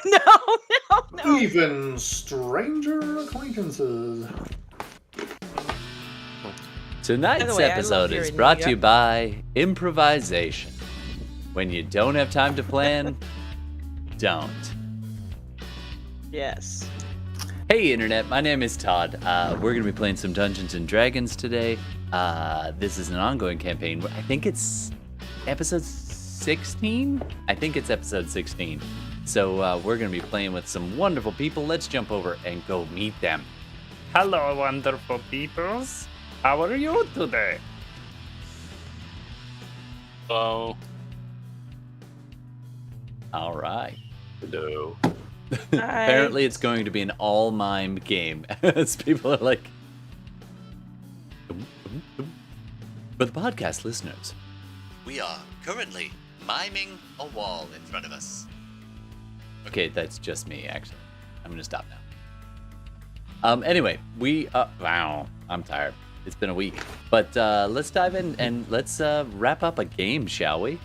No. Even stranger acquaintances. Tonight's way, I episode love is hearing brought you. to you by improvisation. When you don't have time to plan, don't. Yes. Hey Internet, my name is Todd. We're going to be playing some Dungeons & Dragons today. This is an ongoing campaign. I think it's episode 16? I think it's episode 16. So we're going to be playing with some wonderful people. Let's jump over and go meet them. Hello, wonderful peoples. How are you today? Hello. All right. Hello. Apparently it's going to be an all-mime game, as people are like... For the podcast listeners, we are currently miming a wall in front of us. Okay, that's just me, actually. I'm going to stop now. Anyway, wow, I'm tired. It's been a week. But let's dive in and let's wrap up a game, shall we?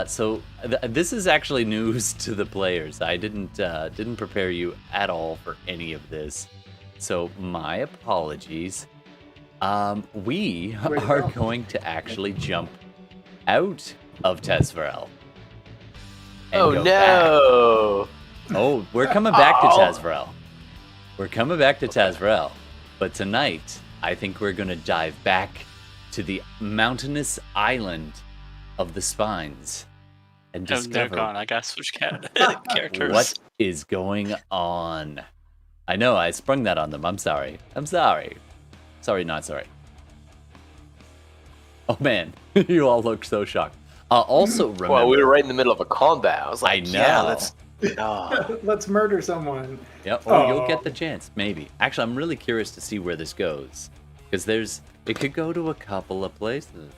So this is actually news to the players. I didn't prepare you at all for any of this. So my apologies. We are going to actually jump out of Tezverel. Oh no! Oh, we're coming back to Tezverel. We're coming back to Tezverel. But tonight, I think we're going to dive back to the mountainous island of the Spines and discover I gotta switch characters. what is going on. I know, I sprung that on them. I'm sorry. Sorry, not sorry. Oh man, you all look so shocked. Also, remember... Well, we were right in the middle of a combat. I was like, I know. yeah, let's... Oh. Let's murder someone. Yep. Oh, you'll get the chance, maybe. Actually, I'm really curious to see where this goes, because it could go to a couple of places.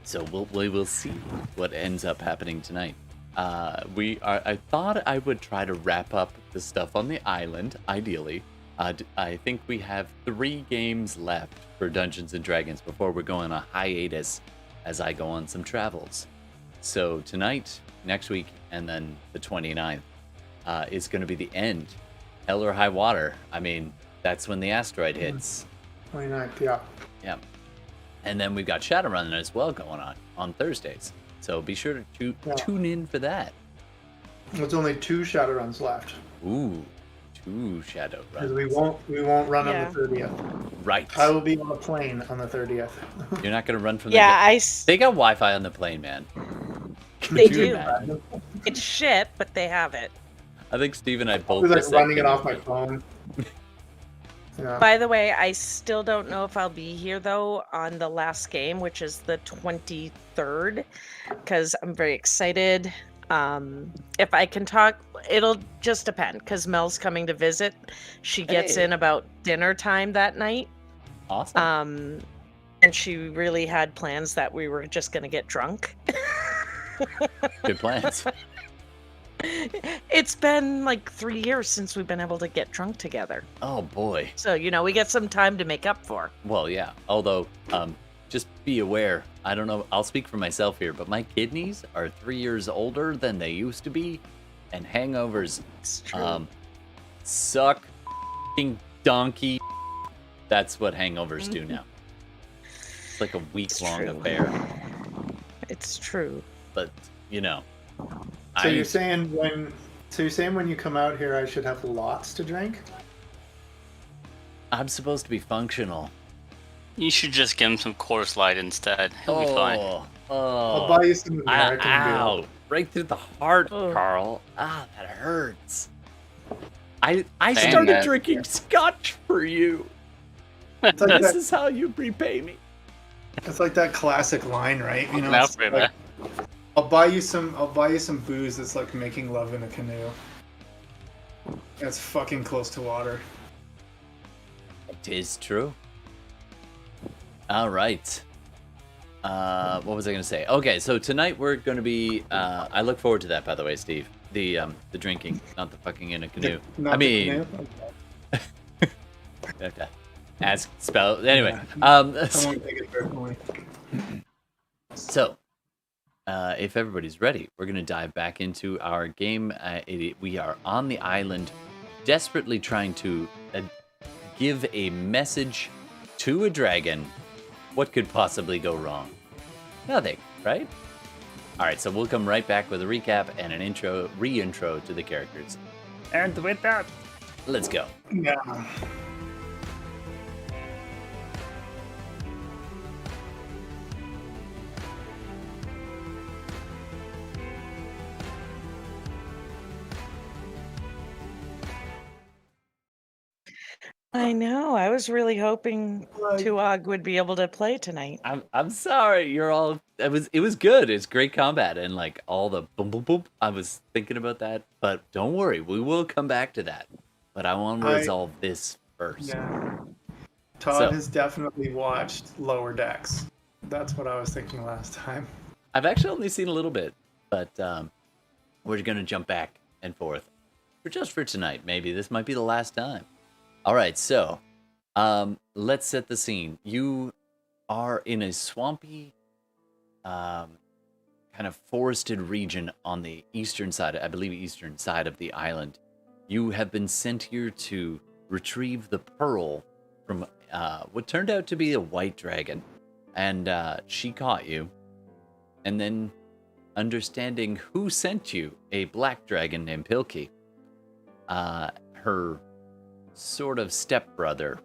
So we will see what ends up happening tonight. I thought I would try to wrap up the stuff on the island, ideally. I think we have 3 games left for Dungeons & Dragons before we're going on a hiatus as I go on some travels. So tonight, next week, and then the 29th is going to be the end. Hell or high water. I mean, that's when the asteroid hits. 29th, yeah. Yeah. And then we've got Shadowrun as well going on Thursdays. So be sure to tune in for that. There's only 2 Shadowruns left. Ooh, 2 Shadowruns. Because we won't run on the 30th. Right. I will be on a plane on the 30th. You're not going to run from the... Yeah, They got Wi-Fi on the plane, man. They Could you do. imagine? It's shit, but they have it. I think Steve and I I both... was like running it off my phone. Yeah. By the way, I still don't know if I'll be here, though, on the last game, which is the 23rd, because I'm very excited. If I can talk, it'll just depend, because Mel's coming to visit. She gets in about dinner time that night. Awesome. And she really had plans that we were just going to get drunk. Good plans. It's been like 3 years since we've been able to get drunk together. Oh, boy. So, we get some time to make up for. Well, yeah. Although, just be aware. I don't know. I'll speak for myself here, but my kidneys are 3 years older than they used to be. And hangovers suck f***ing donkey. That's what hangovers do now. It's like a week-long affair. It's true. But, So you're saying when you come out here, I should have lots to drink? I'm supposed to be functional. You should just give him some Coors Light instead. He'll be fine. I'll buy you some American ow! beer. Right through the heart, Carl. Ah, that hurts. I started man. drinking scotch for you. It's like This that, is how you repay me. it's like that classic line, right? Now It's for like, I'll buy you some booze that's like making love in a canoe. That's fucking close to water. It is true. All right. What was I going to say? Okay, so tonight we're going to be... I look forward to that, by the way, Steve. The drinking, not the fucking in a canoe. Not the canoe? Okay. Ask, spell... Anyway. I won't take it personally. So, if everybody's ready, we're going to dive back into our game. We are on the island, desperately trying to give a message to a dragon. What could possibly go wrong? Nothing, right? All right, so we'll come right back with a recap and an re-intro to the characters. And with that, let's go. Yeah. I know. I was really hoping Tuog would be able to play tonight. I'm sorry. You're all. It was good. It's great combat and like all the boom boom boom. I was thinking about that, but don't worry, we will come back to that. But I want to resolve this first. Yeah. Todd has definitely watched Lower Decks. That's what I was thinking last time. I've actually only seen a little bit, but we're gonna jump back and forth for tonight. Maybe this might be the last time. All right, so let's set the scene. You are in a swampy, kind of forested region on the eastern side, I believe eastern side of the island. You have been sent here to retrieve the pearl from what turned out to be a white dragon. And she caught you. And then understanding who sent you, a black dragon named Pilke, her sort of stepbrother,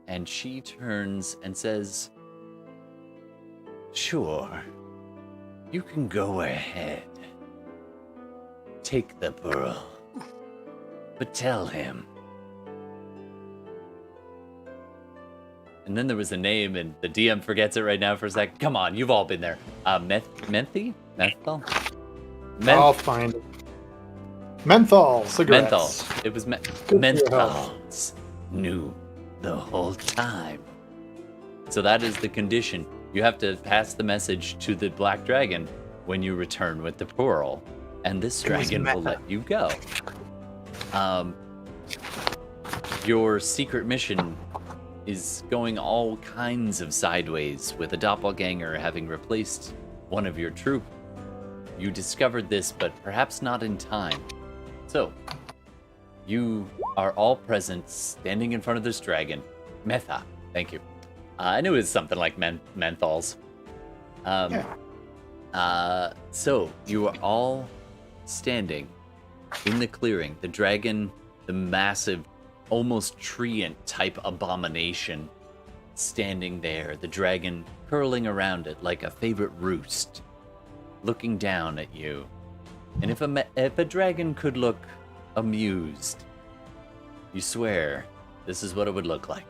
and she turns and says, "Sure, you can go ahead. Take the pearl, but tell him." And then there was a name, and the DM forgets it right now for a sec. Come on, you've all been there. Menthy? Menthol? I'll find it. Menthol cigarettes. Menthol. It was menthols. Knew the whole time. So that is the condition. You have to pass the message to the black dragon when you return with the pearl, and this dragon will let you go. Your secret mission is going all kinds of sideways, with a doppelganger having replaced one of your troop. You discovered this, but perhaps not in time. So, you are all present, standing in front of this dragon. Metha, thank you. I knew it was something like menthols. So, you are all standing in the clearing. The dragon, the massive, almost treant type abomination, standing there. The dragon curling around it like a favorite roost, looking down at you. And if a dragon could look amused, you swear this is what it would look like.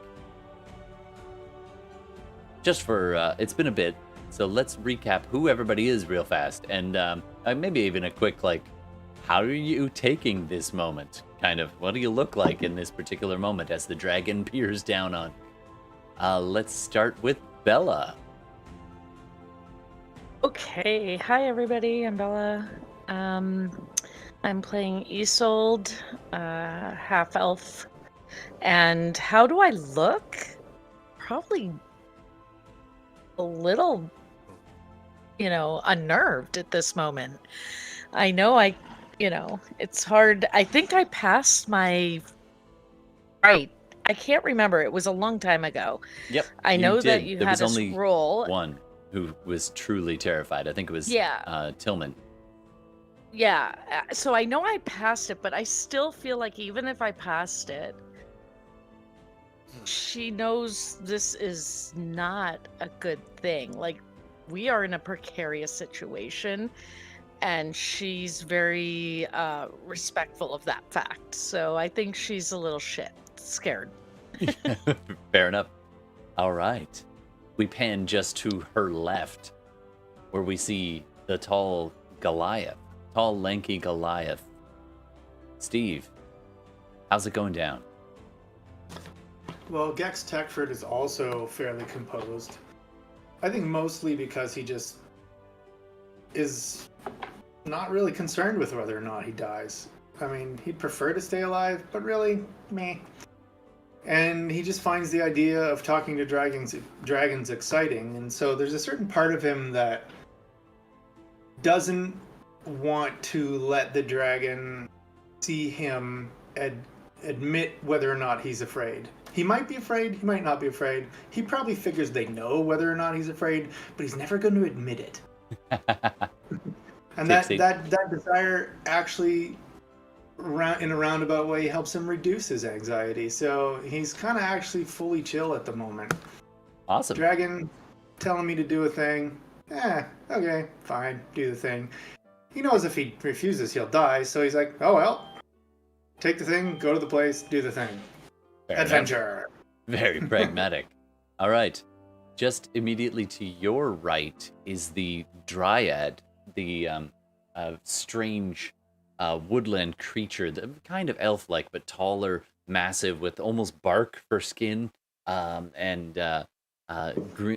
Just for, it's been a bit, so let's recap who everybody is real fast. And maybe even a quick, like, how are you taking this moment? Kind of, what do you look like in this particular moment as the dragon peers down on? Let's start with Bella. Okay, hi everybody, I'm Bella. I'm playing Isolde, half elf. And how do I look? Probably a little, unnerved at this moment. I know it's hard. I think I passed my right. I can't remember. It was a long time ago. Yep. I know that you there had was a only roll. One who was truly terrified. I think it was Tillman. Yeah. So I know I passed it, but I still feel like even if I passed it, she knows this is not a good thing. Like, we are in a precarious situation, and she's very respectful of that fact. So I think she's a little scared. Fair enough. All right. We pan just to her left, where we see the tall, lanky Goliath. Steve, how's it going down? Well, Gex Techford is also fairly composed. I think mostly because he just is not really concerned with whether or not he dies. I mean, he'd prefer to stay alive, but really, meh. And he just finds the idea of talking to dragons exciting, and so there's a certain part of him that doesn't want to let the dragon see him admit whether or not he's afraid. He might be afraid, he might not be afraid. He probably figures they know whether or not he's afraid, but he's never going to admit it. And that desire actually, in a roundabout way, helps him reduce his anxiety. So he's kind of actually fully chill at the moment. Awesome. Dragon telling me to do a thing. Okay, fine, do the thing. He knows if he refuses, he'll die. So he's like, oh well, take the thing, go to the place, do the thing. Fair Adventure. enough. Very pragmatic. All right. Just immediately to your right is the Dryad, the strange woodland creature, the kind of elf-like, but taller, massive, with almost bark for skin, and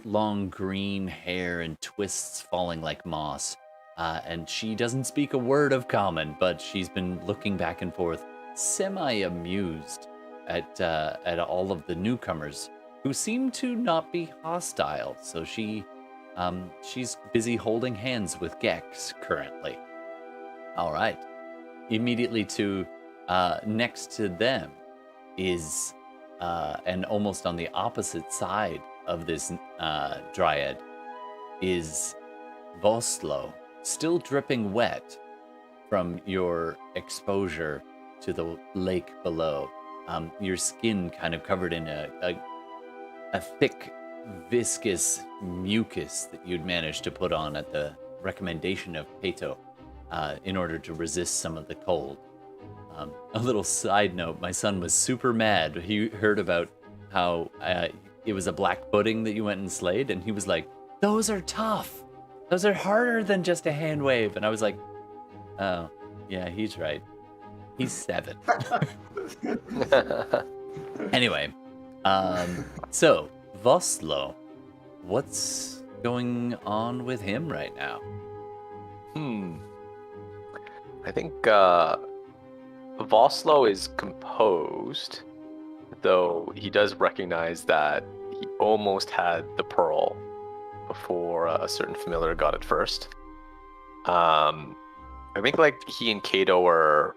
long green hair and twists falling like moss. And she doesn't speak a word of common, but she's been looking back and forth, semi-amused at all of the newcomers, who seem to not be hostile. So she's busy holding hands with Gex currently. All right. Immediately to next to them is, and almost on the opposite side of this Dryad, is Vostlo, still dripping wet from your exposure to the lake below. Your skin kind of covered in a thick, viscous mucus that you'd managed to put on at the recommendation of Peto in order to resist some of the cold. A little side note, my son was super mad. He heard about how it was a black pudding that you went and slayed, and he was like, those are tough. Those are harder than just a hand wave. And I was like, oh, yeah, he's right. He's 7. Anyway, so Vostlo, what's going on with him right now? I think Vostlo is composed, though he does recognize that he almost had the pearl before a certain familiar got it first. I think like he and Kato are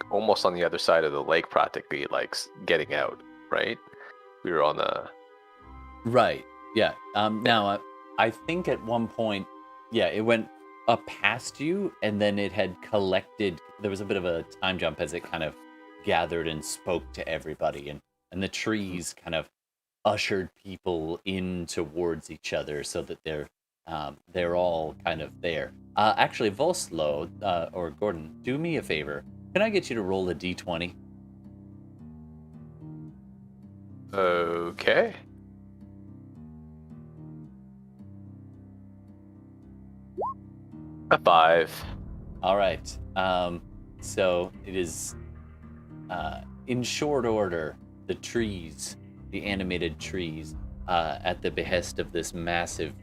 almost on the other side of the lake, practically, like getting out, right? We were on the... Right, yeah. Now, I think at one point, yeah, it went up past you, and then it had collected. There was a bit of a time jump as it kind of gathered and spoke to everybody, and the trees kind of ushered people in towards each other so that they're all kind of there. Actually, Vostlo, or Gordon, do me a favor. Can I get you to roll a d20? Okay. A 5. All right. So it is, in short order, the trees, the animated trees, at the behest of this massive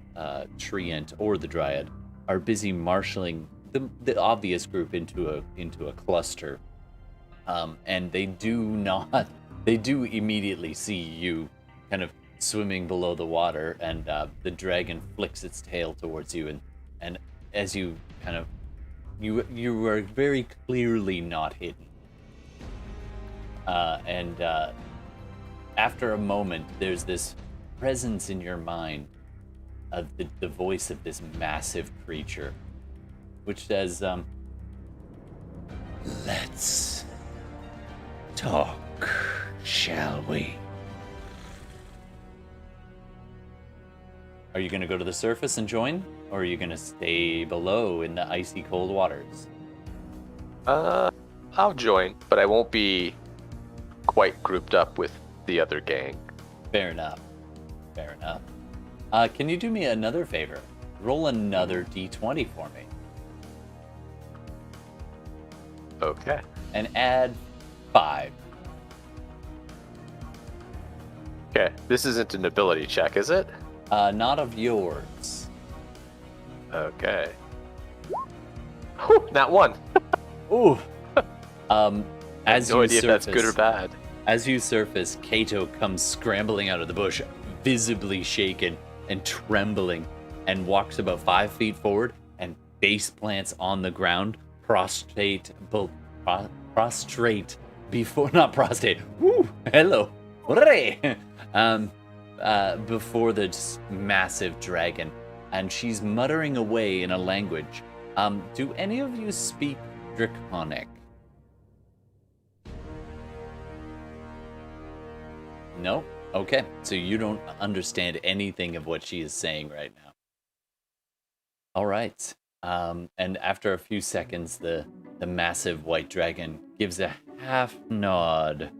treant or the Dryad, are busy marshaling the obvious group into a cluster, and they do immediately see you kind of swimming below the water, and the dragon flicks its tail towards you, and as you kind of you are very clearly not hidden, and after a moment there's this presence in your mind of the voice of this massive creature, which says, let's talk, shall we? Are you going to go to the surface and join, or are you going to stay below in the icy cold waters? I'll join, but I won't be quite grouped up with the other gang. Fair enough. Fair enough. Can you do me another favor? Roll another d20 for me. Okay. And add 5. Okay. This isn't an ability check, is it? Not of yours. Okay. Whew, not 1. Ooh. As no idea if that's good or bad. As you surface, Kato comes scrambling out of the bush, visibly shaken and trembling, and walks about 5 feet forward and face plants on the ground, prostrate before, not prostate. Woo, hello. Before this massive dragon, and she's muttering away in a language. Do any of you speak Draconic? No? Okay, so you don't understand anything of what she is saying right now. All right. And after a few seconds, the massive white dragon gives a half nod,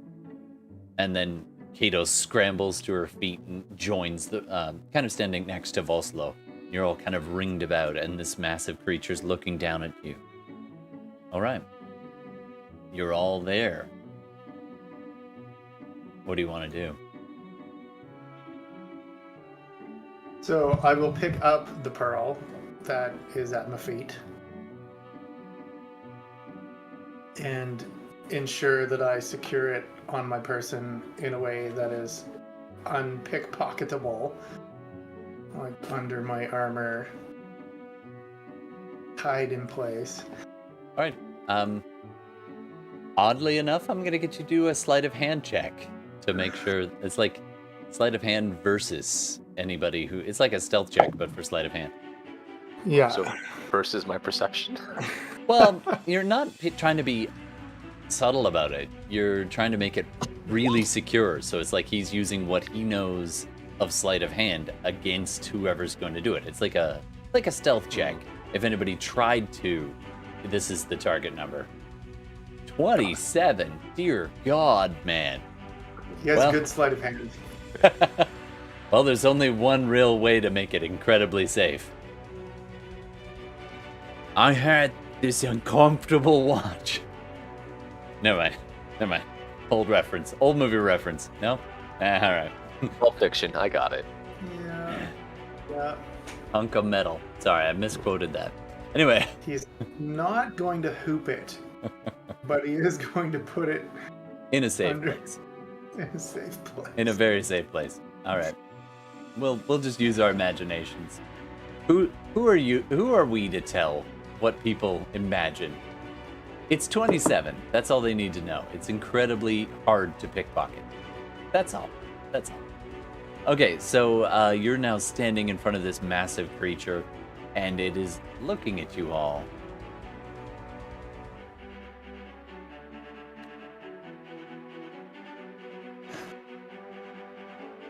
and then Kato scrambles to her feet and joins the kind of standing next to Vostlo. You're all kind of ringed about, and this massive creature's looking down at you. All right. You're all there. What do you want to do? So I will pick up the pearl that is at my feet and ensure that I secure it on my person in a way that is unpickpocketable, like under my armor, tied in place. All right. Oddly enough, I'm gonna get you to do a sleight of hand check to make sure it's like sleight of hand versus anybody who. It's like a stealth check, but for sleight of hand. Yeah. So versus my perception. Well, you're not trying to be subtle about it. You're trying to make it really secure. So it's like he's using what he knows of sleight of hand against whoever's going to do it. It's like a stealth check. If anybody tried to, this is the target number. 27. Dear God, man. He has good sleight of hand. Well, there's only one real way to make it incredibly safe. I had this uncomfortable watch. Never mind. Old reference. Old movie reference. No? Alright. Pulp Fiction, I got it. Yeah. Hunk of metal. Sorry, I misquoted that. Anyway. He's not going to hoop it, but he is going to put it in a safe place. In a safe place. In a very safe place. Alright. We'll just use our imaginations. Who are you? Who are we to tell what people imagine? It's 27. That's all they need to know. It's incredibly hard to pickpocket. That's all. Okay, so you're now standing in front of this massive creature, and it is looking at you all.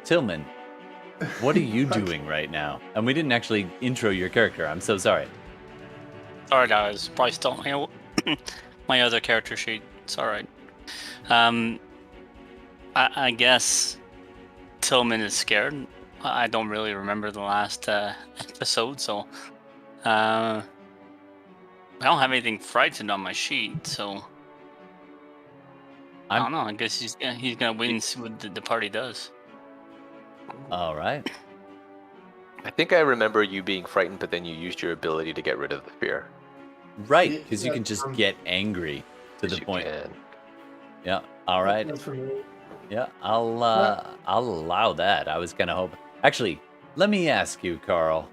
Tillman, what are you doing right now? And we didn't actually intro your character. I'm so sorry. Sorry, guys. Probably stole my other character sheet. It's all right. I guess Tillman is scared. I don't really remember the last episode, so I don't have anything frightened on my sheet. So I don't know. I guess he's gonna wait and see what the party does. All right. I think I remember you being frightened, but then you used your ability to get rid of the fear. Right, because you can just get angry to the point. Yeah. All right. Yeah, I'll allow that. I was gonna hope. Actually, let me ask you, Carl.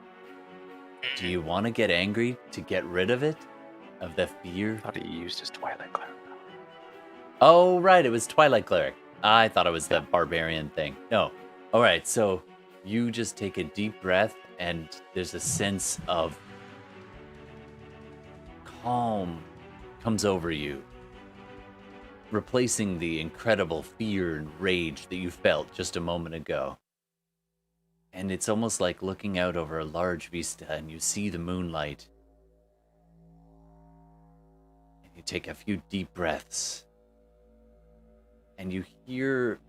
Do you want to get angry to get rid of it, of the fear? I thought he used his Twilight Cleric. Oh, right. It was Twilight Cleric. I thought it was the barbarian thing. No. All right. So you just take a deep breath, and there's a sense of calm comes over you, replacing the incredible fear and rage that you felt just a moment ago. And it's almost like looking out over a large vista and you see the moonlight. And you take a few deep breaths. And you hear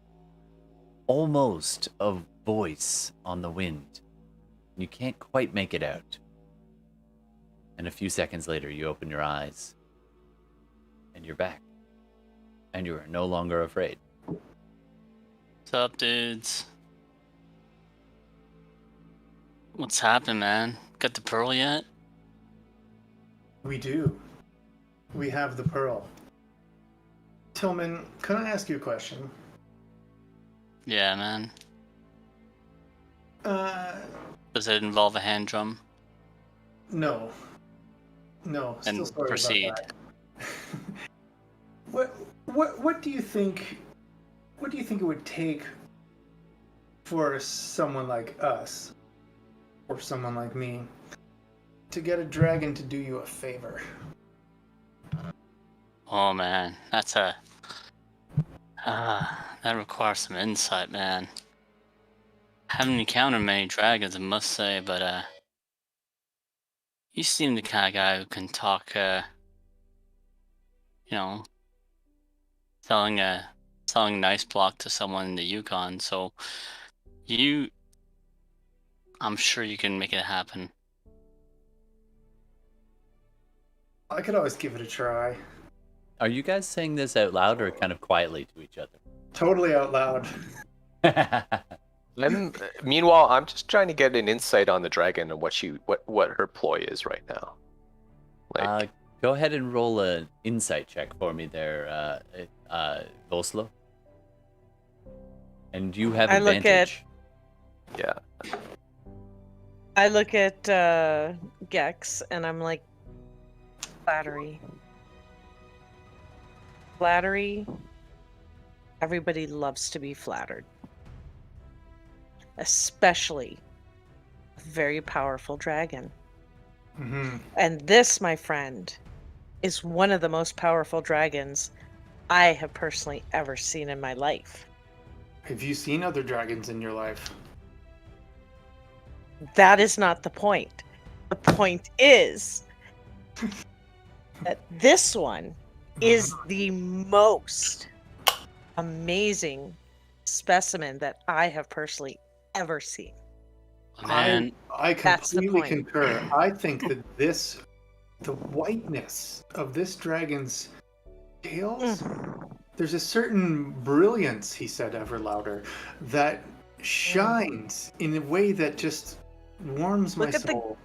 almost a voice on the wind. You can't quite make it out. And a few seconds later, you open your eyes. And you're back. And you are no longer afraid. What's up, dudes? What's happened, man? Got the pearl yet? We do. We have the pearl. Tillman, can I ask you a question? Yeah, man. Does it involve a hand drum? No. No, still And sorry proceed. about that. What do you think? What do you think it would take for someone like us, or someone like me, to get a dragon to do you a favor? Oh man, that's a that requires some insight, man. Haven't encountered many dragons, I must say, but you seem the kind of guy who can talk. You know, selling nice block to someone in the Yukon. So I'm sure you can make it happen. I could always give it a try. Are you guys saying this out loud or kind of quietly to each other? Totally out loud. Meanwhile, I'm just trying to get an insight on the dragon and what her ploy is right now. Like, Go ahead and roll an insight check for me there, Vostlo. And you have advantage. I look at Gex and I'm like, flattery. Flattery. Everybody loves to be flattered. Especially a very powerful dragon. Mm-hmm. And this, my friend, is one of the most powerful dragons I have personally ever seen in my life. Have you seen other dragons in your life? That is not the point. The point is that this one is the most amazing specimen that I have personally ever seen. Man, I That's the completely point. concur. I think that the whiteness of this dragon's tails, there's a certain brilliance, he said ever louder, that shines in a way that just warms my soul.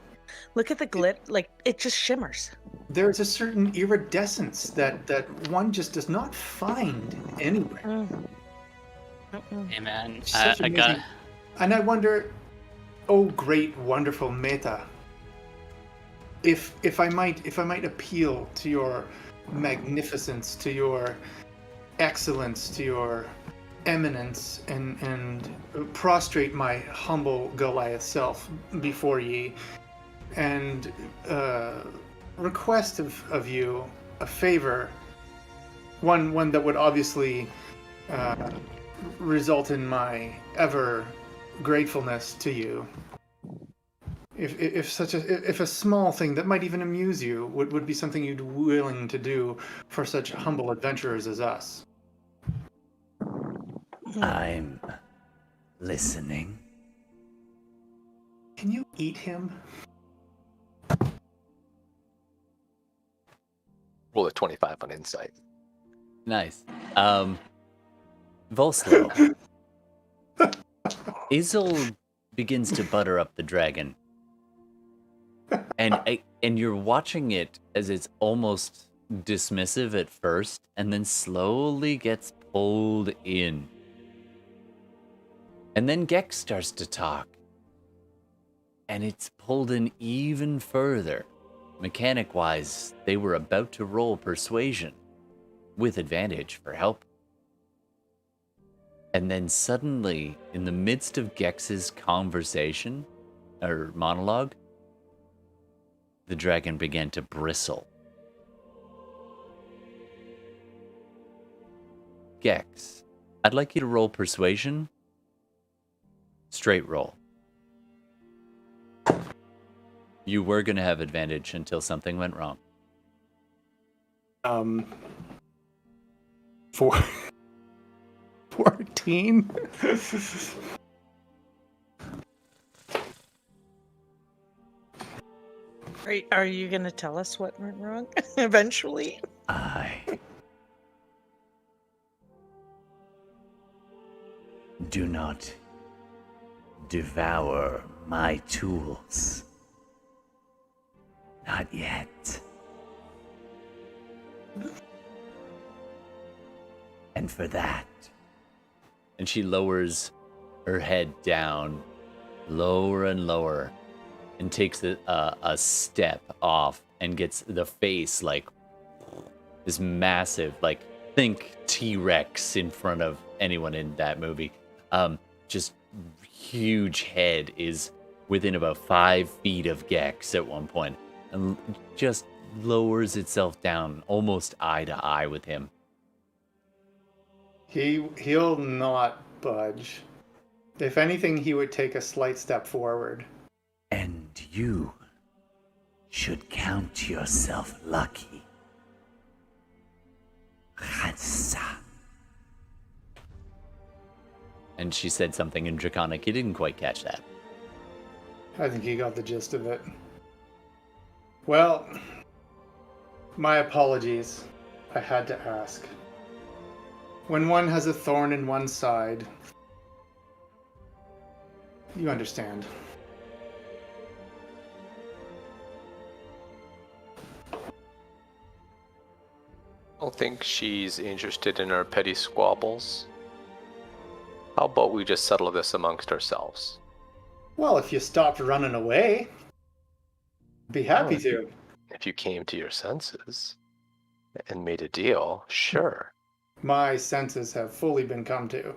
Look at the glit, like it just shimmers. There's a certain iridescence that one just does not find anywhere. hey man, It's such I got. amazing- And I wonder, oh great, wonderful Meta, if I might appeal to your magnificence, to your excellence, to your eminence, and prostrate my humble Goliath self before ye, and request of you a favor, one that would obviously result in my ever gratefulness to you. If a small thing that might even amuse you would be something you'd willing to do for such humble adventurers as us. I'm listening. Can you eat him? roll a 25 on insight. Nice. Vostlo. Isil begins to butter up the dragon. And you're watching it as it's almost dismissive at first, and then slowly gets pulled in. And then Gex starts to talk. And it's pulled in even further. Mechanic-wise, they were about to roll persuasion, with advantage for help. And then suddenly, in the midst of Gex's conversation, or monologue, the dragon began to bristle. Gex, I'd like you to roll persuasion. Straight roll. You were going to have advantage until something went wrong. 14? Are you going to tell us what went wrong eventually? I do not devour my tools. Not yet. And for that. And she lowers her head down, lower and lower, and takes a step off and gets the face like this massive, like think T-Rex in front of anyone in that movie. Just huge head is within about 5 feet of Gex at one point, and just lowers itself down almost eye to eye with him. He'll not budge. If anything, he would take a slight step forward. And you should count yourself lucky. Hansa. And she said something in Draconic. He didn't quite catch that. I think he got the gist of it. Well, my apologies. I had to ask. When one has a thorn in one side, you understand. I don't think she's interested in our petty squabbles. How about we just settle this amongst ourselves? Well, if you stopped running away, I'd be happy to. If you came to your senses and made a deal, sure. My senses have fully been come to.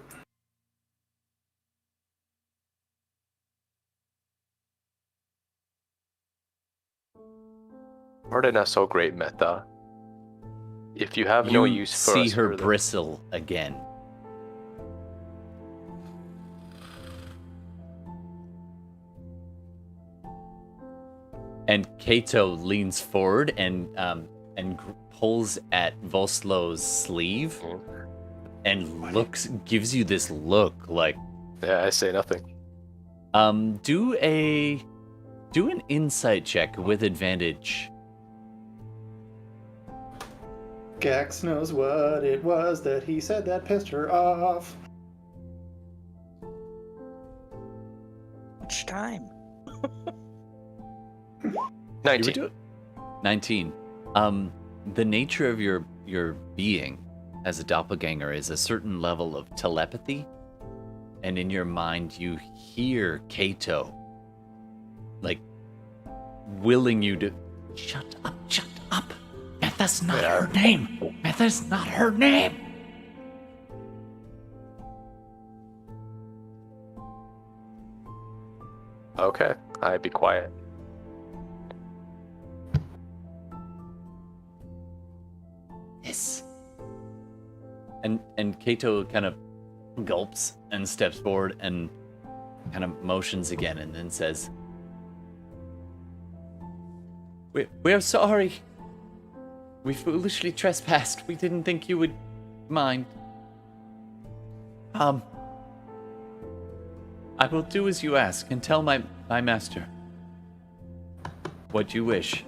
Pardon us, oh great Metha. If you have no use for see us her further- bristle again. And Kato leans forward and pulls at Vostlo's sleeve and gives you this look like. Yeah, I say nothing. Do an insight check with advantage. Gex knows what it was that he said that pissed her off. Much time. 19. 19. The nature of your being as a doppelganger is a certain level of telepathy, and in your mind you hear Kato like willing you to Shut up, shut up. Metha's not her name. Metha's not her name. Okay, I'd be quiet. Yes. and Kato kind of gulps and steps forward and kind of motions again and then says, We're sorry. We foolishly trespassed. We didn't think you would mind. I will do as you ask and tell my master what you wish.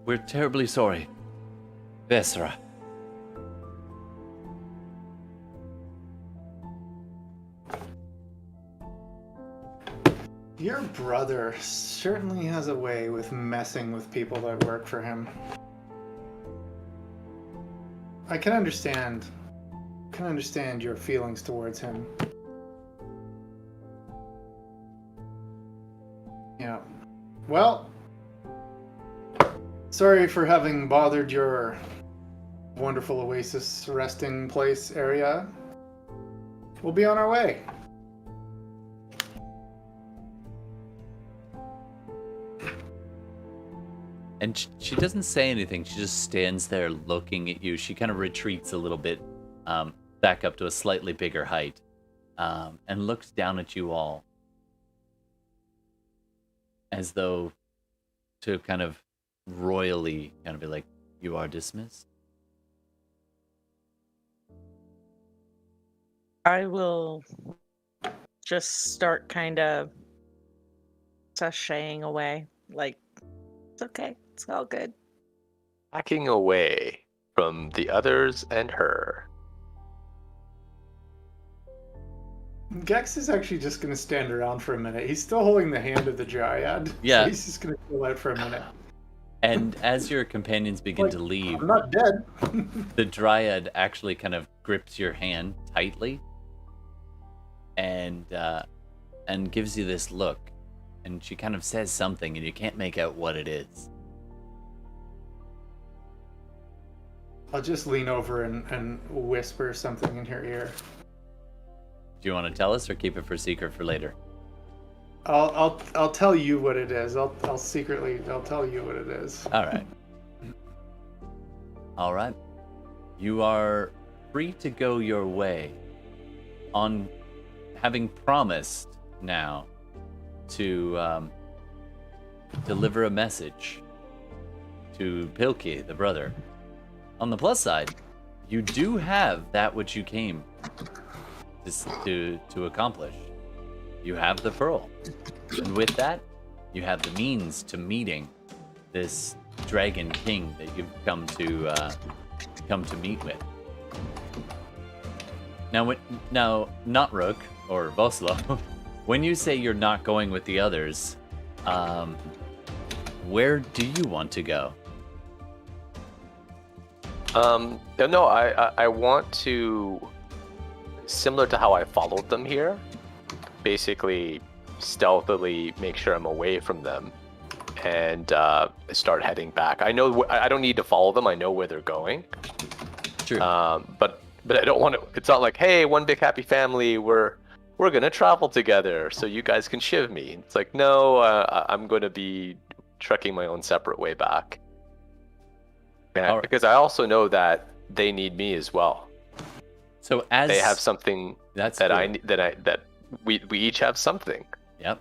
We're terribly sorry. Vesera. Your brother certainly has a way with messing with people that work for him. I can understand your feelings towards him. Yeah. Well, sorry for having bothered your wonderful oasis resting place area. We'll be on our way. And she doesn't say anything. She just stands there looking at you. She kind of retreats a little bit back up to a slightly bigger height and looks down at you all as though to kind of royally kind of be like, you are dismissed. I will just start kind of sashaying away. Like, it's okay. It's all good. Backing away from the others and her. Gex is actually just going to stand around for a minute. He's still holding the hand of the Dryad. Yeah. So he's just going to chill out for a minute. And as your companions begin to leave, I'm not dead. the Dryad actually kind of grips your hand tightly and gives you this look. and she kind of says something, and you can't make out what it is. I'll just lean over and whisper something in her ear. Do you want to tell us or keep it for secret for later? I'll tell you what it is. I'll tell you what it is. All right. All right. You are free to go your way on having promised now to deliver a message to Pilke, the brother. On the plus side, you do have that which you came to accomplish. You have the pearl. And with that, you have the means to meeting this dragon king that you've come to meet with. Now, not Rook or Vostlo. When you say you're not going with the others, where do you want to go? No, I want to, similar to how I followed them here, basically stealthily make sure I'm away from them and start heading back. I know I don't need to follow them. I know where they're going. True. But I don't want to. It's not like, hey, one big happy family. We're gonna travel together, so you guys can shiv me. It's like, no, I'm going to be trekking my own separate way back. Right. Because I also know that they need me as well. So as they have something that we each have something. Yep.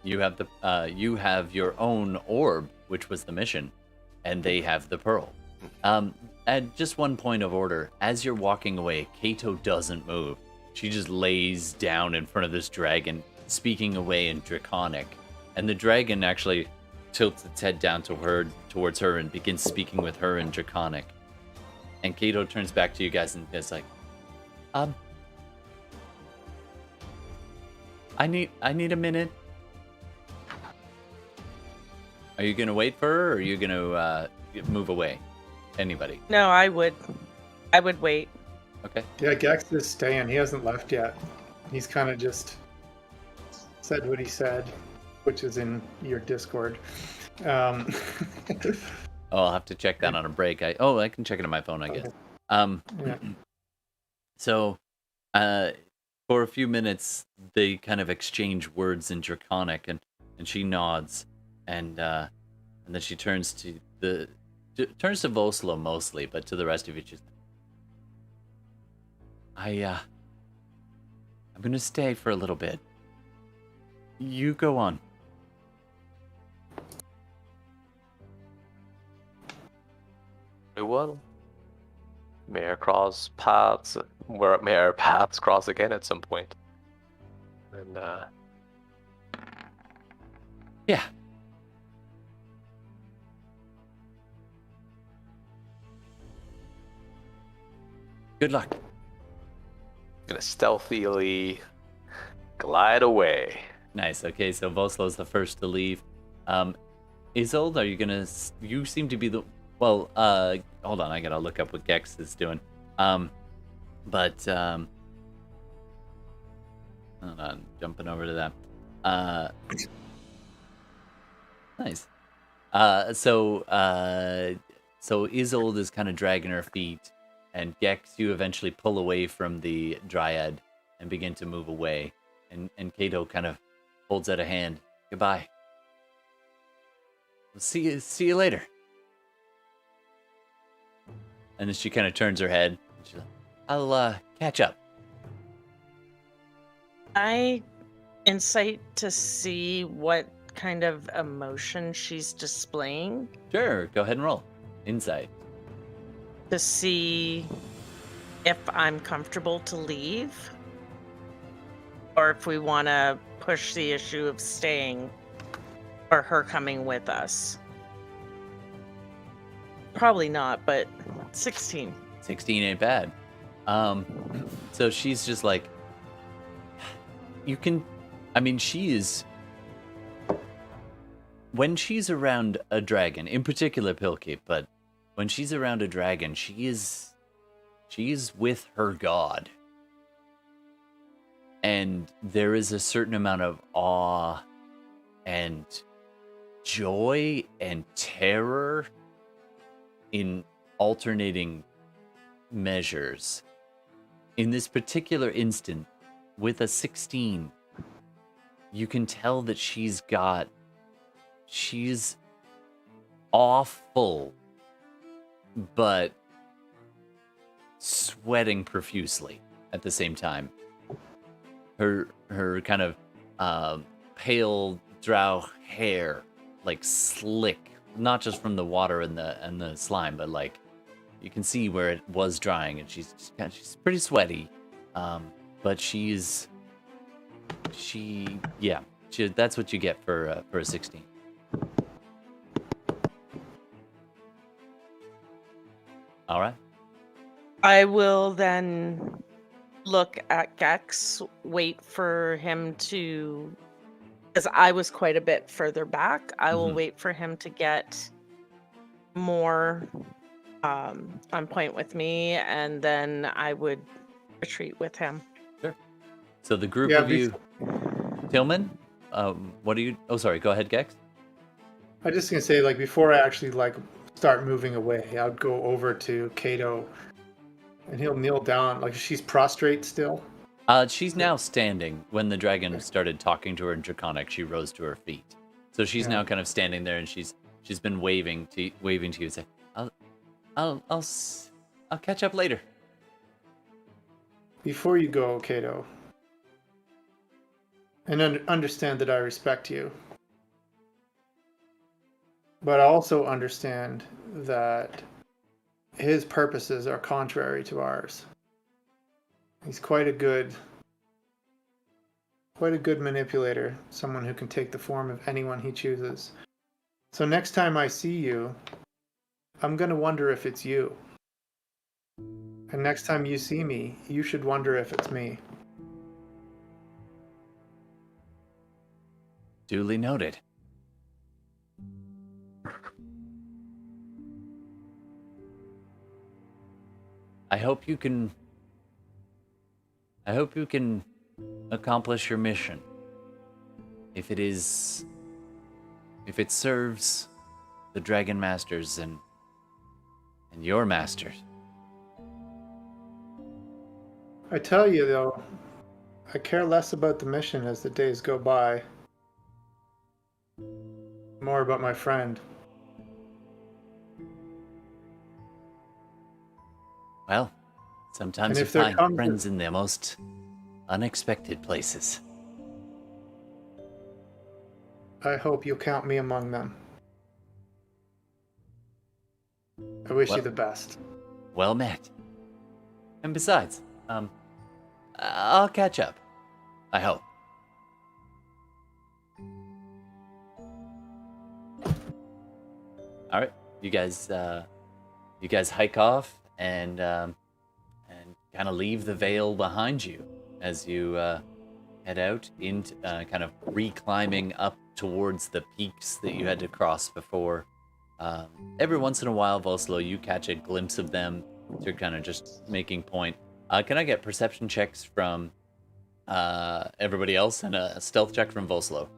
You have your own orb, which was the mission, and they have the pearl. And just one point of order: as you're walking away, Kato doesn't move. She just lays down in front of this dragon, speaking away in Draconic, and the dragon actually tilts its head down towards her and begins speaking with her in Draconic. And Kato turns back to you guys and is like, I need a minute. Are you gonna wait for her, or are you gonna move away? Anybody? No, I would wait. Okay. Yeah, Gex is staying. He hasn't left yet. He's kind of just said what he said, which is in your Discord. Oh, I'll have to check that on a break. I can check it on my phone, I guess. Yeah. So, for a few minutes, they kind of exchange words in Draconic, and she nods, and then she turns to Vostlo mostly, but to the rest of you, she's I'm gonna stay for a little bit. You go on. Very well. May our paths cross again at some point. And yeah. Good luck. Gonna stealthily glide away. Nice. Okay, so Vostlo's the first to leave. Isolde, are you gonna? You seem to be the. Well, hold on. I gotta look up what Gex is doing. Hold on. Jumping over to that. Nice. So Isolde is kind of dragging her feet, and Gex, you eventually pull away from the Dryad and begin to move away. And Kato kind of holds out a hand. Goodbye. We'll see you later. And then she kind of turns her head. And she's like, I'll catch up. I insight to see what kind of emotion she's displaying. Sure, go ahead and roll. Insight. To see if I'm comfortable to leave. Or if we want to push the issue of staying or her coming with us. Probably not, but 16. 16 ain't bad. So she's just like, she is, when she's around a dragon, in particular Pilke, but when she's around a dragon, she is with her god. And there is a certain amount of awe and joy and terror in alternating measures. In this particular instant, with a 16, you can tell that she's awful, but sweating profusely at the same time. Her kind of pale drow hair, like slick, not just from the water and the slime, but like you can see where it was drying, and she's pretty sweaty, but that's what you get for a 16. All right. I will then look at Gex, wait for him to, because I was quite a bit further back. I will wait for him to get more on point with me, and then I would retreat with him. Sure. So the group of you, Tillman, what do you? Oh, sorry. Go ahead, Gex. I'm just gonna say, like, before I actually start moving away, I'd go over to Kato, and he'll kneel down. Like, she's prostrate still. She's now standing. When the dragon started talking to her in Draconic, she rose to her feet. So she's now kind of standing there, and she's been waving to you, saying, "I'll catch up later." Before you go, Kato, and understand that I respect you, but I also understand that his purposes are contrary to ours. He's quite a good manipulator, someone who can take the form of anyone he chooses. So next time I see you, I'm going to wonder if it's you. And next time you see me, you should wonder if it's me. Duly noted. I hope you can accomplish your mission. If it serves the Dragon Masters and your masters. I tell you though, I care less about the mission as the days go by. More about my friend. Well, sometimes you find friends in the most unexpected places. I hope you'll count me among them. I wish you the best. Well met. And besides, I'll catch up. I hope. All right, you guys hike off and kind of leave the Vale behind you as you head out into kind of reclimbing up towards the peaks that you had to cross before. Every once in a while, Vostlo, you catch a glimpse of them. You're kind of just making point. Can I get perception checks from everybody else and a stealth check from Vostlo?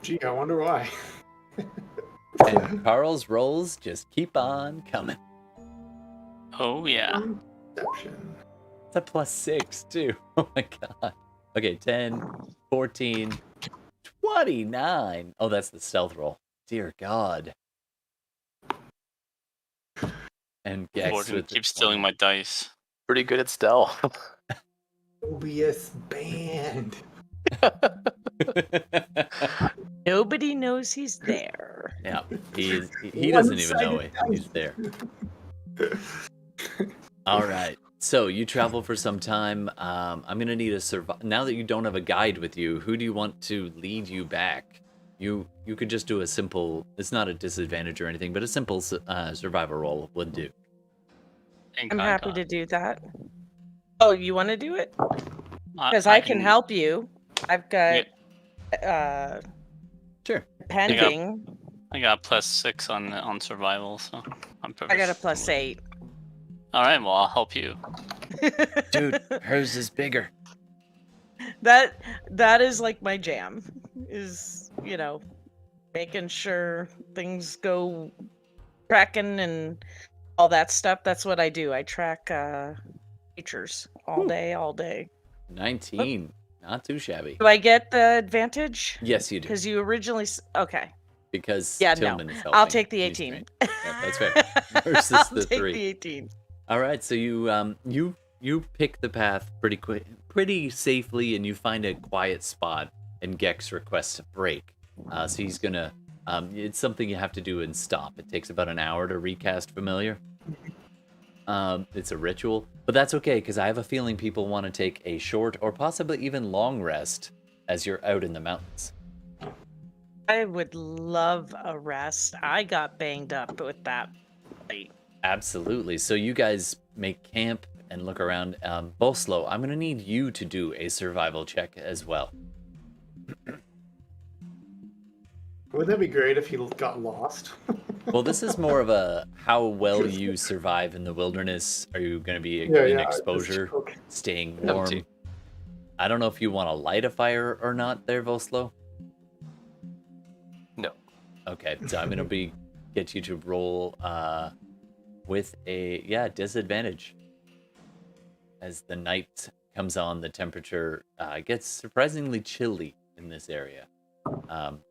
Gee, I wonder why. And Carl's rolls just keep on coming. Oh, yeah. Perception. It's a +6, too. Oh, my God. Okay, 10, 14, 29. Oh, that's the stealth roll. Dear God. And Gex Gordon keeps stealing my dice. Pretty good at stealth. OBS banned. Nobody knows he's there. Yeah, he doesn't even know he's there. All right, so you travel for some time. I'm gonna need a now that you don't have a guide with you. Who do you want to lead you back? You could just do a simple. It's not a disadvantage or anything, but a simple survival roll would do. I'm happy to do that. Oh, you want to do it? Because I can help you. I've got sure pending. I got +6 on survival, so I'm perfect. I got a +8. All right, well I'll help you. Dude, hers is bigger. that is like my jam. Is making sure things go tracking and all that stuff. That's what I do. I track creatures all day. 19. Not too shabby. Do I get the advantage? Yes, you do. Because you originally okay. Because Yeah, Tillman is helping. I'll take the He's 18. trained. Yeah, that's fair. Versus I'll the take 3. the 18. All right, so you pick the path pretty safely, and you find a quiet spot. And Gex requests a break, so he's gonna. It's something you have to do and stop. It takes about an hour to recast familiar. It's a ritual, but that's okay because I have a feeling people want to take a short or possibly even long rest as you're out in the mountains. I would love a rest. I got banged up with that fight. Absolutely. So you guys make camp and look around. Vostlo, I'm going to need you to do a survival check as well. Wouldn't that be great if you got lost? Well, this is more of a how well you survive in the wilderness. Are you going to be in exposure, Okay. staying warm? 17. I don't know if you want to light a fire or not there, Vostlo. No. Okay, so I'm going to get you to roll with a disadvantage. As the night comes on, the temperature gets surprisingly chilly in this area.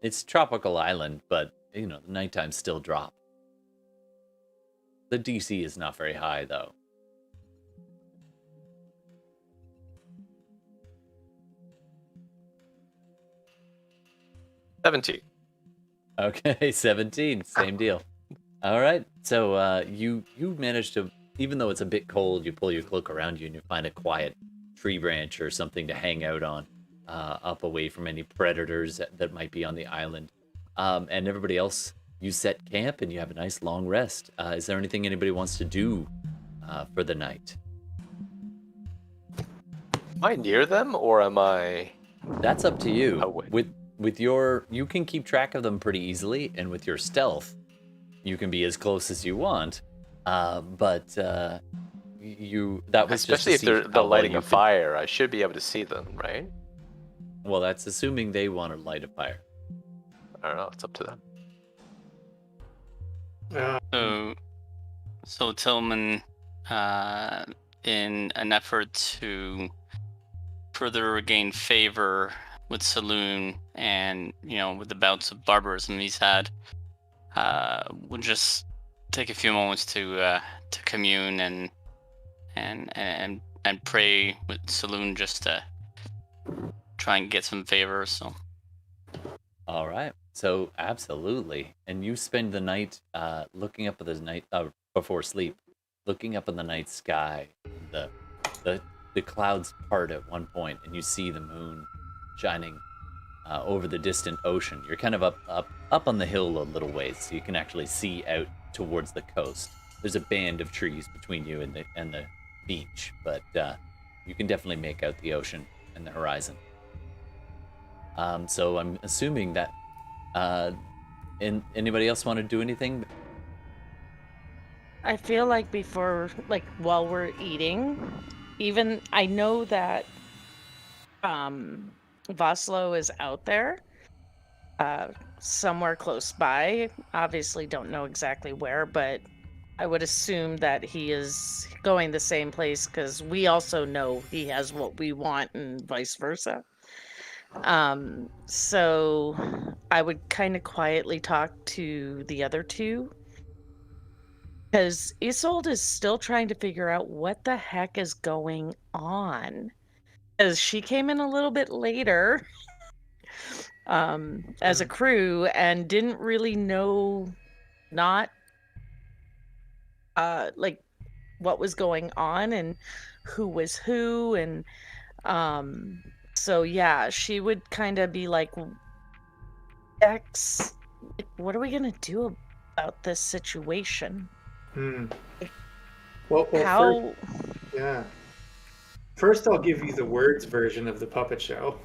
It's tropical island, but the nighttime still drop. The DC is not very high though. $17. Okay, 17, same deal. All right, so you manage to, even though it's a bit cold, you pull your cloak around you and you find a quiet tree branch or something to hang out on, up away from any predators that might be on the island. And everybody else, you set camp and you have a nice long rest. Is there anything anybody wants to do for the night? Am I near them or am I? That's up to you. Away. With your, you can keep track of them pretty easily, and with your stealth, you can be as close as you want. But you that was Especially just if they're lighting a fire, I should be able to see them, right? Well, that's assuming they want to light a fire. I don't know. It's up to them. So Tillman, in an effort to further regain favor with Saloon and with the bouts of barbarism he's had, we'll just take a few moments to commune and pray with Saloon just to try and get some favor. So. All right. So absolutely, and you spend the night looking up at the night before sleep, looking up in the night sky. The clouds part at one point, and you see the moon shining over the distant ocean. You're kind of up on the hill a little ways, so you can actually see out towards the coast. There's a band of trees between you and the beach, but you can definitely make out the ocean and the horizon. So I'm assuming that. Anybody else want to do anything? I feel like while we're eating, even I know that Vostlo is out there somewhere close by. Obviously don't know exactly where, but I would assume that he is going the same place because we also know he has what we want and vice versa. So I would kind of quietly talk to the other two because Isolde is still trying to figure out what the heck is going on, because she came in a little bit later as a crew and didn't really know what was going on and who was who, and so yeah, she would kind of be like, X, what are we gonna do about this situation? Well, How? First, I'll give you the words version of the puppet show.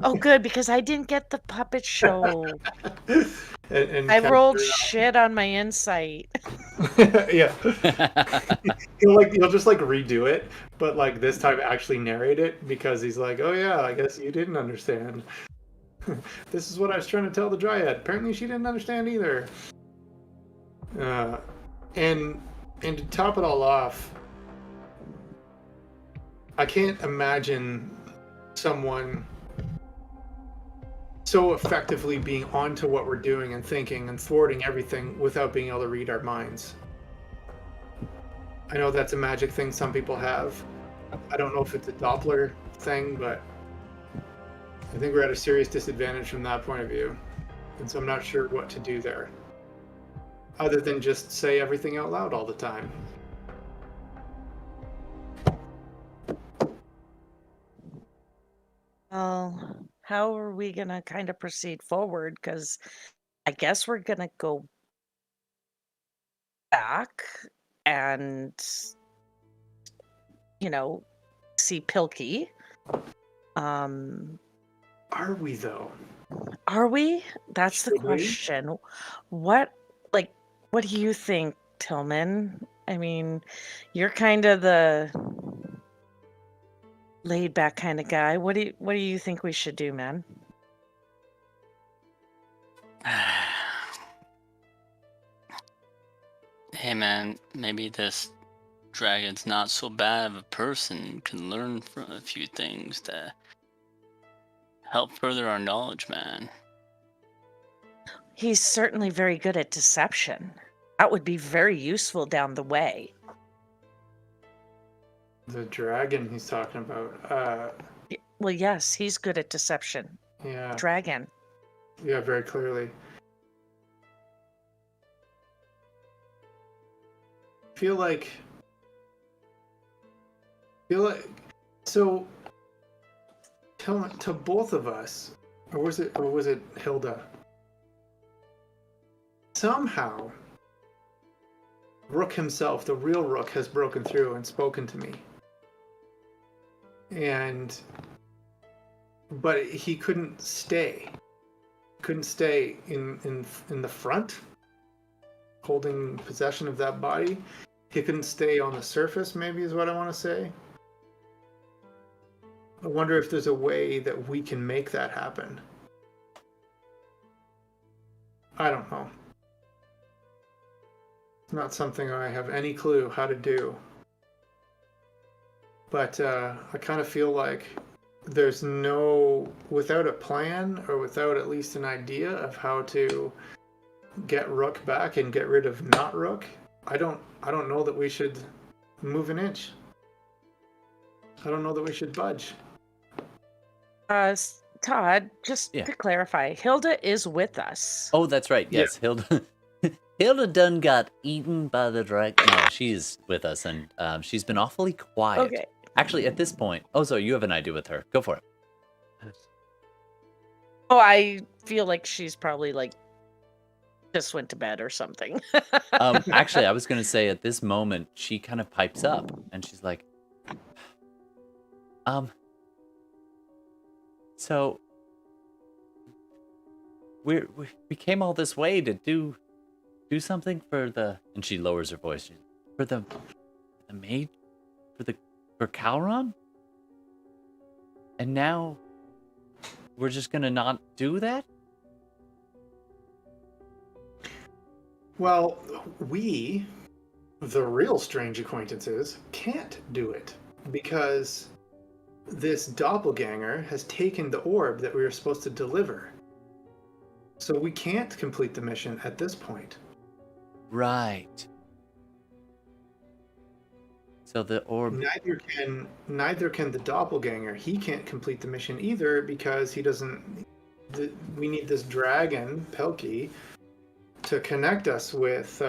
Oh, good, because I didn't get the puppet show. and I cast rolled her shit on my insight. out. Yeah. he'll just like redo it, but like this time actually narrate it because he's like, oh yeah, I guess you didn't understand. This is what I was trying to tell the Dryad. Apparently she didn't understand either. And to top it all off, I can't imagine someone so effectively being onto what we're doing and thinking and thwarting everything without being able to read our minds. I know that's a magic thing some people have. I don't know if it's a Doppler thing, but I think we're at a serious disadvantage from that point of view. And so I'm not sure what to do there. Other than just say everything out loud all the time. Well, how are we going to kind of proceed forward? Because I guess we're going to go back and, see Pilke. Are we, though? Are we? That's the Should we? question. What do you think, Tillman? I mean, you're kind of the laid back kind of guy. What do you think we should do, man? Hey man, maybe this dragon's not so bad of a person. Can learn from a few things to help further our knowledge, man. He's certainly very good at deception. That would be very useful down the way. The dragon he's talking about. Well, yes, he's good at deception. Yeah. Dragon. Yeah, very clearly. Feel like so to both of us, or was it Hilda? Somehow Rook himself, the real Rook, has broken through and spoken to me. But he couldn't stay. Couldn't stay in the front, holding possession of that body. He couldn't stay on the surface, maybe is what I want to say. I wonder if there's a way that we can make that happen. I don't know. It's not something I have any clue how to do. But I kind of feel like there's without a plan or without at least an idea of how to get Rook back and get rid of not Rook, I don't know that we should move an inch. I don't know that we should budge. Todd, just to clarify, Hilda is with us. Oh, that's right. Yes, yeah. Hilda done got eaten by the dragon. No, she's with us, and she's been awfully quiet. Okay. Actually, at this point... Oh, so you have an idea with her. Go for it. Oh, I feel like she's probably, just went to bed or something. Actually, I was going to say, at this moment, she kind of pipes up, and she's like... So... We came all this way to do something for the... And she lowers her voice. For the maid? For Calron? And now we're just gonna not do that? Well, we, the real strange acquaintances, can't do it because this doppelganger has taken the orb that we were supposed to deliver. So we can't complete the mission at this point. Right. So the orb... Neither can the doppelganger. He can't complete the mission either because he doesn't... We need this dragon, Pilke, to connect us with...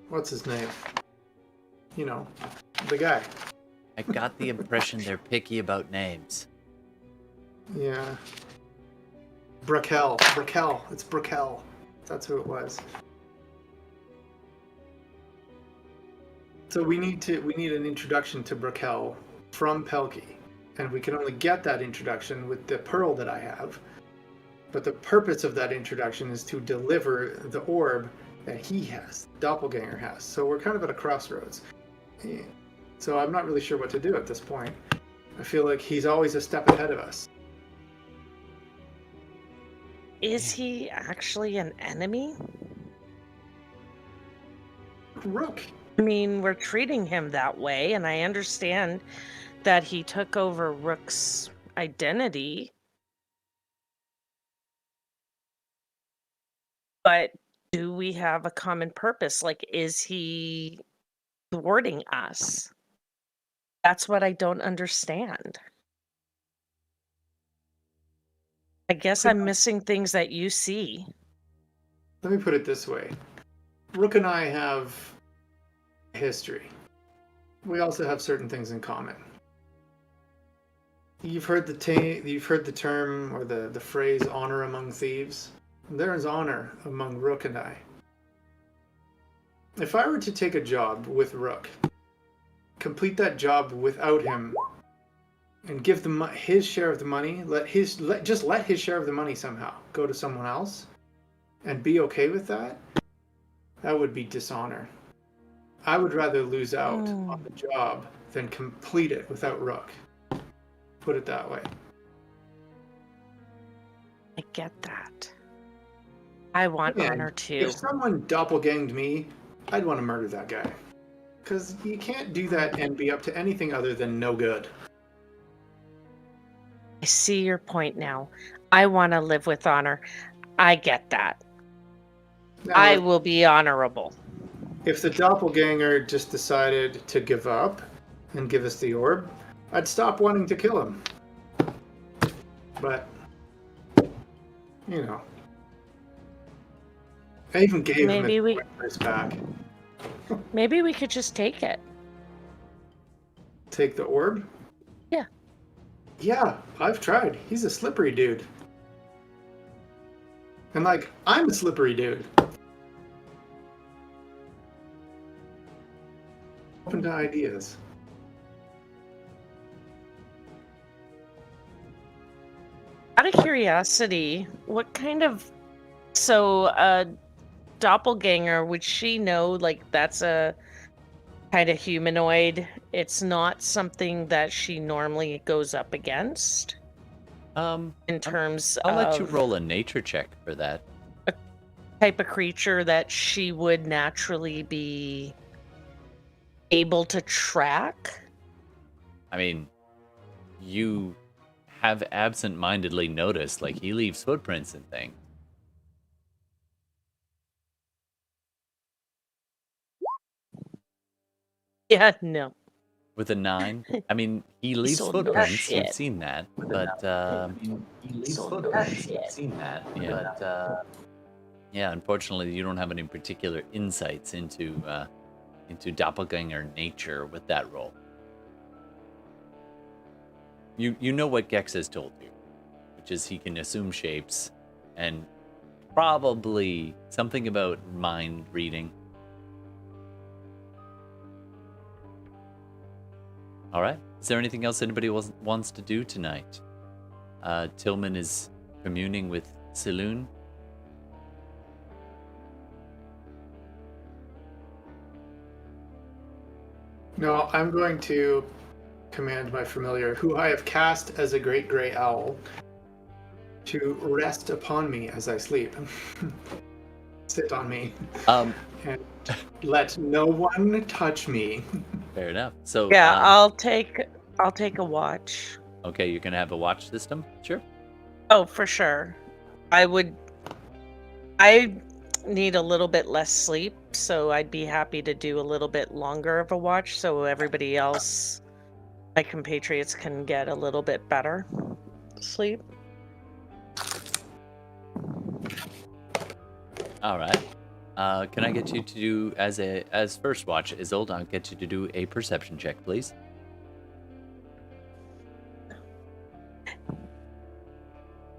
what's his name? You know, the guy. I got the impression they're picky about names. Yeah. Brakel. It's Brakel. That's who it was. So we need an introduction to Brakel from Pilke, and we can only get that introduction with the pearl that I have. But the purpose of that introduction is to deliver the orb that he has, Doppelganger has. So we're kind of at a crossroads. So I'm not really sure what to do at this point. I feel like he's always a step ahead of us. Is he actually an enemy? Rook. I mean, we're treating him that way, and I understand that he took over Rook's identity. But do we have a common purpose? Like, is he thwarting us? That's what I don't understand. I guess I'm missing things that you see. Let me put it this way. Rook and I have history. We also have certain things in common. You've heard the term or the phrase honor among thieves. There is honor among Rook and I. If I were to take a job with Rook, complete that job without him, and give his share of the money, let his share of the money somehow go to someone else, and be okay with that, that would be dishonor. I would rather lose out on the job than complete it without Rook. Put it that way. I get that. I want honor too. If someone doppelganged me, I'd want to murder that guy. Because you can't do that and be up to anything other than no good. I see your point now. I want to live with honor. I get that. Now, I will be honorable. If the doppelganger just decided to give up and give us the orb, I'd stop wanting to kill him. But, you know. I even gave him his back. Maybe we could just take it. Take the orb? Yeah. Yeah, I've tried. He's a slippery dude. And like, I'm a slippery dude. Open to ideas. Out of curiosity, what kind of... So, doppelganger, would she know, like, that's a kind of humanoid? It's not something that she normally goes up against? In terms I'll of... let you roll a nature check for that. A type of creature that she would naturally be able to track? I mean, you have absent-mindedly noticed, like, he leaves footprints and things. Yeah, no. With a 9, I mean, he leaves sold no footprints. shit. You've seen that, but yeah, unfortunately, you don't have any particular insights into doppelganger nature with that roll. You know what Gex has told you, which is he can assume shapes, and probably something about mind reading. All right. Is there anything else anybody wants to do tonight? Tillman is communing with Saloon. No, I'm going to command my familiar, who I have cast as a great gray owl, to rest upon me as I sleep. Sit on me. And let no one touch me. Fair enough. So Yeah, I'll take a watch. Okay, you're gonna have a watch system? Sure. Oh, for sure. I need a little bit less sleep, so I'd be happy to do a little bit longer of a watch so everybody else, my compatriots, can get a little bit better sleep. All right. Can I get you to do as first watch, Isolde? I'll get you to do a perception check, please.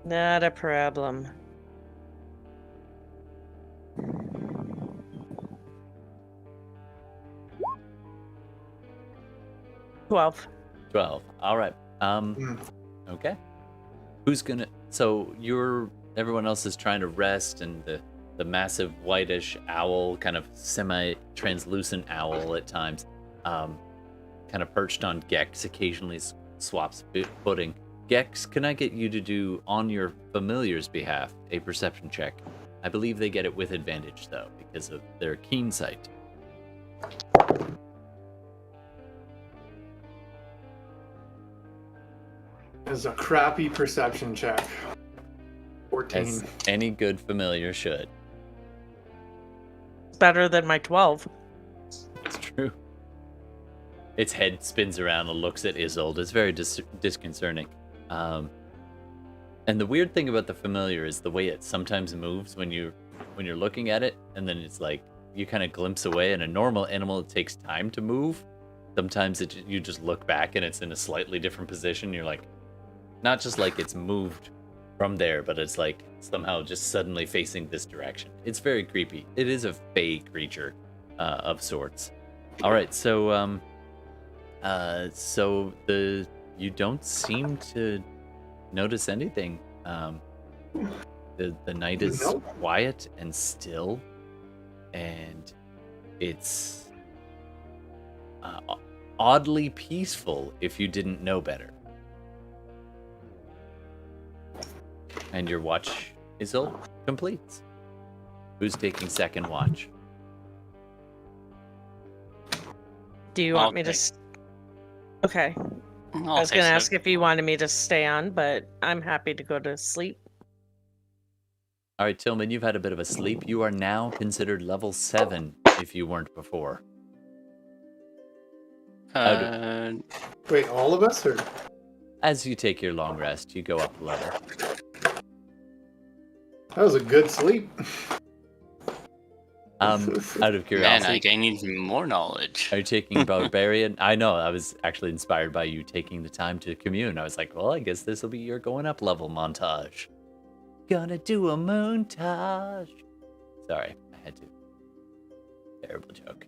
Not a problem. $12. 12. All right. Okay. Who's gonna? So you're everyone else is trying to rest, and the massive whitish owl, kind of semi-translucent owl at times, kind of perched on Gex, occasionally swaps footing. Gex, can I get you to do, on your familiar's behalf, a perception check? I believe they get it with advantage, though, because of their keen sight. It's a crappy perception check. 14. As any good familiar should. Better than my 12. It's true. Its head spins around and looks at Isolde. It's very disconcerting. And the weird thing about the familiar is the way it sometimes moves when you're looking at it, and then it's like you kind of glimpse away. And a normal animal, it takes time to move. Sometimes you just look back and it's in a slightly different position. You're like, not just like it's moved from there, but it's like somehow just suddenly facing this direction. It's very creepy. It is a fey creature of sorts. All right, so you don't seem to notice anything. The night is quiet and still, and it's oddly peaceful if you didn't know better. And your watch is all complete. Who's taking second watch? Do you want me to... Okay. I was going to ask if you wanted me to stay on, but I'm happy to go to sleep. All right, Tillman, you've had a bit of a sleep. You are now considered level 7 if you weren't before. Wait, all of us? Or? As you take your long rest, you go up a level. That was a good sleep. Out of curiosity. Man, I gain even more knowledge. Are you taking Barbarian? I know, I was actually inspired by you taking the time to commune. I was like, well, I guess this will be your going up level montage. Gonna do a montage. Sorry, I had to. Terrible joke.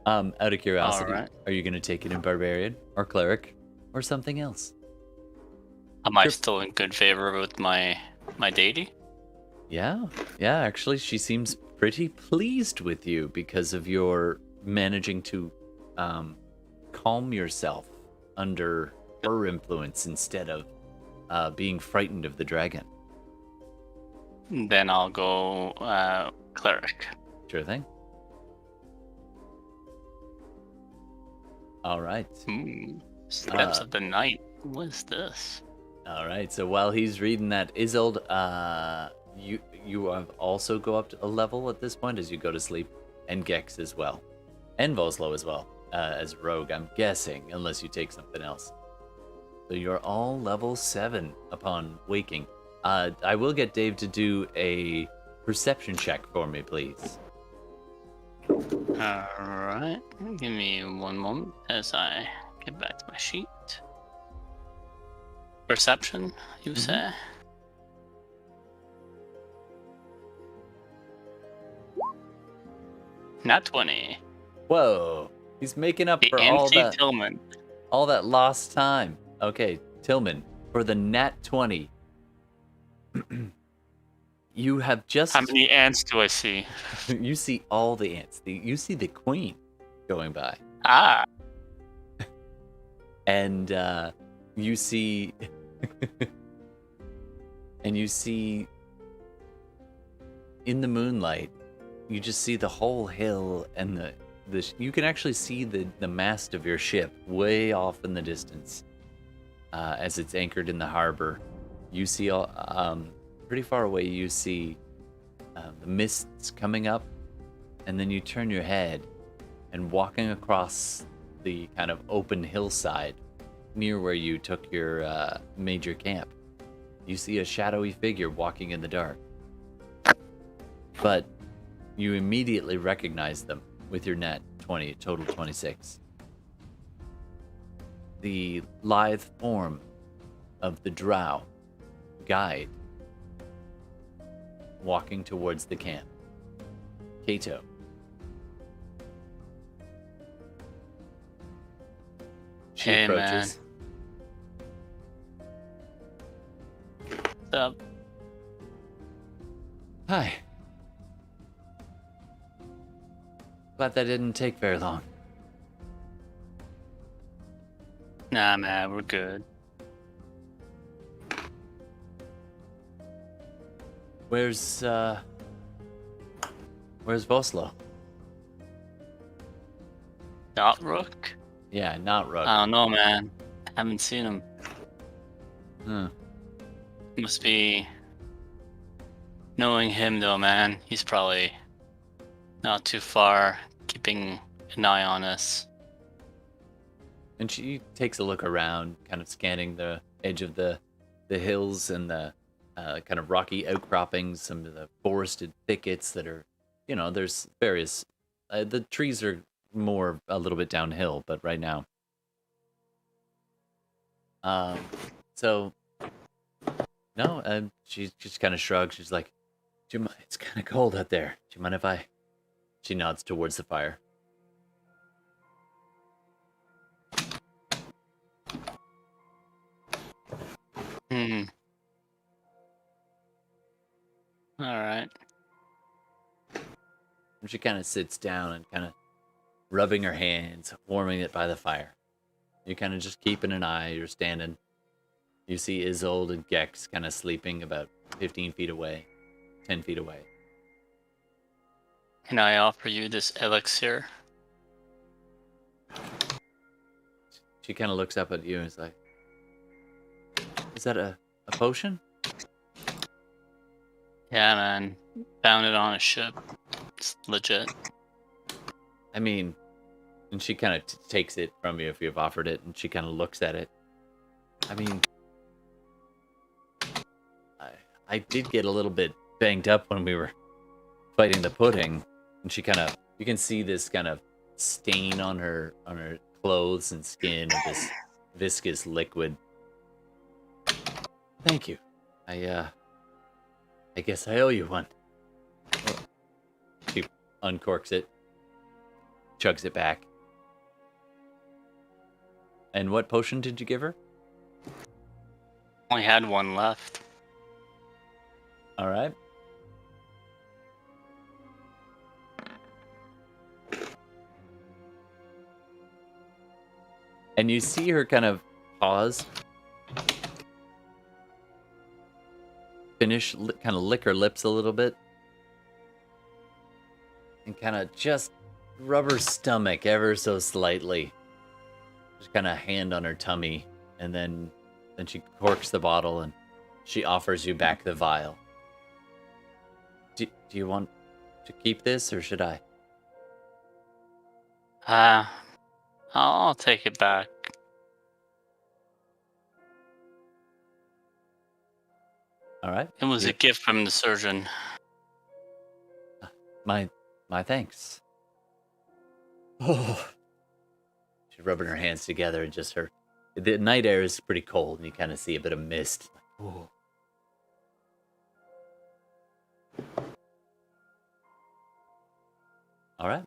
Out of curiosity, Are you gonna take it in Barbarian or Cleric or something else? Am I still in good favor with my deity? Yeah, actually, she seems pretty pleased with you because of your managing to calm yourself under her influence instead of being frightened of the dragon. Then I'll go Cleric. Sure thing. All right. Steps of the Night. What is this? All right, so while he's reading that, Isolde, you have also go up to a level at this point as you go to sleep, and Gex as well, and Vostlo as well, as rogue, I'm guessing, unless you take something else. So you're all level 7 upon waking. I will get Dave to do a perception check for me, please. Alright, give me one moment as I get back to my sheet. Perception, you say? Nat 20. Whoa, he's making up The for Tillman. all that lost time. Okay, Tillman, for the nat 20, you have just... How many ants do I see? You see all the ants. You see the queen going by. Ah. And you see... and you see... In the moonlight, you just see the whole hill and you can actually see the mast of your ship way off in the distance as it's anchored in the harbor. You see pretty far away, you see the mists coming up, and then you turn your head, and walking across the kind of open hillside near where you took your major camp, you see a shadowy figure walking in the dark. But you immediately recognize them with your nat 20, total 26. The lithe form of the drow guide walking towards the camp. Kato. She approaches. Up. Hi. Glad that didn't take very long. Nah, man, we're good. Where's Vostlo? Not Rook? Yeah, not Rook. I don't know, man. Haven't seen him. Hmm. Must be... Knowing him, though, man. He's probably not too far, keeping an eye on us. And she takes a look around, kind of scanning the edge of the hills and the kind of rocky outcroppings, some of the forested thickets that are, there's various. The trees are more a little bit downhill, but right now. So, no, she just kind of shrugs. She's like, "Do you mind? It's kind of cold out there. Do you mind if I?" She nods towards the fire. Alright. She kind of sits down and kind of rubbing her hands, warming it by the fire. You're kind of just keeping an eye. You're standing. You see Isolde and Gex kind of sleeping about 15 feet away, 10 feet away. Can I offer you this elixir? She kind of looks up at you and is like, "Is that a potion?" Yeah, man. Found it on a ship. It's legit. I mean, and she kind of takes it from you if you've offered it, and she kind of looks at it. I mean, I did get a little bit banged up when we were fighting the pudding, and she kind of, you can see this kind of stain on her clothes and skin of this viscous liquid. Thank you. I guess I owe you one. She uncorks it, chugs it back. And what potion did you give her? Only had one left. All right. And you see her kind of pause, finish, kind of lick her lips a little bit, and kind of just rub her stomach ever so slightly. Just kind of hand on her tummy, and then she corks the bottle and she offers you back the vial. Do you want to keep this, or should I? I'll take it back. All right. It was a gift from the surgeon. My thanks. Oh. She's rubbing her hands together, and just the night air is pretty cold, and you kind of see a bit of mist. Oh. All right.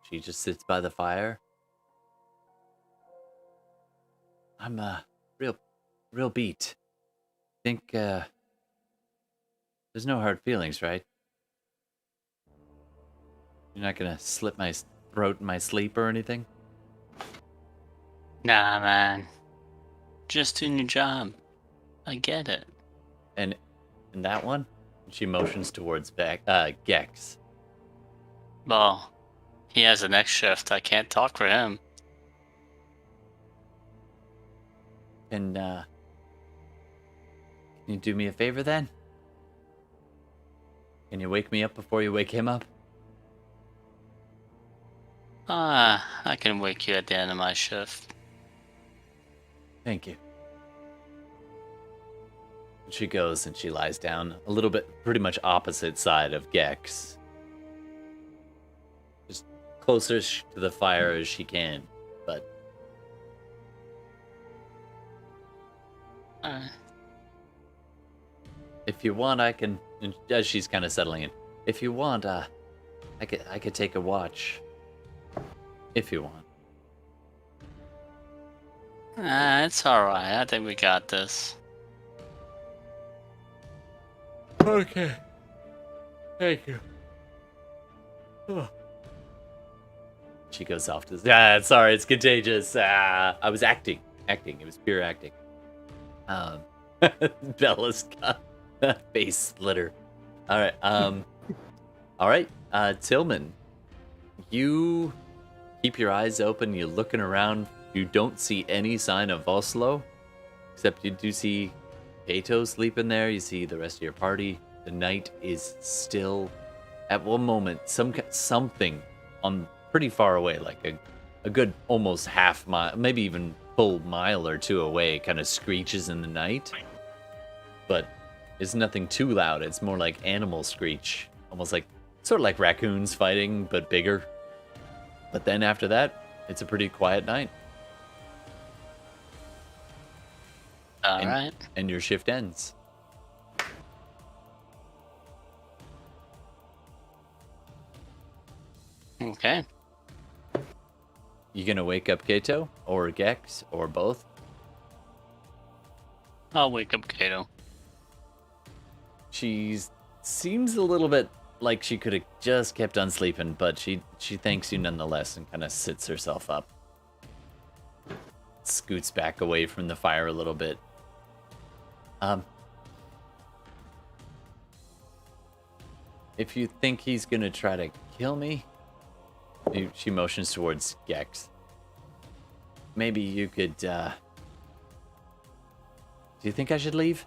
She just sits by the fire. I'm real beat. Think there's no hard feelings, right? You're not gonna slit my throat in my sleep or anything? Nah, man. Just doing your job. I get it. And that one? She motions towards Gex. Well, he has the next shift. I can't talk for him. Can you do me a favor then? Can you wake me up before you wake him up? I can wake you at the end of my shift. Thank you. She goes and she lies down a little bit, pretty much opposite side of Gex. Just closest to the fire as she can, but... If you want, I can... And as she's kind of settling in, if you want, I could take a watch. If you want. It's alright. I think we got this. Okay. Thank you. She goes off to. Sorry, it's contagious. I was acting. It was pure acting. Bella's got face splitter. All right. All right. Tillman, you keep your eyes open. You're looking around. You don't see any sign of Vostlo, except you do see Kato sleeping there. You see the rest of your party. The night is still. At one moment, something on pretty far away, like a good almost half mile, maybe even full mile or two away, kind of screeches in the night. But it's nothing too loud. It's more like animal screech, almost like sort of like raccoons fighting, but bigger. But then after that, it's a pretty quiet night. All right. And your shift ends. Okay. You gonna wake up Kato or Gex or both? I'll wake up Kato. She seems a little bit like she could have just kept on sleeping, but she thanks you nonetheless and kind of sits herself up. Scoots back away from the fire a little bit. If you think he's gonna try to kill me, she motions towards Gex. Maybe you could, do you think I should leave?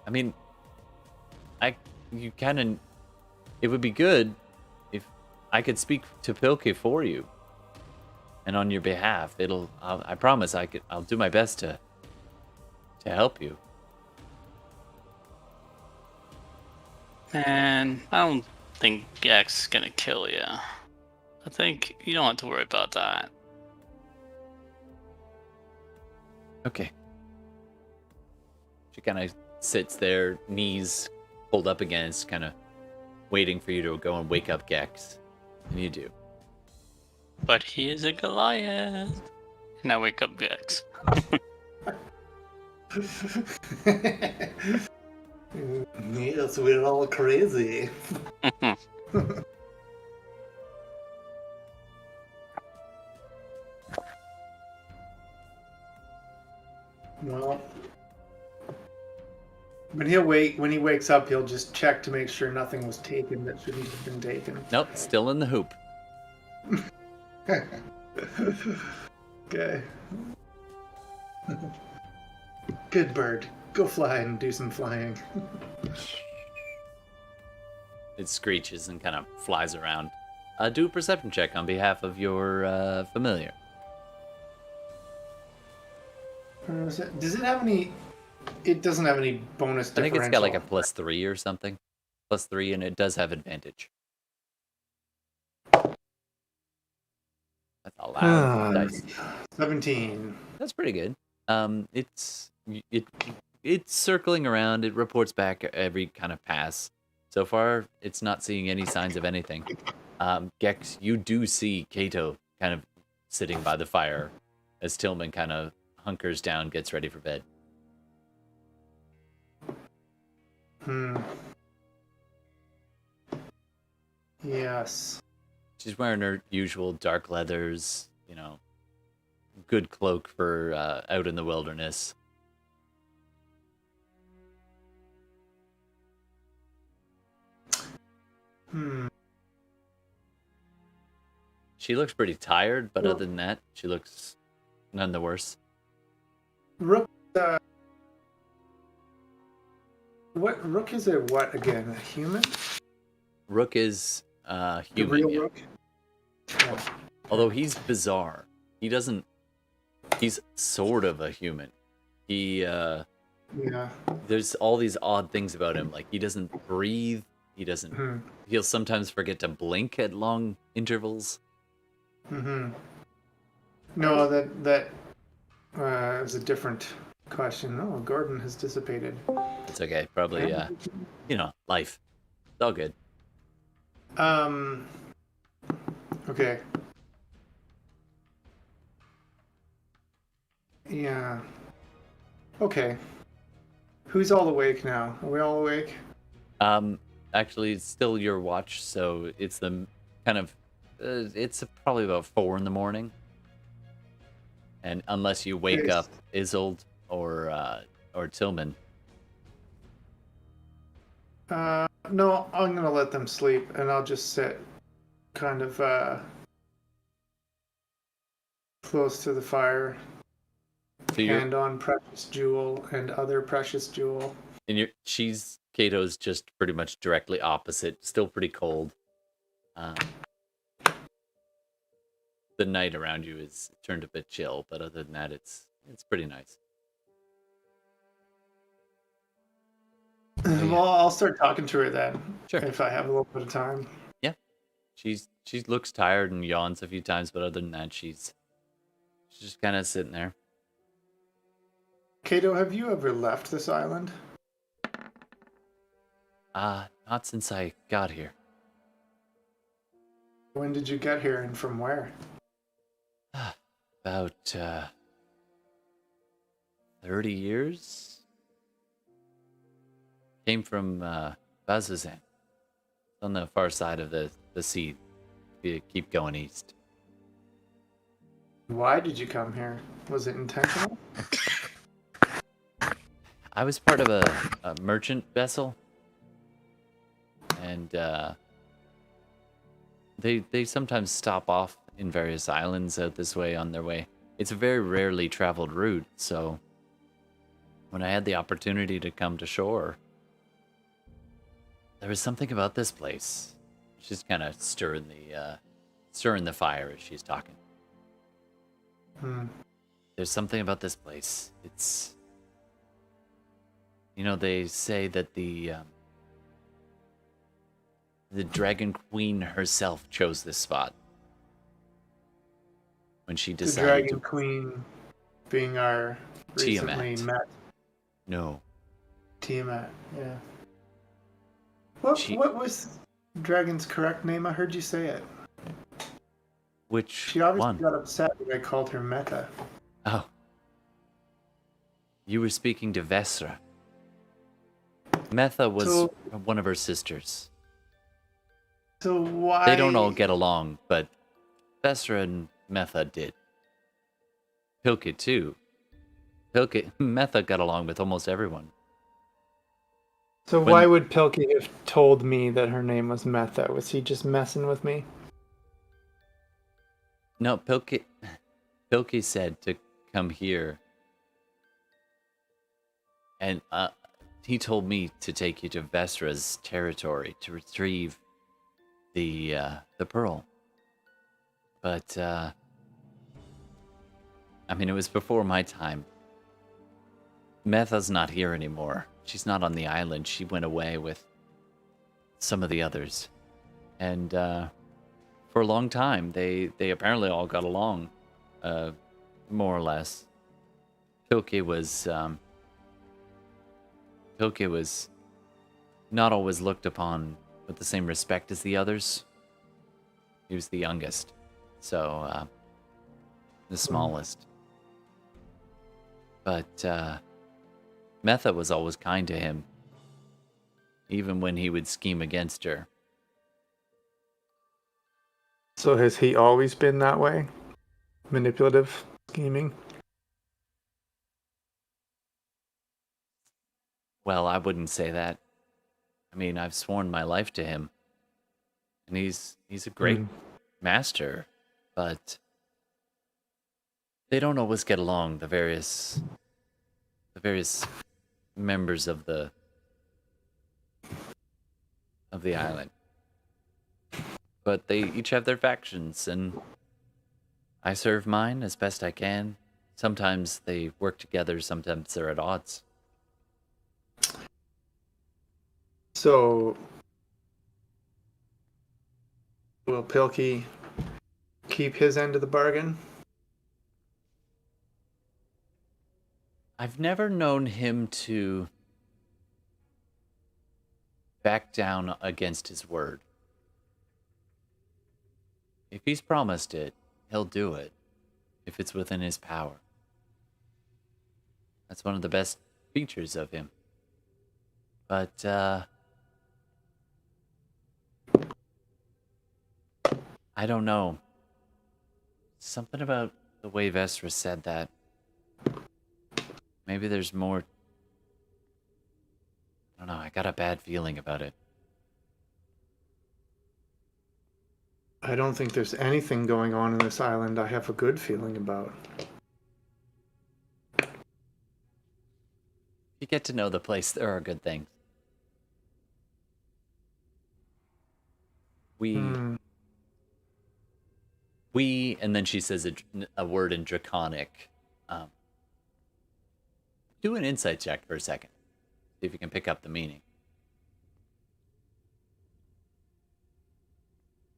I mean, it would be good if I could speak to Pilke for you. And on your behalf, I promise I'll do my best to help you. And I don't think Gex is gonna kill you. I think you don't have to worry about that. Okay. She kind of sits there, knees pulled up against, kind of waiting for you to go and wake up Gex. And you do. But he is a Goliath. And I wake up Gex. Yes, we're all crazy. Well, when he wakes up, he'll just check to make sure nothing was taken that shouldn't have been taken. Nope, still in the hoop. Okay. Good bird. Go fly and do some flying. It screeches and kind of flies around. Do a perception check on behalf of your familiar. Does it have any? It doesn't have any bonus I think differential. it's got like a +3 or something. +3, and it does have advantage. That's a loud dice. 17. That's pretty good. It's circling around. It reports back every kind of pass. So far, it's not seeing any signs of anything. Gex, you do see Kato kind of sitting by the fire as Tillman kind of hunkers down, gets ready for bed. Yes. She's wearing her usual dark leathers, good cloak for out in the wilderness. She looks pretty tired, but other than that, she looks none the worse. Rook. Rook is a what again? A human? Rook is The human. real Yeah. Rook? Yeah. Although he's bizarre. He's sort of a human. Yeah. There's all these odd things about him. Like he doesn't breathe. He'll sometimes forget to blink at long intervals. No, that is a different question. Oh, Gordon has dissipated. It's okay. Probably, life. It's all good. Okay. Yeah. Okay. Who's all awake now? Are we all awake? Actually, it's still your watch, so it's the kind of it's probably about 4 in the morning, and unless you wake Yes. up Isolde or Tillman. No, I'm gonna let them sleep, and I'll just sit kind of close to the fire, So you're hand on precious jewel and other precious jewel. and Kato's just pretty much directly opposite, still pretty cold. The night around you is turned a bit chill, but other than that, it's pretty nice. Well, I'll start talking to her then. Sure. If I have a little bit of time. Yeah, she looks tired and yawns a few times, but other than that, she's just kind of sitting there. Cato, have you ever left this island? Not since I got here. When did you get here and from where? About 30 years. Came from Bazazan, on the far side of the sea. If you keep going east. Why did you come here? Was it intentional? I was part of a merchant vessel, and they sometimes stop off in various islands out this way on their way. It's a very rarely traveled route, so when I had the opportunity to come to shore, there was something about this place. She's kind of stirring the fire as she's talking. There's something about this place. It's, they say that the Dragon Queen herself chose this spot when she The decided Dragon to... Queen being our recently Tiamat. met No. Tiamat, yeah. What was Dragon's correct name? I heard you say it. Which She obviously one? got upset that I called her Meta. Oh. You were speaking to Vesra. Metha was one of her sisters. So why... They don't all get along, but Vesra and Metha did. Pilke, too. Metha got along with almost everyone. So why would Pilke have told me that her name was Metha? Was he just messing with me? No, Pilke said to come here. And he told me to take you to Vesra's territory to retrieve the pearl. But, it was before my time. Metha's not here anymore. She's not on the island. She went away with some of the others. And for a long time, they apparently all got along, more or less. Pilke was not always looked upon with the same respect as the others. He was the youngest, so the smallest. But Metha was always kind to him, even when he would scheme against her. So has he always been that way? Manipulative, scheming? Well, I wouldn't say that. I've sworn my life to him. And he's a great master, but they don't always get along, the various members of the island. But they each have their factions, and I serve mine as best I can. Sometimes they work together, sometimes they're at odds. So, will Pilke keep his end of the bargain? I've never known him to back down against his word. If he's promised it, he'll do it, if it's within his power. That's one of the best features of him. But I don't know. Something about the way Vestra said that. Maybe there's more. I don't know. I got a bad feeling about it. I don't think there's anything going on in this island I have a good feeling about. You get to know the place, there are good things. We, and then she says a word in Draconic. Do an insight check for a second. See if you can pick up the meaning.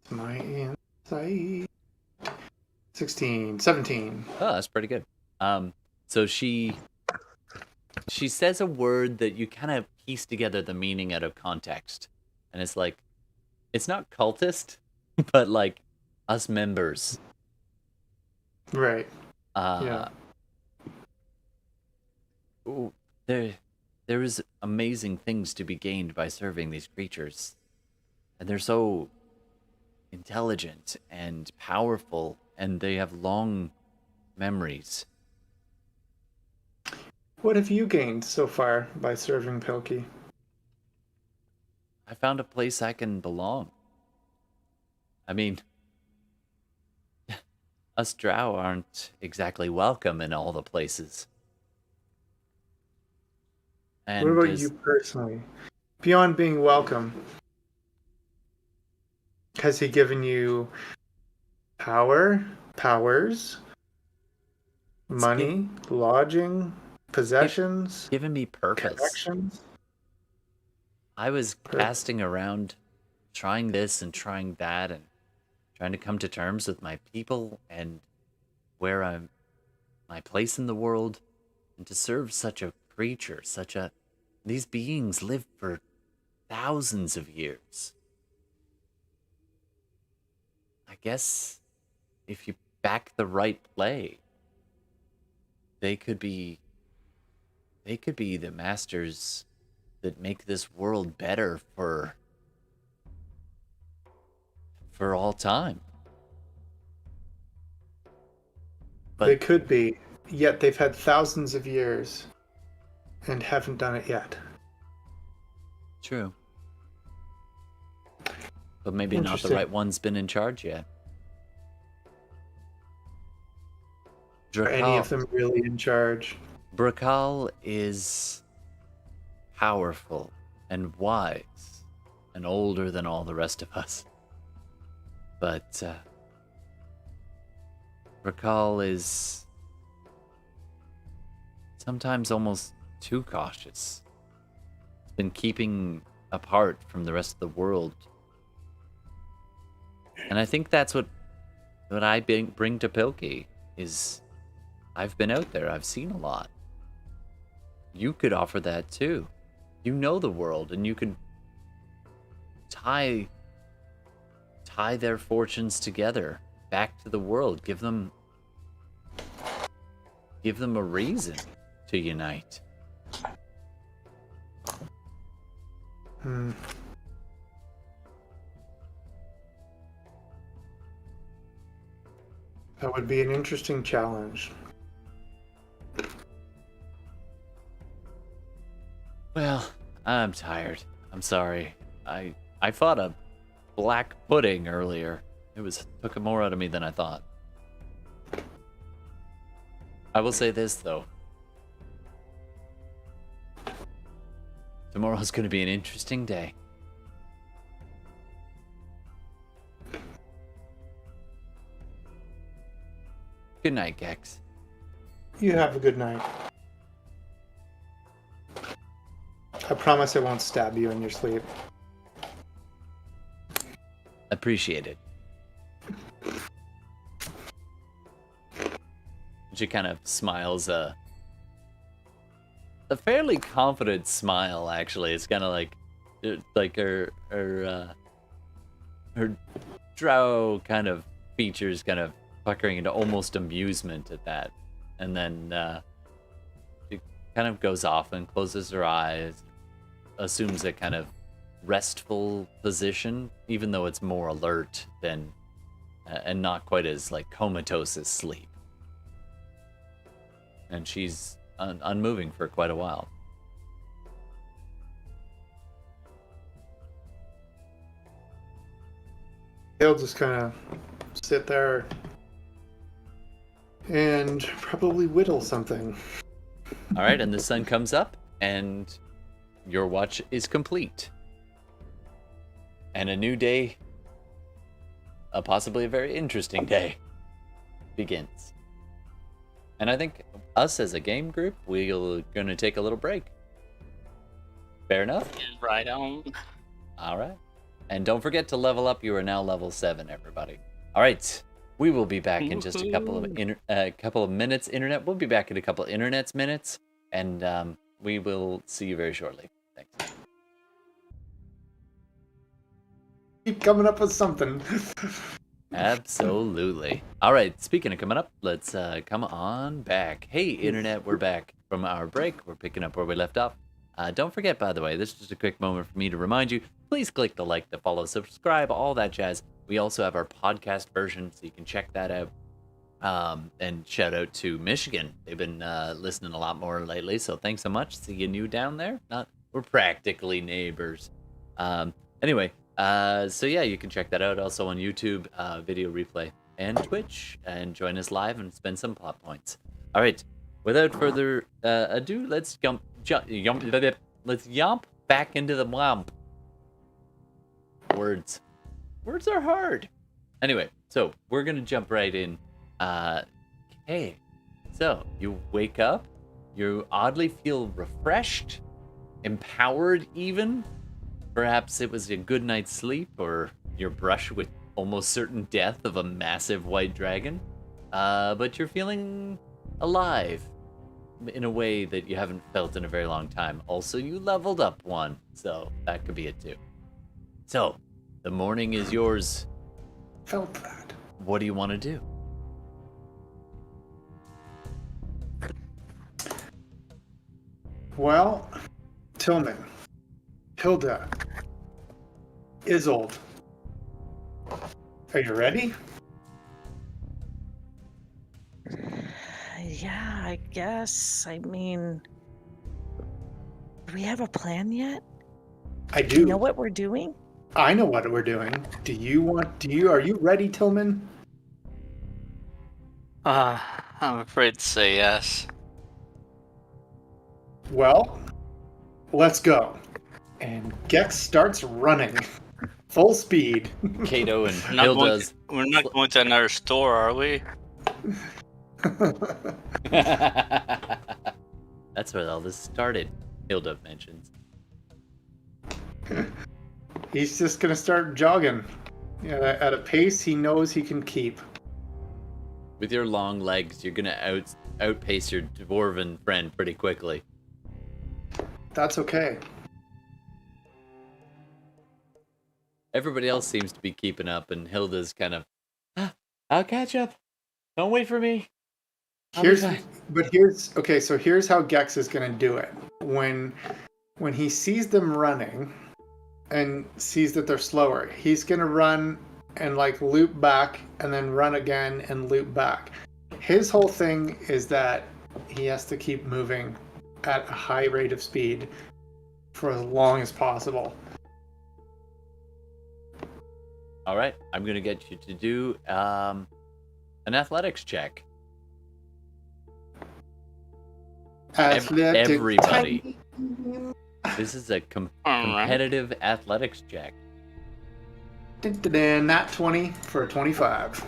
My insight. 16, 17. Oh, that's pretty good. So she says a word that you kind of piece together the meaning out of context. And it's like, it's not cultist, but like us members. Right. Yeah. Ooh, there is amazing things to be gained by serving these creatures. And they're so intelligent and powerful, and they have long memories. What have you gained so far by serving Pilke? I found a place I can belong. I mean, us drow aren't exactly welcome in all the places. And what about you personally? Beyond being welcome, has he given you powers, money, lodging, possessions, given me purpose? Connections? I was casting around, trying this and trying that, and trying to come to terms with my people and where I'm, my place in the world, and to serve such a creature, these beings live for thousands of years. I guess if you back the right play, they could be the masters that make this world better for all time. But they could be, yet they've had thousands of years and haven't done it yet. True. But maybe not the right one's been in charge yet. Are any of them really in charge? Brakal is powerful and wise and older than all the rest of us. But Brakal is sometimes almost too cautious. He's been keeping apart from the rest of the world. And I think that's what I bring to Pilke is I've been out there. I've seen a lot. You could offer that too. You know the world, and you could tie their fortunes together back to the world. Give them a reason to unite. That would be an interesting challenge. Well, I'm tired. I'm sorry. I fought a black pudding earlier. It took more out of me than I thought. I will say this though. Tomorrow's going to be an interesting day. Good night, Gex. You have a good night. I promise I won't stab you in your sleep. Appreciate it. She kind of smiles a fairly confident smile, actually. It's kind of like her drow kind of features kind of puckering into almost amusement at that. And then she kind of goes off and closes her eyes, assumes a kind of restful position, even though it's more alert than and not quite as like comatose as sleep. And she's unmoving for quite a while. He'll just kind of sit there and probably whittle something. All right, and the sun comes up, and your watch is complete. And a new day, possibly a very interesting day, begins. And I think us as a game group, we're going to take a little break. Fair enough? Right on. All right. And don't forget to level up. You are now level 7, everybody. All right. We will be back in just a couple of minutes. Internet. We'll be back in a couple of minutes. And we will see you very shortly. Thanks. Keep coming up with something. Absolutely. All right. Speaking of coming up, let's come on back. Hey, Internet. We're back from our break. We're picking up where we left off. Don't forget, by the way, this is just a quick moment for me to remind you, please click the like, the follow, subscribe, all that jazz. We also have our podcast version, so you can check that out. And shout out to Michigan. They've been listening a lot more lately, so thanks so much. Seeing you down there. We're practically neighbors. Anyway, so yeah, you can check that out also on YouTube, video replay, and Twitch, and join us live and spend some plot points. All right, without further ado, let's yump back into the womp. Words are hard. Anyway, so we're gonna jump right in. Okay, so you wake up, you oddly feel refreshed, empowered even. Perhaps it was a good night's sleep or your brush with almost certain death of a massive white dragon. But you're feeling alive in a way that you haven't felt in a very long time. Also, you leveled up 1, so that could be it too. So, the morning is yours. Felt that. What do you want to do? Well, Tillman, Hilda, Isolde, are you ready? Yeah, I guess. I mean, do we have a plan yet? I Do you do. know what we're doing? I know what we're doing. Are you ready, Tillman? I'm afraid to say yes. Well, let's go. And Gex starts running. Full speed. Kato and We're not, Hilda's. we're not going to another store, are we? That's where all this started, Hilda mentions. He's just gonna start jogging. Yeah, at a pace he knows he can keep. With your long legs, you're gonna outpace your dwarven friend pretty quickly. That's okay. Everybody else seems to be keeping up, and Hilda's kind of, I'll catch up. Don't wait for me. Here's how Gex is gonna do it. When he sees them running and sees that they're slower, he's gonna run and like loop back and then run again and loop back. His whole thing is that he has to keep moving at a high rate of speed for as long as possible. All right, I'm gonna get you to do an athletics check. Everybody. This is a competitive athletics check. Nat 20 for a 25.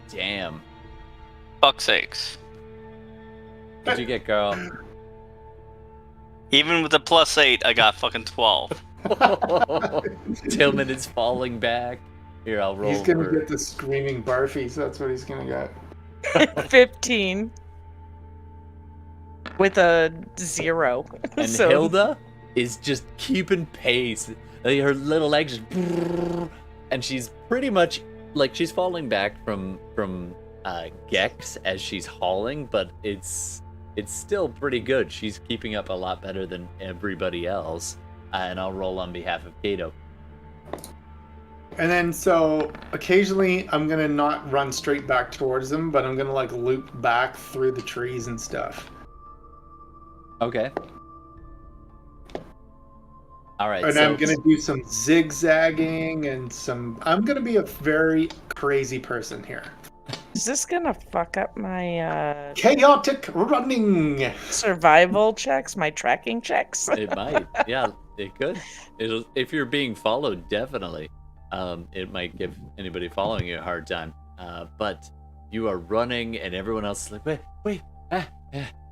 Damn. Fuck's sakes. What'd you get, girl? Even with the +8, I got fucking 12. Tillman is falling back. Here, I'll roll. He's gonna get the screaming barfies. That's what he's gonna get. 15. With a 0. And So- Hilda is just keeping pace. Her little legs just, and she's pretty much like she's falling back from Gex as she's hauling, but it's it's still pretty good. She's keeping up a lot better than everybody else. And I'll roll on behalf of Kato. And then, so occasionally I'm gonna not run straight back towards them, but I'm gonna like loop back through the trees and stuff. Okay. All right. And so I'm gonna do some zigzagging and I'm gonna be a very crazy person here. Is this gonna fuck up my Chaotic running. survival checks, my tracking checks? It might. Yeah, it could. It'll, if you're being followed, definitely. It might give anybody following you a hard time. But you are running, and everyone else is like, wait,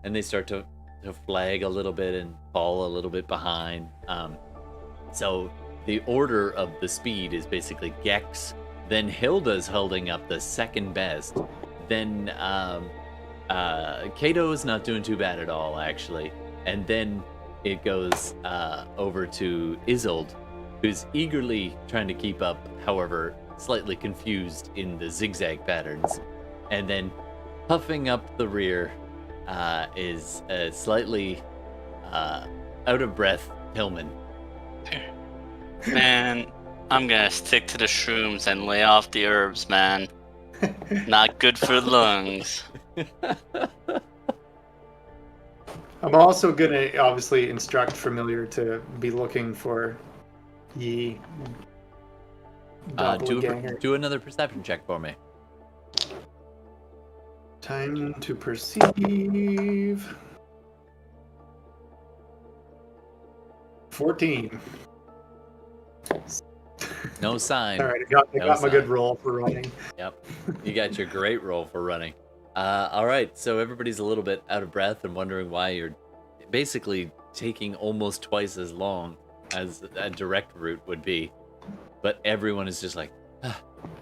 and they start to flag a little bit and fall a little bit behind. So the order of the speed is basically Gex, then Hilda's holding up the second best, then Kato's not doing too bad at all, actually, and then it goes over to Isolde, who's eagerly trying to keep up, however, slightly confused in the zigzag patterns. And then puffing up the rear is slightly out of breath Tillman. Man, I'm gonna stick to the shrooms and lay off the herbs, man. Not good for the lungs. I'm also gonna obviously instruct Familiar to be looking for ye doppelganger. Do another perception check for me. Time to perceive. 14. No sign. All right, I got my sign. good roll for running. Yep, you got your great roll for running. All right, so everybody's a little bit out of breath and wondering why you're basically taking almost twice as long as a direct route would be. But everyone is just like,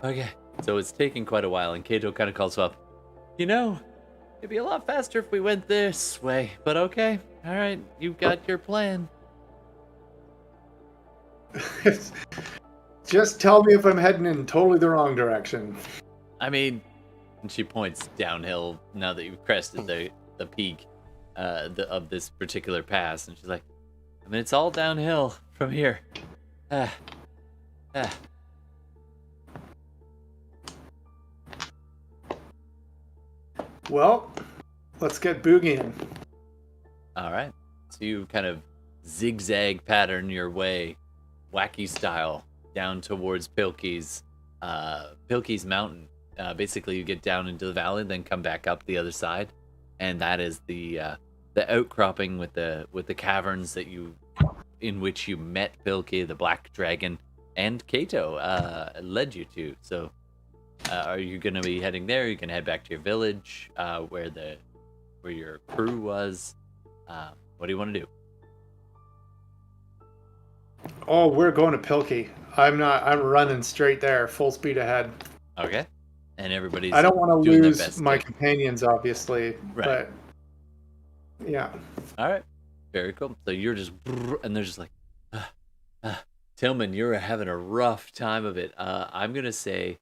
okay. So it's taking quite a while, and Kato kind of calls up, it'd be a lot faster if we went this way, but okay. All right, you've got your plan. Just tell me if I'm heading in totally the wrong direction. I mean, and she points downhill now that you've crested the peak of this particular pass, and she's like, I mean, it's all downhill from here. Well, let's get boogieing. All right. So you kind of zigzag pattern your way, wacky style, down towards Pilke's mountain. Basically, you get down into the valley, then come back up the other side, and that is the outcropping with the caverns in which you met Pilke, the Black Dragon, and Kato led you to. So, are you going to be heading there? You can head back to your village, where your crew was. What do you want to do? Oh, we're going to Pilke. I'm running straight there, full speed ahead. Okay. And everybody's I don't want to doing their lose best my to- companions, obviously. Right. But yeah. All right. Very cool. So you're just, and they're just like, Tillman, you're having a rough time of it. I'm going to say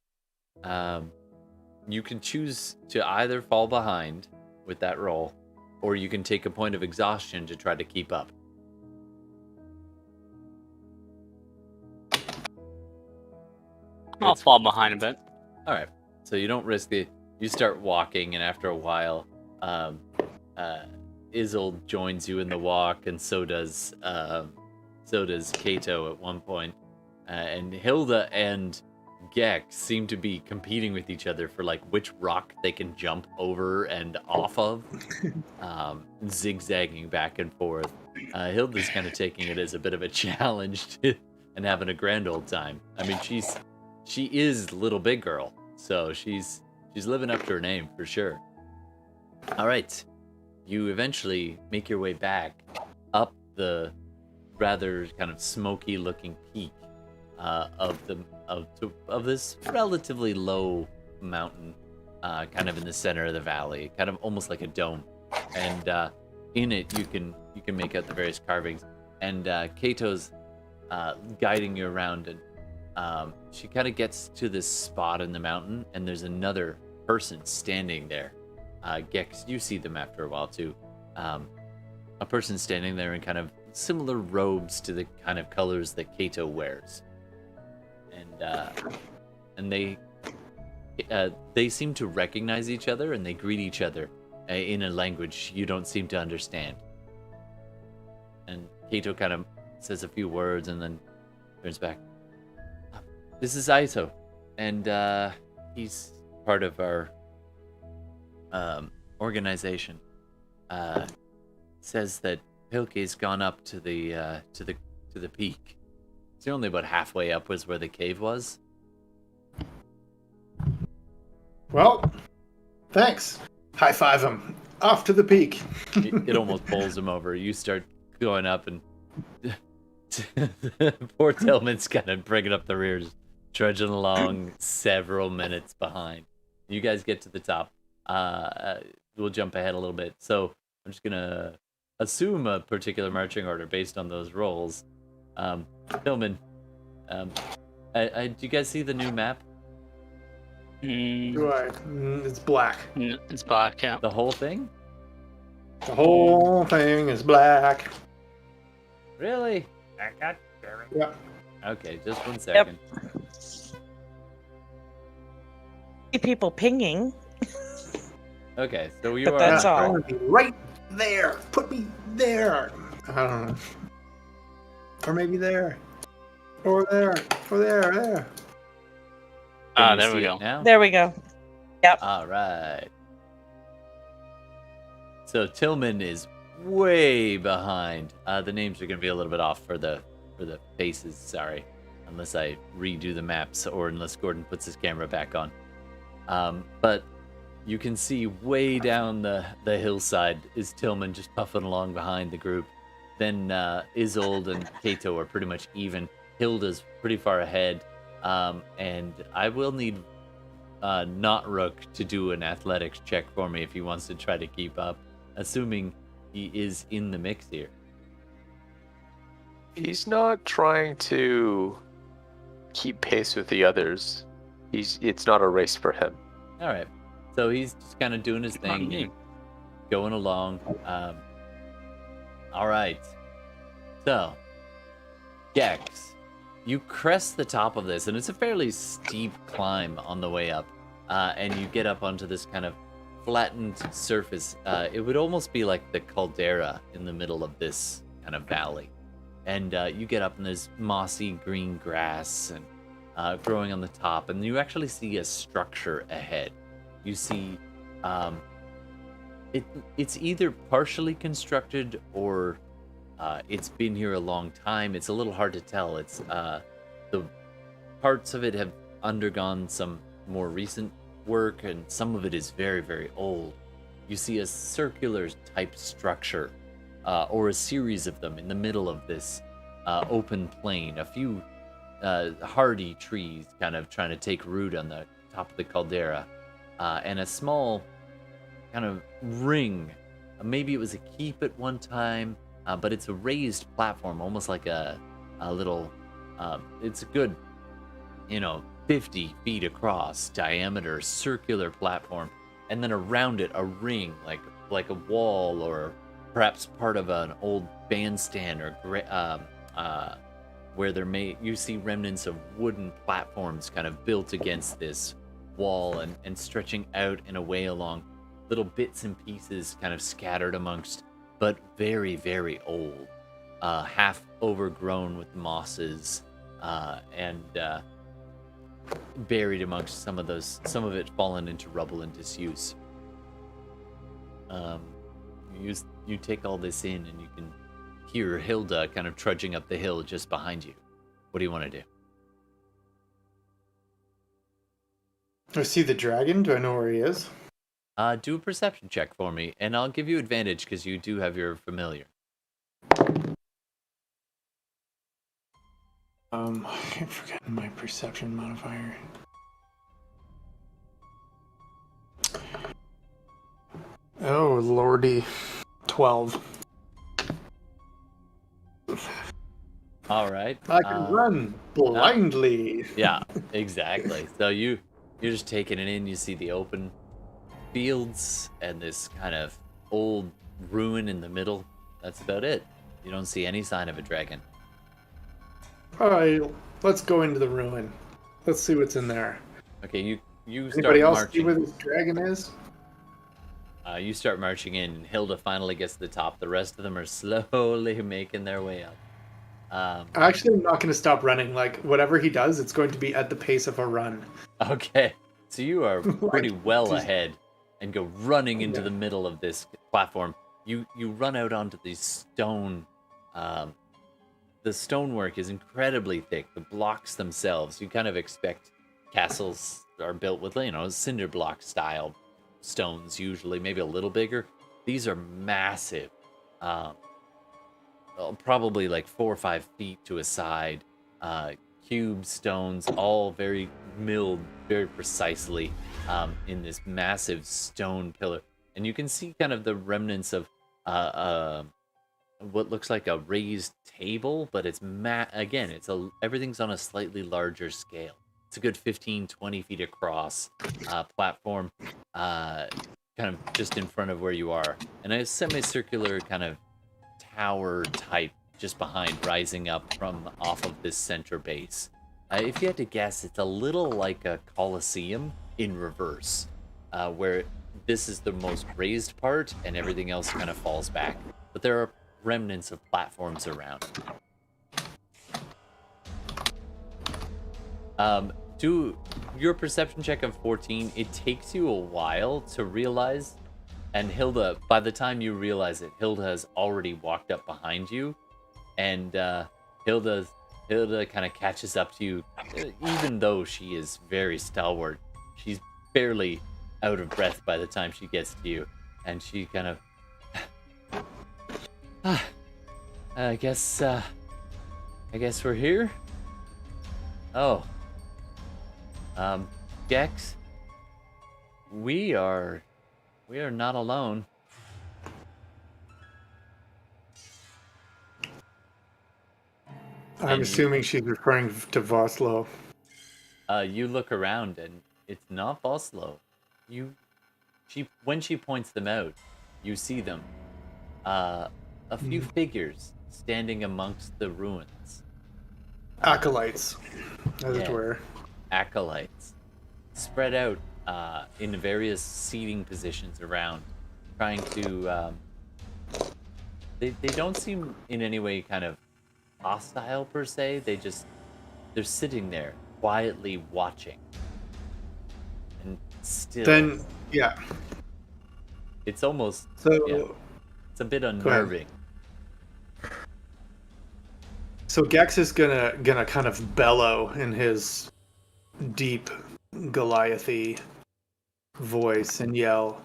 you can choose to either fall behind with that roll, or you can take a point of exhaustion to try to keep up. I'll fall behind a bit. All right. So you don't risk it. You start walking, and after a while, Isolde joins you in the walk, and so does Kato at one point. And Hilda and Gex seem to be competing with each other for like which rock they can jump over and off of, zigzagging back and forth. Hilda's kind of taking it as a bit of a challenge and having a grand old time. I mean, she is little big girl, so she's living up to her name for sure. All right, you eventually make your way back up the rather kind of smoky looking peak of this relatively low mountain, kind of in the center of the valley, kind of almost like a dome. And in it, you can make out the various carvings. And Kato's guiding you around, and she kind of gets to this spot in the mountain, and there's another person standing there. Gex, you see them after a while too. a person standing there in kind of similar robes to the kind of colors that Kato wears, and they seem to recognize each other, and they greet each other in a language you don't seem to understand. And Kato kind of says a few words and then turns back. This is Aito, and he's part of our organization. Says that Pilke's gone up to the peak. It's only about halfway up was where the cave was. Well, thanks. High five him. Off to the peak. It almost bowls him over. You start going up, and poor Tillman's kind of bringing up the rear, trudging along several minutes behind. You guys get to the top. We'll jump ahead a little bit. So I'm just gonna assume a particular marching order based on those rolls. Tillman, do you guys see the new map? Do I? It's black. It's black, yeah. The whole thing? The whole thing is black. Really? Yeah. Okay, just 1 second. See people pinging. Okay, so you But are. that's I all. want to be right there. Put me there. I don't know. Or maybe there. Or there. Or there. Can you There we see it go. now? There we go. All right. So Tillman is way behind. The names are going to be a little bit off for the faces. Sorry, unless I redo the maps or unless Gordon puts his camera back on. But you can see way down the hillside is Tillman just puffing along behind the group. Then Isolde and Kato are pretty much even. Hilda's pretty far ahead. And I will need not Rook to do an athletics check for me if he wants to try to keep up, assuming he is in the mix here. He's not trying to keep pace with the others. It's not a race for him. All right, so he's just kind of doing his thing, and going along. All right, so Gex, you crest the top of this, and it's a fairly steep climb on the way up, and you get up onto this kind of flattened surface. It would almost be like the caldera in the middle of this kind of valley. And you get up, and there's mossy green grass and growing on the top, and you actually see a structure ahead. You see it's either partially constructed or it's been here a long time. It's a little hard to tell. It's the parts of it have undergone some more recent work, and some of it is very, very old. You see a circular type structure or a series of them in the middle of this open plain. A few hardy trees kind of trying to take root on the top of the caldera, and a small kind of ring. Maybe it was a keep at one time, but it's a raised platform, almost like a little. It's a good, 50 feet across, diameter, circular platform, and then around it a ring, like a wall, or perhaps part of an old bandstand, or where you see remnants of wooden platforms kind of built against this wall and stretching out and away along, little bits and pieces kind of scattered amongst, but very, very old, half overgrown with mosses, and buried amongst some of it fallen into rubble and disuse. You take all this in, and you can hear Hilda kind of trudging up the hill just behind you. What do you want to do? I see the dragon. Do I know where he is? Do a perception check for me, and I'll give you advantage because you do have your familiar. I keep forgetting my perception modifier. Oh, lordy. 12. All right. I can run blindly. Yeah, exactly. So you're just taking it in. You see the open fields and this kind of old ruin in the middle. That's about it. You don't see any sign of a dragon. All right, let's go into the ruin. Let's see what's in there. Okay, you start Anybody else see marching. where this dragon is? You start marching in, and Hilda finally gets to the top. The rest of them are slowly making their way up. Actually, I'm not going to stop running. Like, whatever he does, it's going to be at the pace of a run. Okay, so you are pretty well just- ahead and go running into Yeah. the middle of this platform. You run out onto these stone. The stonework is incredibly thick. The blocks themselves, you kind of expect castles are built with, cinder block style stones, usually maybe a little bigger. These are massive, probably like 4 or 5 feet to a side, cube stones, all very milled very precisely in this massive stone pillar. And you can see kind of the remnants of what looks like a raised table, but it's again, everything's on a slightly larger scale. It's a good 15-20 feet across platform, kind of just in front of where you are, and a semicircular kind of tower type just behind, rising up from off of this center base. If you had to guess, it's a little like a Colosseum in reverse, where this is the most raised part and everything else kind of falls back. But there are remnants of platforms around. Do your perception check of 14. It takes you a while to realize, and Hilda, by the time you realize it, Hilda has already walked up behind you, and Hilda kind of catches up to you, even though she is very stalwart. She's barely out of breath by the time she gets to you, and she kind of, I guess we're here. Oh, Gex, we are not alone. I'm assuming she's referring to Vostlo. You look around and it's not Vostlo. When she points them out, you see them. A few figures standing amongst the ruins. Acolytes, as it Yeah. were. Acolytes spread out in various seating positions around, trying to. They don't seem in any way kind of hostile per se. They're sitting there quietly watching, and still. Then, yeah. It's almost. So, Yeah, it's a bit unnerving. So Gex is gonna kind of bellow in his deep Goliathy voice and yell,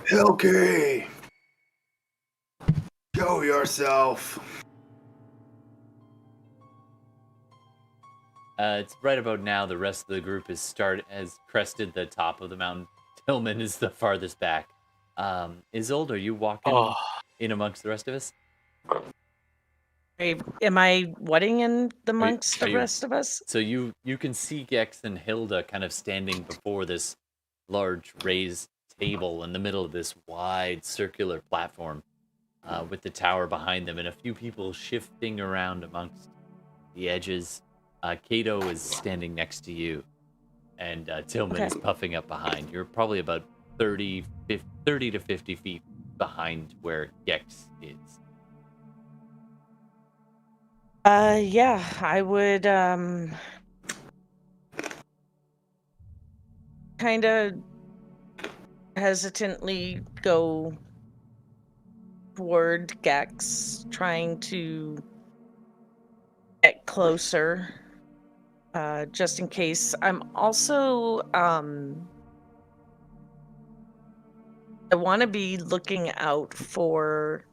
"Pilke, show yourself!" It's right about now. The rest of the group has crested the top of the mountain. Tillman is the farthest back. Isolde, are you walking in amongst the rest of us? Am I wedding in the Are monks, the you- rest of us? So you can see Gex and Hilda kind of standing before this large raised table in the middle of this wide circular platform, with the tower behind them, and a few people shifting around amongst the edges. Kato is standing next to you, and Tillman is puffing up behind. You're probably about 30 to 50 feet behind where Gex is. Yeah, I would kind of hesitantly go toward Gex, trying to get closer, just in case. I'm also I want to be looking out for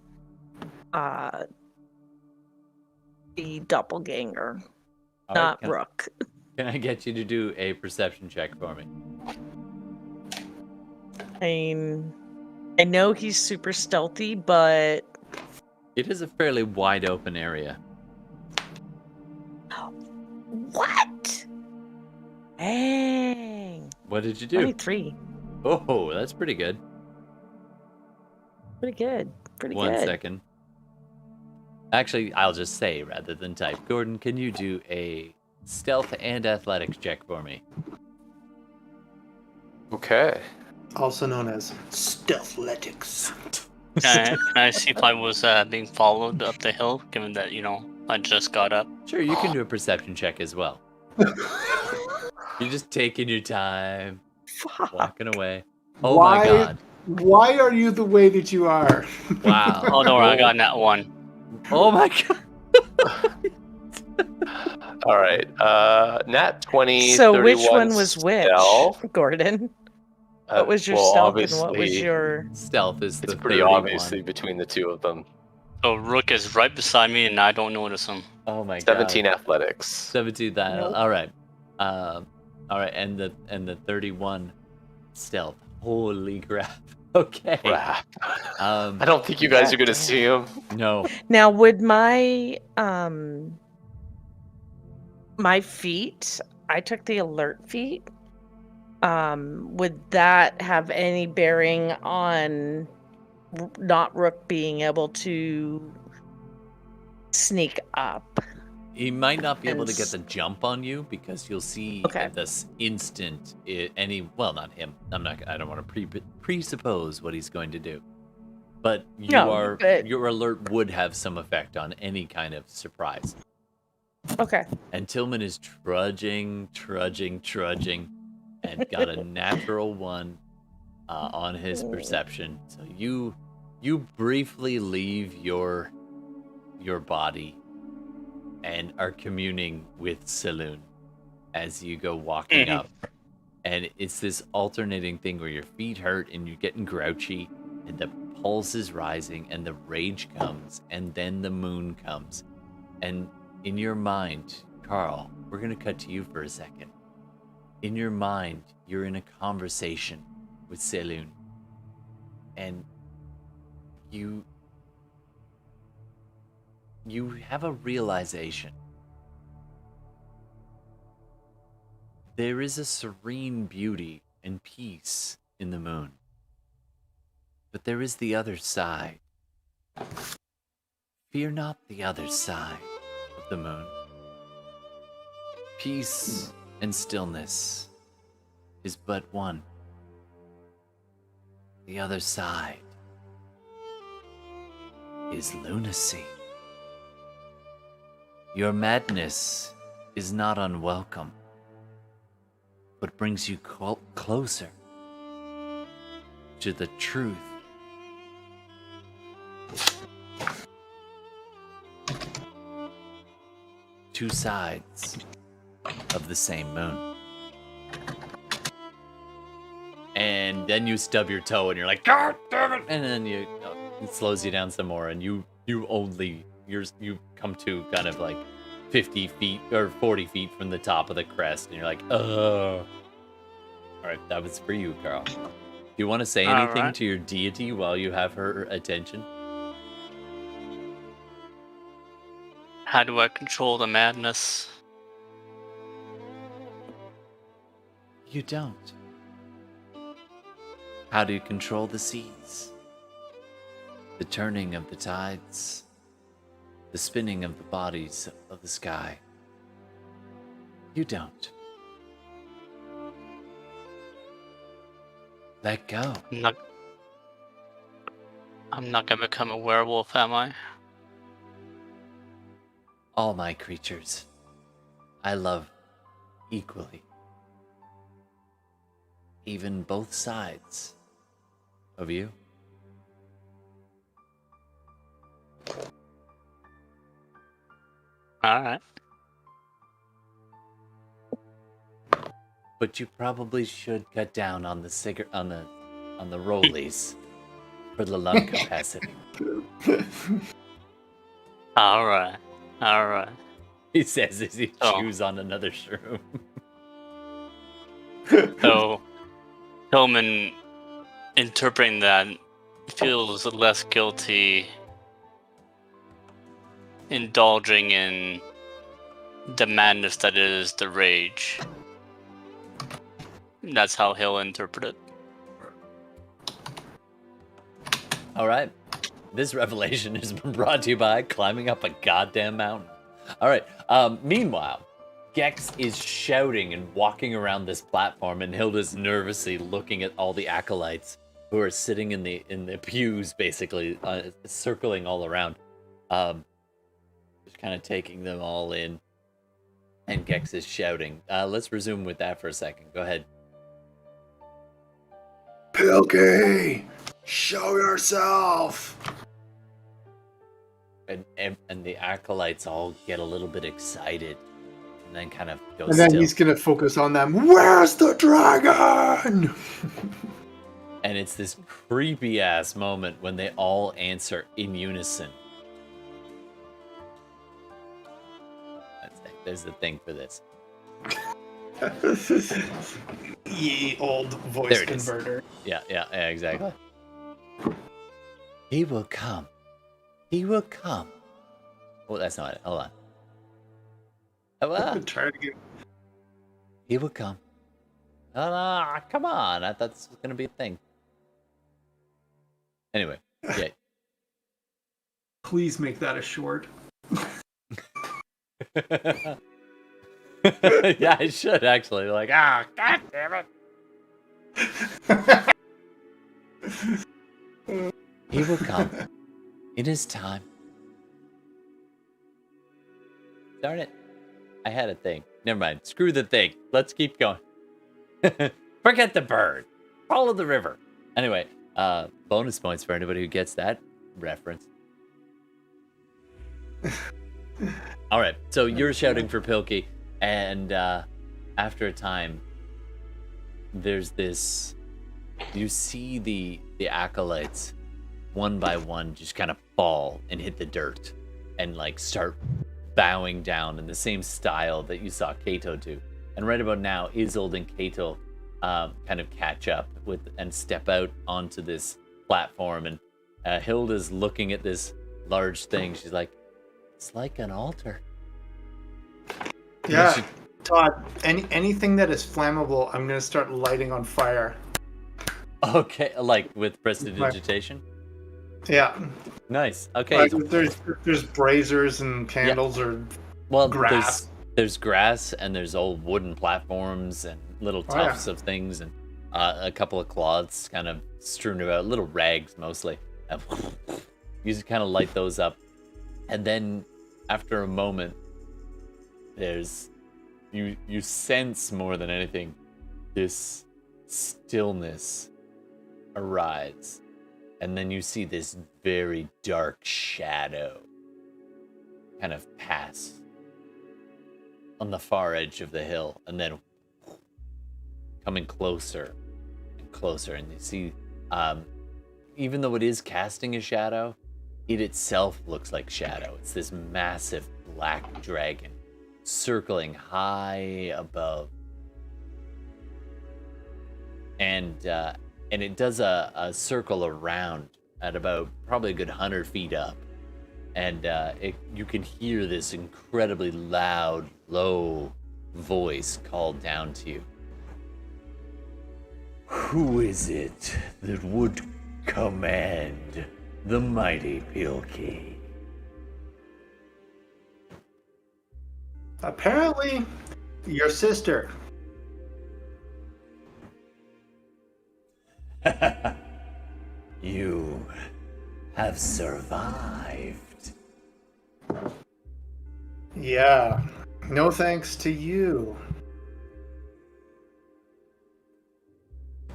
the doppelganger, All right, not can, Rook. can I get you to do a perception check for me? I mean, I know he's super stealthy, but It is a fairly wide open area. what? Dang. What did you do? 23. Oh, that's pretty good. Pretty good. Pretty One good. second. Actually, I'll just say rather than type. Gordon, can you do a stealth and athletics check for me? Okay. Also known as stealthletics. Can I see if I was being followed up the hill, given that, I just got up? Sure, you can do a perception check as well. You're just taking your time, walking away. Oh my god. Why are you the way that you are? Wow. Oh, don't worry, I got that one. Oh my god. All right. Nat 20. So which 31 one was which, stealth. Gordon? What was your well, stealth and what was obviously, your... Stealth is the It's pretty 31. obviously between the two of them. So Rook is right beside me, and I don't notice him. Oh my 17 god. athletics. 17 that. Nope. All right. All right, and the 31 stealth. Holy crap. Okay. Crap. I I don't think you guys are going to Goddamn. see him. No. Now, would my my feat, I took the alert feat, would that have any bearing on not Rook being able to sneak up? He might not be able to And get the jump on you because you'll see Okay. at this instant well, not him. I don't want to presuppose what he's going to do. But but- your alert would have some effect on any kind of surprise. Okay. And Tillman is trudging, and got a natural 1 on his perception. So you briefly leave your body and are communing with Saloon as you go walking up. And it's this alternating thing where your feet hurt and you're getting grouchy and the pulse is rising and the rage comes and then the moon comes. And in your mind, Carl, we're going to cut to you for a second. In your mind, you're in a conversation with Saloon. And you have a realization. There is a serene beauty and peace in the moon. But there is the other side. Fear not the other side of the moon. Peace and stillness is but one. The other side is lunacy. Your madness is not unwelcome, but brings you closer to the truth. Two sides of the same moon. And then you stub your toe and you're like, God damn it! And then it slows you down some more, and you come to kind of like 50 feet or 40 feet from the top of the crest, and you're like, ugh. Alright, that was for you, Carl. Do you want to say anything Alright. to your deity while you have her attention? How do I control the madness? You don't. How do you control the seas? The turning of the tides? The spinning of the bodies of the sky? You don't. Let go. I'm not gonna become a werewolf, am I? All my creatures, I love equally. Even both sides of you. Alright. But you probably should cut down on the on the rollies for the lung capacity. Alright. He says as he Oh. chews on another shroom. So, Tillman, interpreting that, feels less guilty indulging in the madness that is the rage. That's how he'll interpret it. All right. This revelation has been brought to you by climbing up a goddamn mountain. All right. Meanwhile, Gex is shouting and walking around this platform, and Hilda's nervously looking at all the acolytes who are sitting in the pews, basically circling all around, just kind of taking them all in. And Gex is shouting. Let's resume with that for a second. Go ahead. Pilke, show yourself. And the acolytes all get a little bit excited, and then kind of go. And then still. he's gonna focus on them. Where's the dragon? And it's this creepy ass moment when they all answer in unison. There's the thing for this. Ye old voice There it is. converter. Yeah, exactly. He will come. He will come. Oh, that's not it. Hold on. Try to get. He will come. Oh, come on. I thought this was going to be a thing. Anyway, yeah. Please make that a short. Yeah, I should actually. Like, god damn it. He will come. It is time. Darn it. I had a thing. Never mind. Screw the thing. Let's keep going. Forget the bird. Follow the river. Anyway, bonus points for anybody who gets that reference. All right, so you're shouting for Pilke, and after a time, there's this. You see the acolytes, one by one, just kind of fall and hit the dirt, and like start bowing down in the same style that you saw Kato do. And right about now, Isolde and Kato kind of catch up with and step out onto this platform, and Hilda's looking at this large thing. She's like, "It's like an altar." Yeah, Todd. Anything that is flammable, I'm gonna start lighting on fire. Okay, like with prestidigitation. Yeah. Nice. Okay. Like, there's braziers and candles or grass. There's grass and there's old wooden platforms and little tufts of things and a couple of cloths kind of strewn about, little rags mostly. You just kind of light those up, and then after a moment, there's you sense more than anything this stillness arise, and then you see this very dark shadow kind of pass on the far edge of the hill, and then coming closer and closer, and you see even though it is casting a shadow, it itself looks like shadow. It's this massive black dragon circling high above, and it does a circle around at about probably a good 100 feet up, and you can hear this incredibly loud, low voice call down to you. Who is it that would command the mighty Pilke? Apparently, your sister. You have survived. Yeah. No thanks to you.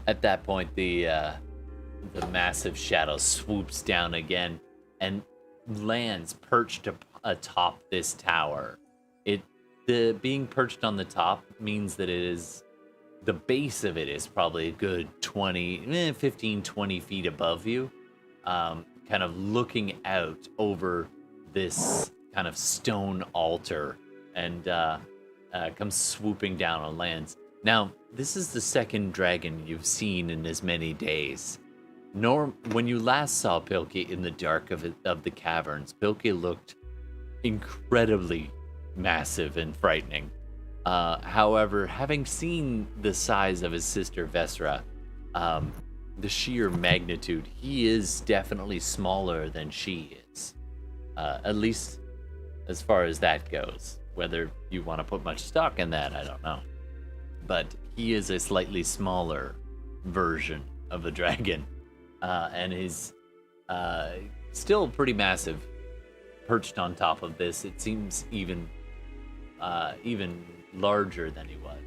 At that point, the massive shadow swoops down again and lands perched atop this tower. The being perched on the top means that the base of it is probably a good 15, 20 feet above you, kind of looking out over this kind of stone altar, and comes swooping down on lands. Now, this is the second dragon you've seen in as many days. When you last saw Pilke in the dark of the caverns, Pilke looked incredibly massive and frightening. However, having seen the size of his sister Vesra, the sheer magnitude, he is definitely smaller than she is. At least as far as that goes. Whether you want to put much stock in that, I don't know. But he is a slightly smaller version of a dragon. And he's still pretty massive. Perched on top of this, it seems even larger than he was.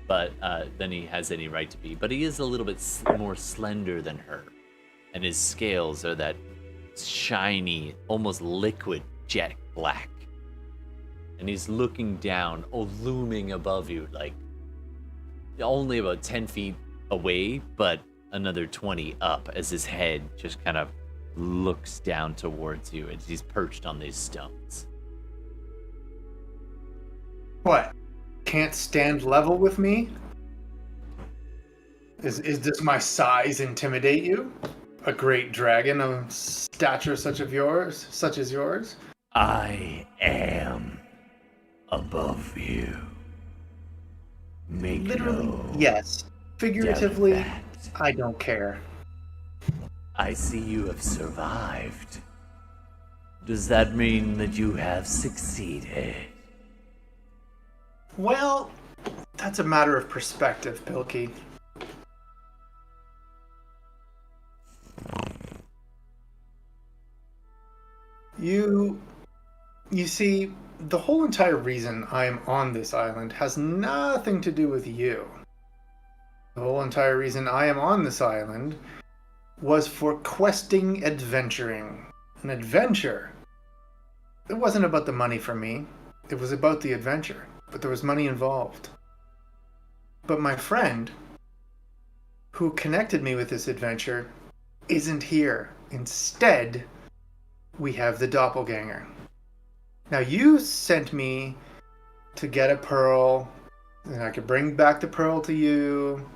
But than he has any right to be. But he is a little bit more slender than her. And his scales are that shiny, almost liquid jet black. And he's looking down, looming above you, like only about 10 feet away, but another 20 up as his head just kind of looks down towards you as he's perched on these stones. What? Can't stand level with me? Is this my size intimidate you? A great dragon of stature such as yours? I am above you. Make Literally, no yes. Figuratively, doubt of that. I don't care. I see you have survived. Does that mean that you have succeeded? Well, that's a matter of perspective, Pilke. You see, the whole entire reason I am on this island has nothing to do with you. The whole entire reason I am on this island was for questing, adventuring. An adventure. It wasn't about the money for me. It was about the adventure. But there was money involved. But my friend, who connected me with this adventure, isn't here. Instead, we have the doppelganger. Now, you sent me to get a pearl, and I could bring back the pearl to you,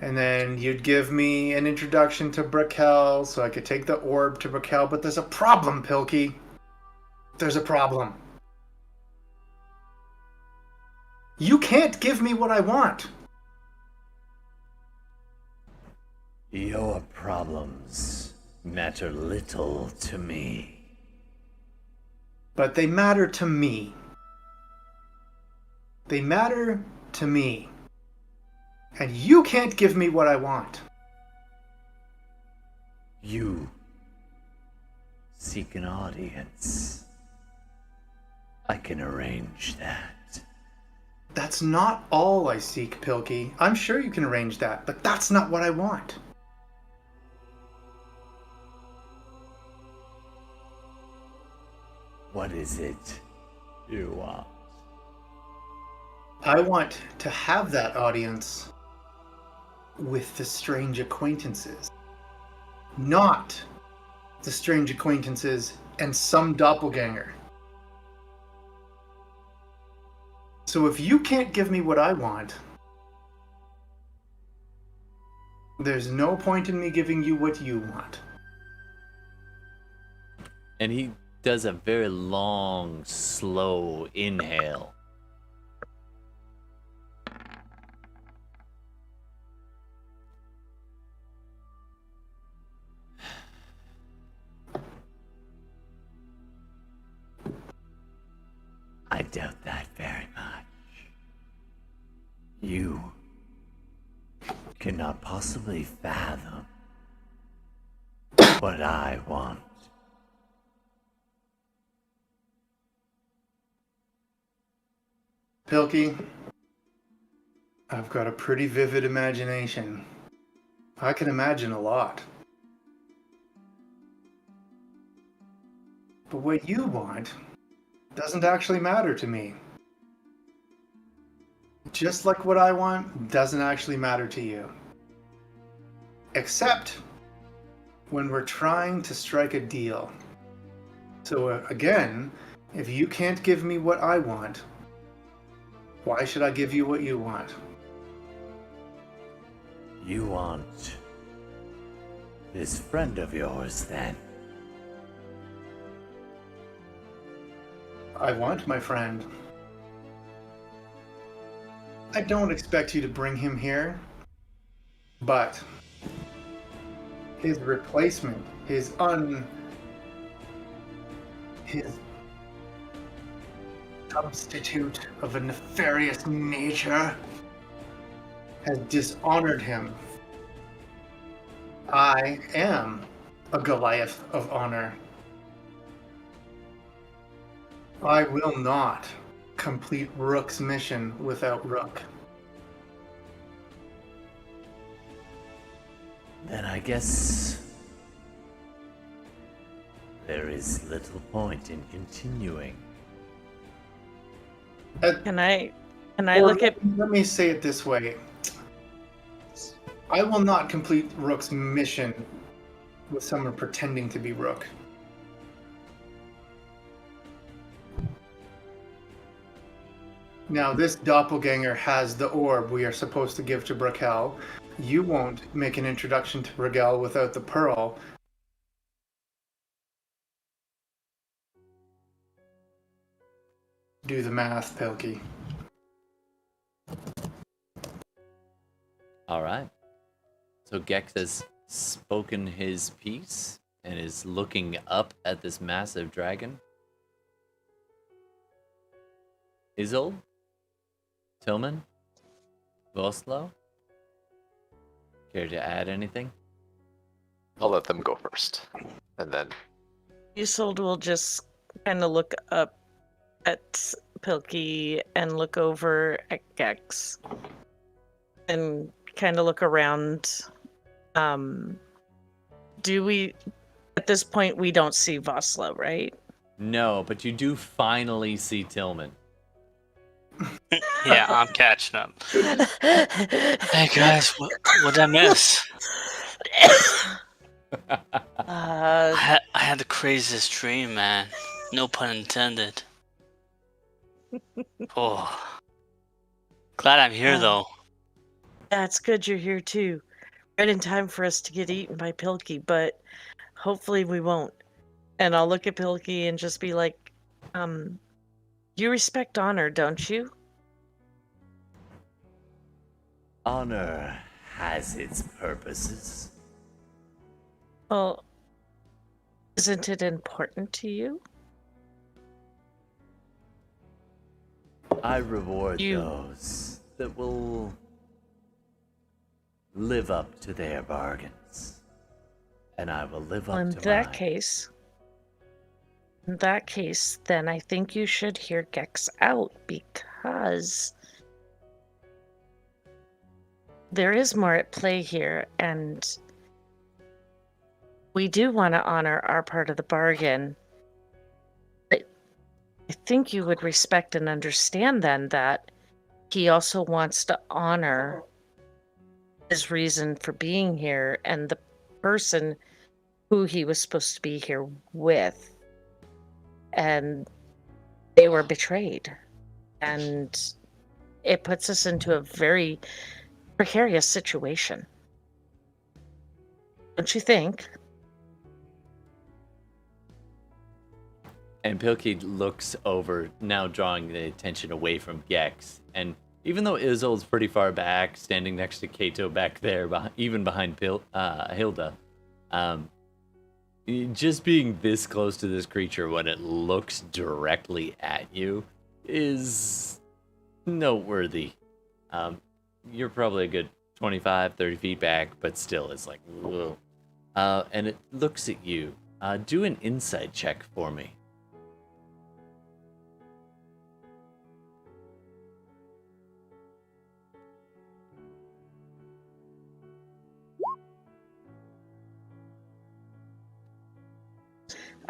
and then you'd give me an introduction to Brickell, so I could take the orb to Brickell. But there's a problem, Pilke. There's a problem. You can't give me what I want. Your problems matter little to me. But they matter to me. They matter to me. And you can't give me what I want. You seek an audience. I can arrange that. That's not all I seek, Pilke. I'm sure you can arrange that, but that's not what I want. What is it you want? I want to have that audience with the strange acquaintances. Not the strange acquaintances and some doppelganger. So if you can't give me what I want, there's no point in me giving you what you want. And he does a very long, slow inhale. I doubt that very much. You cannot possibly fathom what I want. Pilke, I've got a pretty vivid imagination. I can imagine a lot. But what you want doesn't actually matter to me. Just like what I want doesn't actually matter to you. Except when we're trying to strike a deal. So again, if you can't give me what I want, why should I give you what you want? You want this friend of yours, then? I want my friend. I don't expect you to bring him here, but his replacement, his substitute of a nefarious nature, has dishonored him. I am a Goliath of honor. I will not complete Rook's mission without Rook. Then I guess there is little point in continuing. Can I Or look at? let me say it this way. I will not complete Rook's mission with someone pretending to be Rook. Now, this doppelganger has the orb we are supposed to give to Brakel. You won't make an introduction to Brakel without the pearl. Do the math, Pilke. All right. So Gex has spoken his piece and is looking up at this massive dragon. Isolde? Tillman? Vostlo? Care to add anything? I'll let them go first, and then Isolde will just kind of look up at Pilke and look over at Gex and kind of look around. Do we, at this point, we don't see Vostlo, right? No, but you do finally see Tillman. Yeah, I'm catching up. Hey guys, what did I miss? I had the craziest dream, man. No pun intended. Oh, glad I'm here though. Yeah, it's good you're here too. Right in time for us to get eaten by Pilke, but hopefully we won't. And I'll look at Pilke and just be like, you respect honor, don't you? Honor has its purposes. Well, isn't it important to you? I reward You- those that will live up to their bargains. And I will live Well, up in to that case, then I think you should hear Gex out because there is more at play here, and we do want to honor our part of the bargain. I think you would respect and understand then that he also wants to honor his reason for being here and the person who he was supposed to be here with. And they were betrayed. And it puts us into a very precarious situation. Don't you think? And Pilke looks over, now drawing the attention away from Gex. And even though Isolde's pretty far back, standing next to Kato back there, even behind Hilda, just being this close to this creature when it looks directly at you is noteworthy. You're probably a good 25, 30 feet back, but still, it's like, whoa. And it looks at you. Do an insight check for me.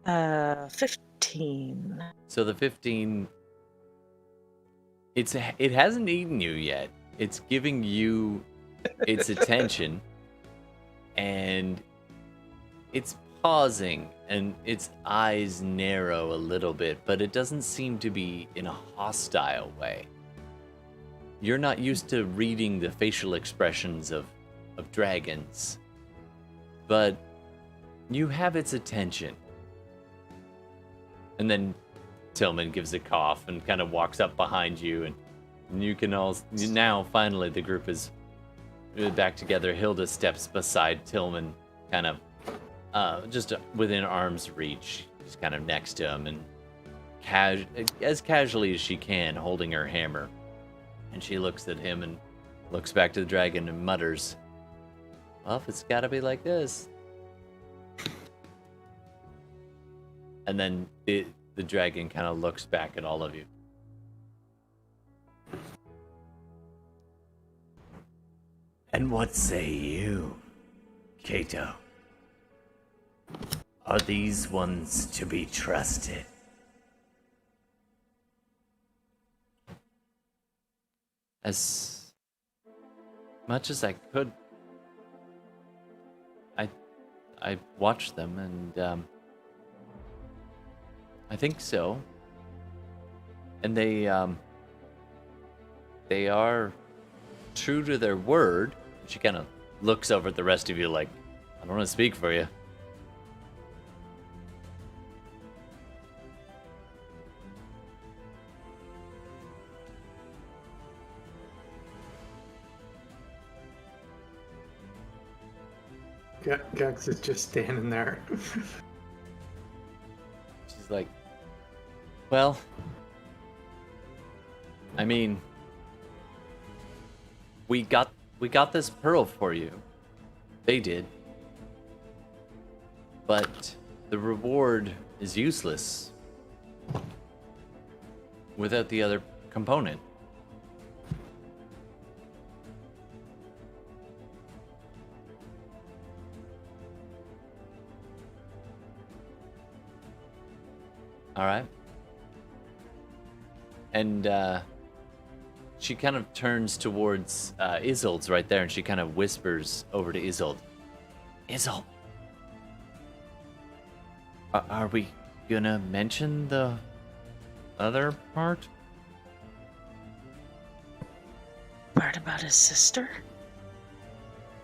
Uh, 15. So the 15, it hasn't eaten you yet. It's giving you its attention, and it's pausing, and its eyes narrow a little bit, but it doesn't seem to be in a hostile way. You're not used to reading the facial expressions of dragons, but you have its attention. And then Tillman gives a cough and kind of walks up behind you, and you can all now finally the group is back together. Hilda steps beside Tillman kind of just within arm's reach. She's kind of next to him and as casually as she can, holding her hammer. And she looks at him and looks back to the dragon and mutters, "Well, if it's gotta be like this." And then the dragon kind of looks back at all of you. And what say you, Cato? Are these ones to be trusted? As much as I could, I watched them, and I think so. And they are true to their word. She kind of looks over at the rest of you like, I don't want to speak for you. Gex is just standing there. She's like, well, I mean, we got this pearl for you. They did. But the reward is useless without the other component. All right. And she kind of turns towards Isolde's right there, and she kind of whispers over to Isolde. Isolde, are we gonna mention the other part? Part about his sister?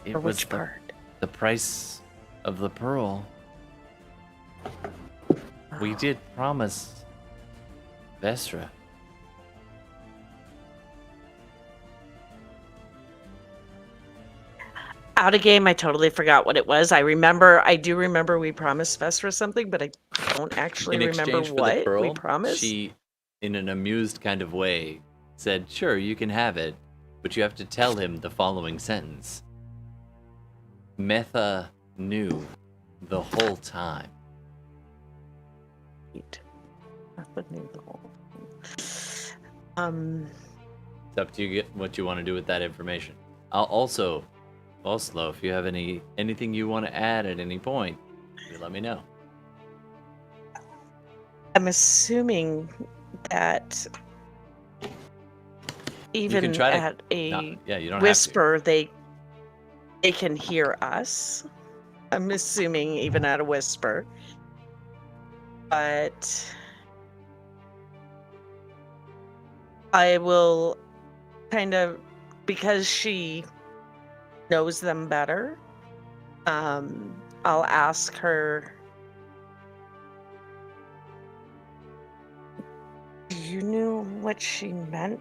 It Or was which part? the price of the pearl. We did promise Vestra. Out of game, I totally forgot what it was. I do remember we promised Vestra something, but I don't actually In remember exchange for the what pearl, we promised. she, in an amused kind of way, said, "Sure, you can have it, but you have to tell him the following sentence. Metha knew the whole time." That knew the whole It's up to you what you want to do with that information. I'll also, Vostlo, if you have anything you want to add at any point, you let me know. I'm assuming that even can try to at a you don't whisper, they can hear us. I'm assuming even at a whisper. But I will kind of, because she knows them better, I'll ask her, do you know what she meant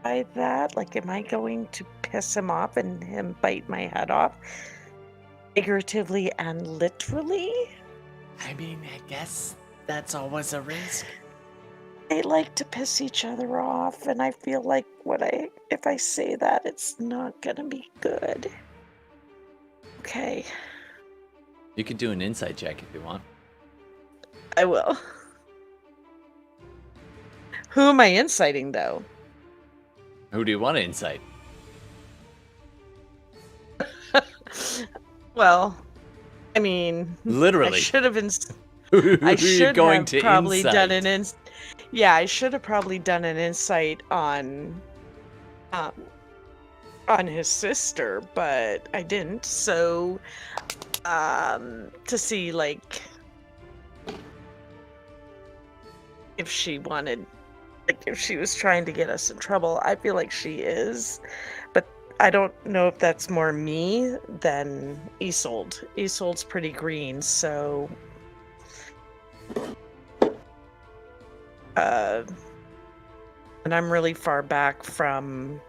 by that? Like, am I going to piss him off and him bite my head off? Figuratively and literally? I mean, I guess that's always a risk. They like to piss each other off, and I feel like if I say that, it's not gonna be good. Okay. You could do an insight check if you want. I will. Who am I inciting, though? Who do you want to incite? Well, I mean, Literally. I should have Who I are you should going have to probably incite? done I should have probably done an insight on his sister, but I didn't. So, to see like if she wanted, like if she was trying to get us in trouble. I feel like she is, but I don't know if that's more me than Isolde. Isolde's pretty green, so. And I'm really far back from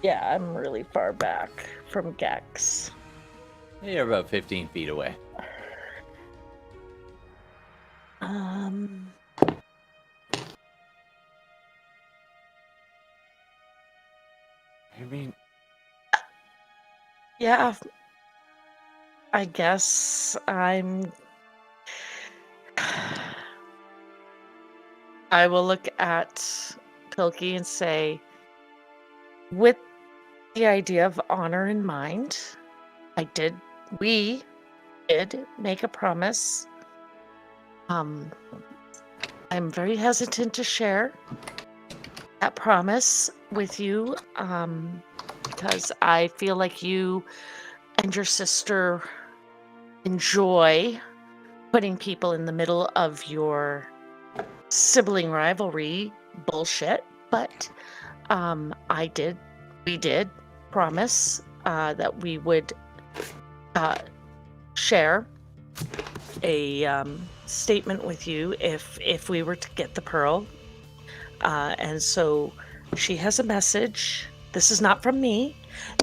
Yeah, I'm really far back from Gex. You're about 15 feet away. I mean, Yeah, I guess I will look at Pilke and say, with the idea of honor in mind, we did make a promise. I'm very hesitant to share that promise with you, because I feel like you and your sister enjoy putting people in the middle of your sibling rivalry bullshit. But we did promise that we would share a statement with you if we were to get the pearl. And so she has a message. This is not from me.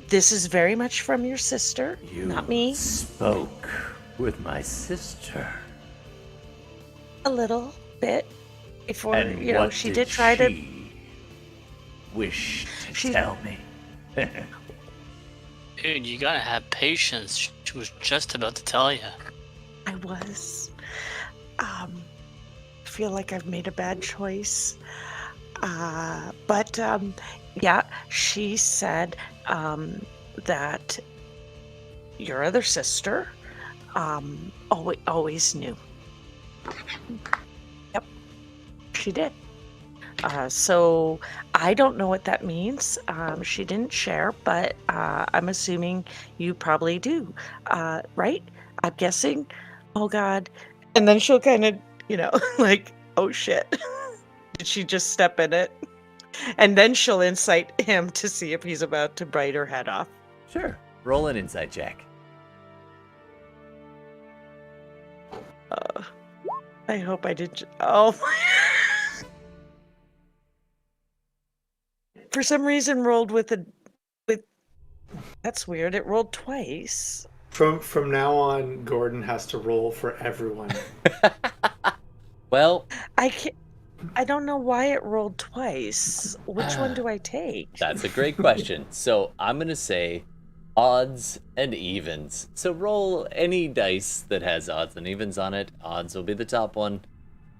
This is very much from your sister, you not me. spoke with my sister. A little bit before, And you know, what she did try to. Wish to She- tell me. Dude, you gotta have patience. She was just about to tell you. I was. I feel like I've made a bad choice. But yeah, she said that your other sister always knew. Yep, she did. So I don't know what that means. She didn't share, but I'm assuming you probably do, right? I'm guessing. Oh God. And then she'll kind of, like, oh shit. Did she just step in it? And then she'll incite him to see if he's about to bite her head off. Sure. Roll an insight check. I hope I did. Oh. For some reason, rolled with. That's weird. It rolled twice. From now on, Gordon has to roll for everyone. Well, I don't know why it rolled twice. Which one do I take? that's a great question. So I'm going to say odds and evens. So roll any dice that has odds and evens on it. Odds will be the top one.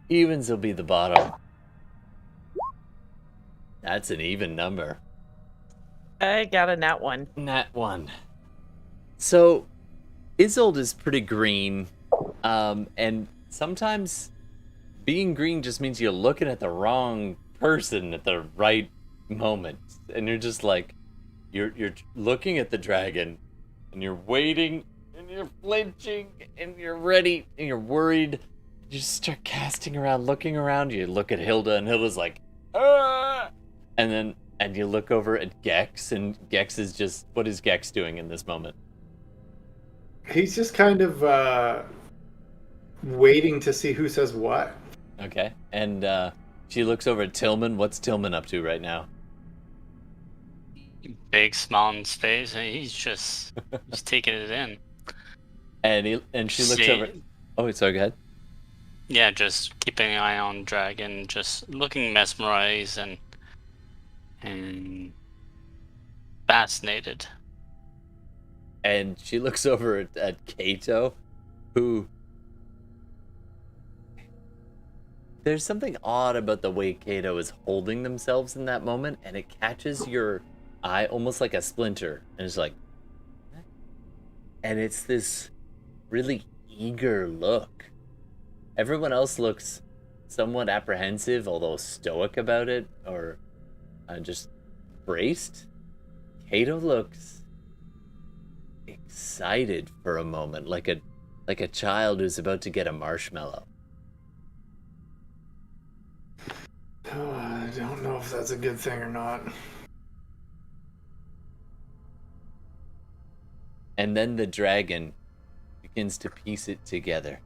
Evens will be the bottom. That's an even number. I got a nat one. Nat 1. So Isolde is pretty green. And sometimes being green just means you're looking at the wrong person at the right moment. And you're just like, you're looking at the dragon and you're waiting and you're flinching and you're ready and you're worried. You just start casting around, looking around. You look at Hilda and Hilda's like, ah! And you look over at Gex, and Gex is just, what is Gex doing in this moment? He's just kind of waiting to see who says what. Okay. And she looks over at Tillman. What's Tillman up to right now? Big smile on his face, and he's taking it in. And she looks over. Oh, sorry, go ahead. Yeah, just keeping an eye on Dragon, just looking mesmerized and fascinated. And she looks over at Kato, who... There's something odd about the way Kato is holding themselves in that moment, and it catches your eye almost like a splinter. And it's like... And it's this really eager look. Everyone else looks somewhat apprehensive, although stoic about it, or just braced. Kato looks excited for a moment, like a child who's about to get a marshmallow. Oh, I don't know if that's a good thing or not. And then the dragon begins to piece it together.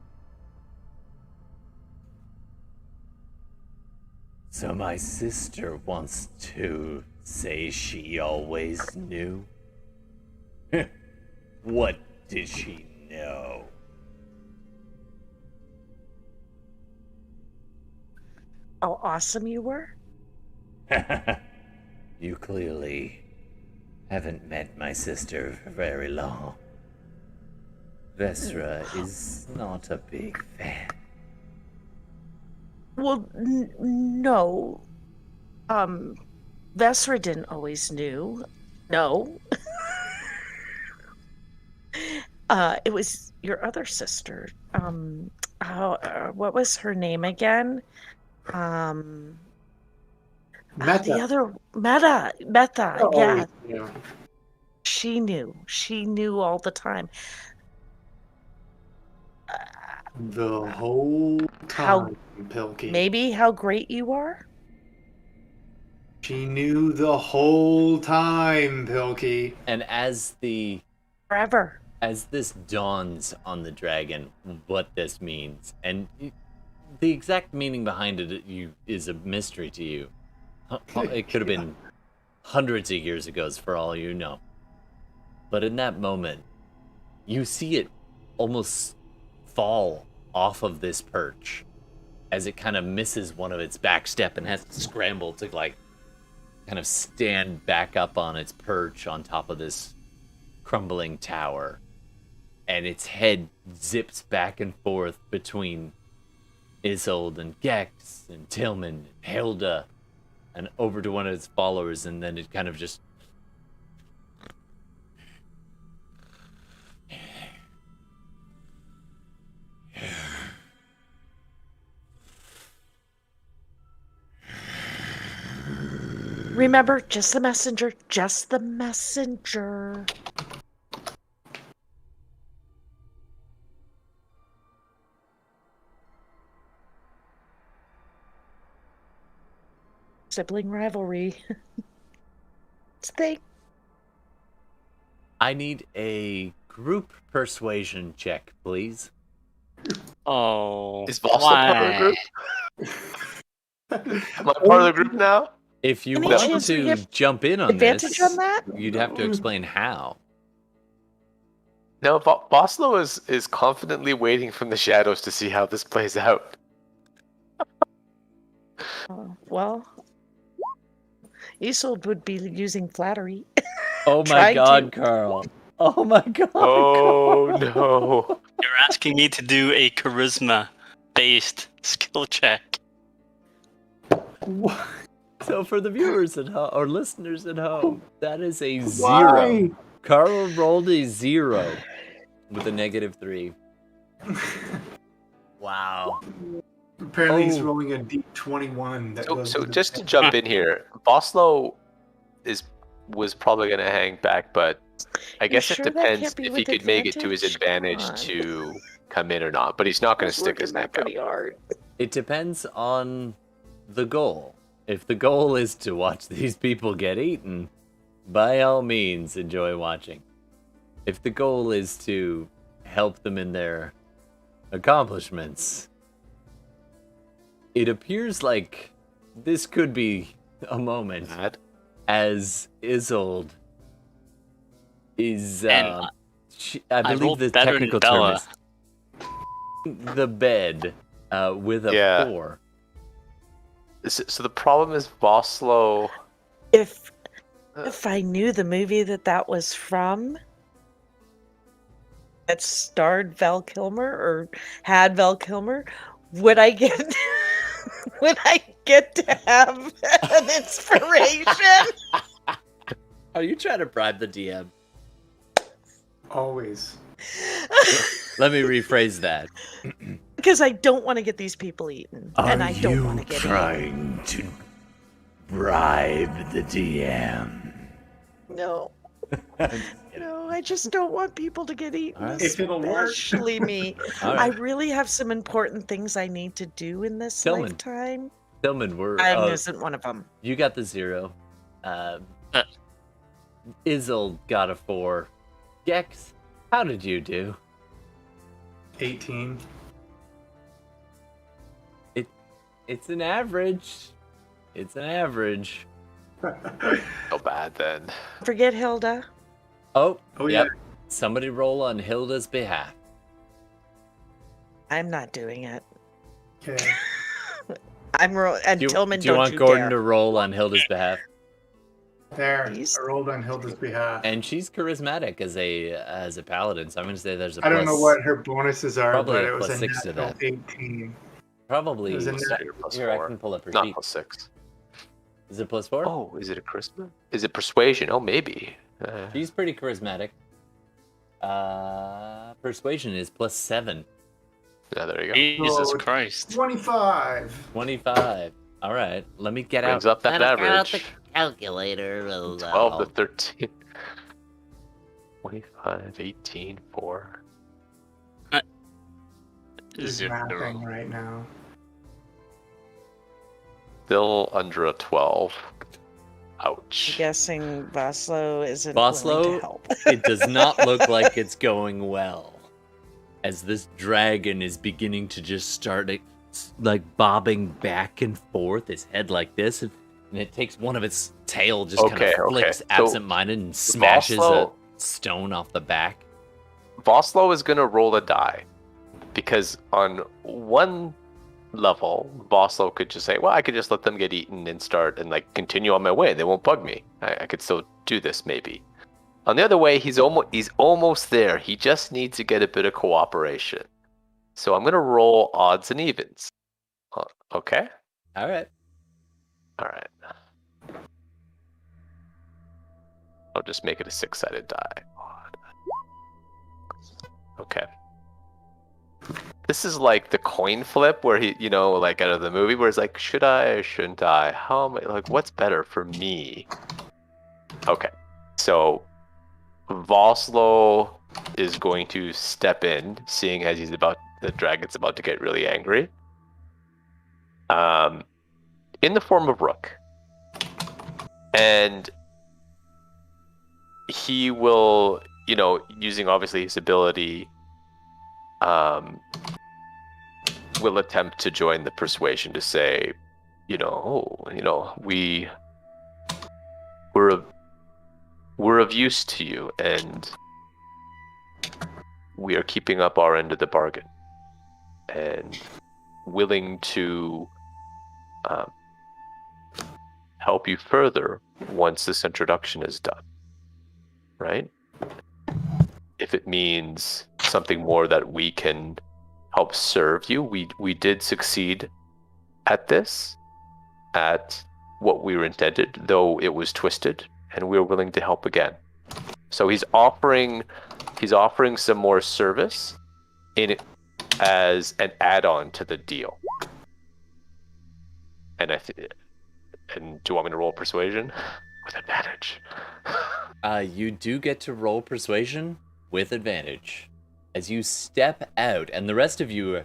So my sister wants to Say she always knew? What did she know? How awesome you were? You clearly haven't met my sister for very long. Vestra is not a big fan. Well, no. Vesra didn't always knew. No. It was your other sister. What was her name again? Meta. The other Meta. Oh, Yeah. yeah. She knew. She knew all the time. The whole time, Pilke. Maybe how great you are? She knew the whole time, Pilke. And as Forever. this dawns on the dragon, what this means, and the exact meaning behind it is a mystery to you. It could have been hundreds of years ago, for all you know. But in that moment, you see it almost fall off of this perch as it kind of misses one of its back step and has to scramble to kind of stand back up on its perch on top of this crumbling tower. And its head zips back and forth between Isolde and Gex and Tillman and Hilda and over to one of its followers, and then it kind of just Remember, just the messenger. Just the messenger. Sibling rivalry. It's a thing. I need a group persuasion check, please. Oh. Is Vostlo part of the group? Am I part of the group now? If you Any want chance we to get jump in on advantage this, on that? you'd have to explain how. No, Vostlo is confidently waiting from the shadows to see how this plays out. Well, Isolde would be using flattery. Oh my Trying god, to. Carl. Oh my god. Oh Carl. no. You're asking me to do a charisma-based skill check. What? So for the viewers at home, or listeners at home, that is a 0. Why? Carl rolled a 0 with a -3. Wow. Apparently he's Oh. rolling a D21. That goes So with just to jump in here, Vostlo was probably going to hang back, but I guess sure it that depends can't be if he with could make it to his advantage? advantage Come on. to come in or not. But he's not going to He's stick his working neck that out. pretty hard. It depends on the goal. If the goal is to watch these people get eaten, by all means, enjoy watching. If the goal is to help them in their accomplishments, it appears like this could be a moment Mad. as Isolde is, And I believe rolled the better than technical term Bella. is the bed with a Yeah. 4. So the problem is Vostlo. If I knew the movie that was from, that starred Val Kilmer or had Val Kilmer, would I get to have an inspiration? Are you trying to bribe the DM? Always. Let me rephrase that. Because I don't want to get these people eaten, and I don't want to get eaten. trying to bribe the DM? No. No, I just don't want people to get eaten, All right. If it'll work. especially me. All I right. really have some important things I need to do in this Tillman. lifetime. Tillman, And isn't one of them. you got the 0. Isolde got a 4. Gex, how did you do? 18. It's an average. It's an average. So bad then. Forget Hilda. Oh, Oh, yep. yeah. Somebody roll on Hilda's behalf. I'm not doing it. Okay. And Tillman, do you don't want you Gordon dare. to roll on Hilda's behalf? There. Please? I rolled on Hilda's behalf. And she's charismatic as a paladin, so I'm going to say there's a I plus. don't know what her bonuses are, Probably but a it was plus a 6 to natural that. 18. Probably. It was a Plus Here, I 4. can pull up her Not sheet. plus 6. Is it plus 4? Oh, is it a charisma? Is it persuasion? Oh, maybe. She's pretty charismatic. Persuasion is plus 7. Yeah, there you go. Jesus Oh, Christ. 25. 25. All right, let me get Brings out. up that Let me get out average. the calculator. 12 to 13. 25, 18, 4. Just mapping right now. Still under a 12. Ouch. I'm guessing Vostlo isn't willing Vostlo, to help. it does not look like it's going well. As this dragon is beginning to just start like bobbing back and forth, its head like this, and it takes one of its tail, just kind of flicks So absent-minded and smashes Vostlo- a stone off the back. Vostlo is going to roll a die. Because on one level, Vostlo could just say, well, I could just let them get eaten and start and like continue on my way. They won't bug me. I could still do this maybe. On the other way, he's almost there. He just needs to get a bit of cooperation. So I'm going to roll odds and evens. Okay? All right. All right. I'll just make it a 6-sided die. Odd. Okay. This is like the coin flip where he, like out of the movie where it's like, should I or shouldn't I? How am I, like, what's better for me? Okay. So Vostlo is going to step in, seeing as the dragon's about to get really angry. In the form of Rook. And he will, using obviously his ability, will attempt to join the persuasion to say, we're of use to you, and we are keeping up our end of the bargain, and willing to help you further once this introduction is done. Right? If it means something more that we can help serve you, we did succeed at this, at what we were intended, though it was twisted, and we are willing to help again. So he's offering some more service in it as an add-on to the deal. And do you want me to roll persuasion? With advantage. You do get to roll persuasion with advantage. As you step out, and the rest of you,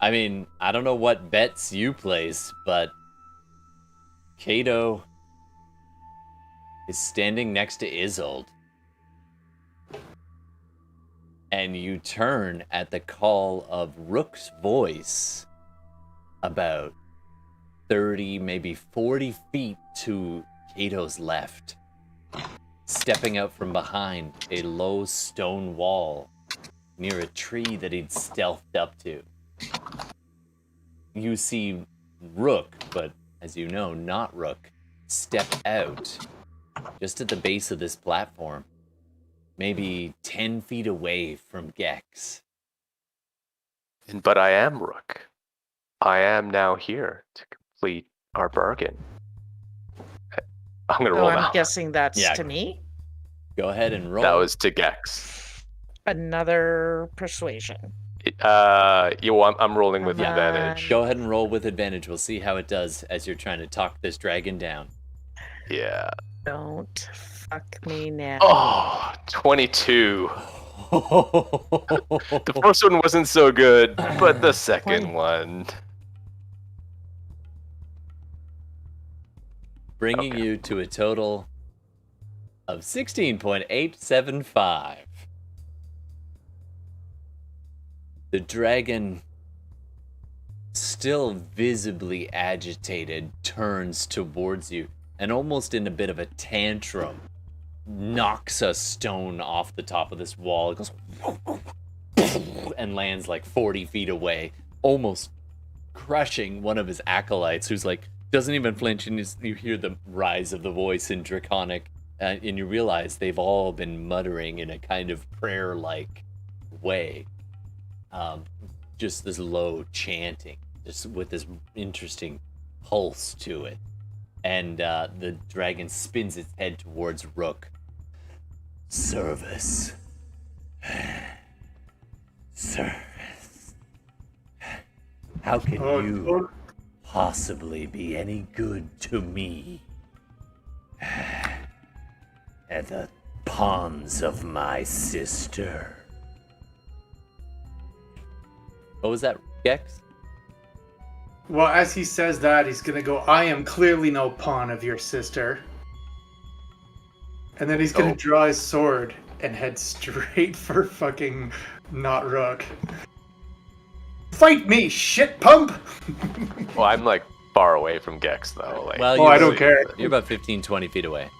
I don't know what bets you place, but Cato is standing next to Isolde. And you turn at the call of Rook's voice about 30, maybe 40 feet to Cato's left. Stepping out from behind a low stone wall near a tree that he'd stealthed up to. You see Rook, but as you know, not Rook, step out just at the base of this platform, maybe 10 feet away from Gex. But I am Rook. I am now here to complete our bargain. I'm gonna roll now. I'm guessing that's Yeah. to me. Go ahead and roll. That was to Gex. Another persuasion. I'm rolling with Come on. advantage. Go ahead and roll with advantage. We'll see how it does as you're trying to talk this dragon down. Yeah. Don't fuck me now. Oh, 22. The first one wasn't so good, but the second one. Bringing Okay. you to a total of 16.875. The dragon, still visibly agitated, turns towards you. and almost in a bit of a tantrum, knocks a stone off the top of this wall. It goes and lands like 40 feet away, almost crushing one of his acolytes, who's like, doesn't even flinch, and you hear the rise of the voice in Draconic, and you realize they've all been muttering in a kind of prayer-like way. Just this low chanting, just with this interesting pulse to it. And the dragon spins its head towards Rook. Service. Service. How can you possibly be any good to me? At the pawns of my sister. What was that, Gex? Well, as he says that, he's gonna go, I am clearly no pawn of your sister. And then he's gonna draw his sword and head straight for fucking not Rook. Fight me, shit pump! Well, I'm like far away from Gex though. Like, Well, I don't care. You're about 15, 20 feet away.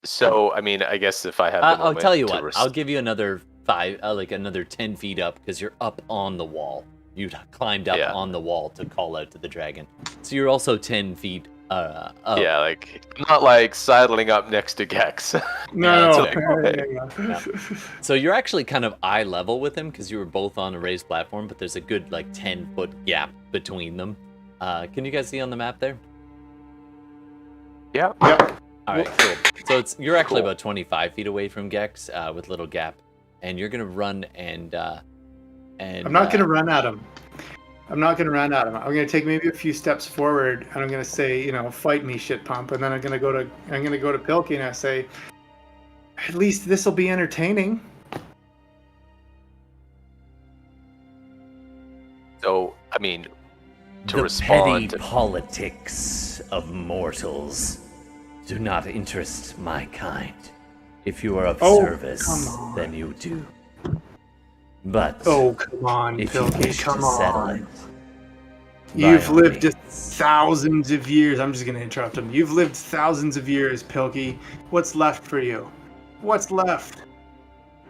So, I mean, I guess if I have the I'll moment tell you to what. I'll give you another another 10 feet up, because you're up on the wall. You climbed up on the wall to call out to the dragon. So you're also 10 feet up. Yeah, like, not like sidling up next to Gex. No. So you're actually kind of eye level with him, because you were both on a raised platform, but there's a good like 10-foot gap between them. Can you guys see on the map there? Yeah. All right, cool. So you're actually about 25 feet away from Gex with little gap, and you're gonna run and I'm not gonna run at him. I'm gonna take maybe a few steps forward, and I'm gonna say, fight me, shit pump, and then I'm gonna go to Pilke and I say, at least this will be entertaining. So, I mean, to the respond, petty politics of mortals do not interest my kind. If you are of service, then you do. But come on, if you Pilke, wish come to settle on. it, You've by all lived means. thousands of years. I'm just gonna interrupt him. You've lived thousands of years, Pilke. What's left for you? What's left?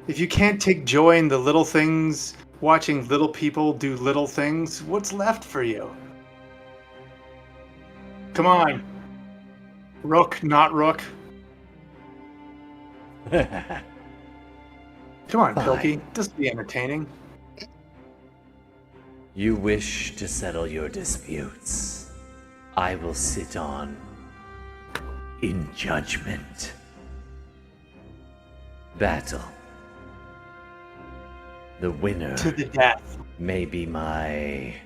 If you can't take joy in the little things, watching little people do little things, what's left for you? Come on. Rook, not Rook. Come on, Fine. Pilke. Just be entertaining. You wish to settle your disputes. I will sit on in judgment. Battle. The winner To the death. may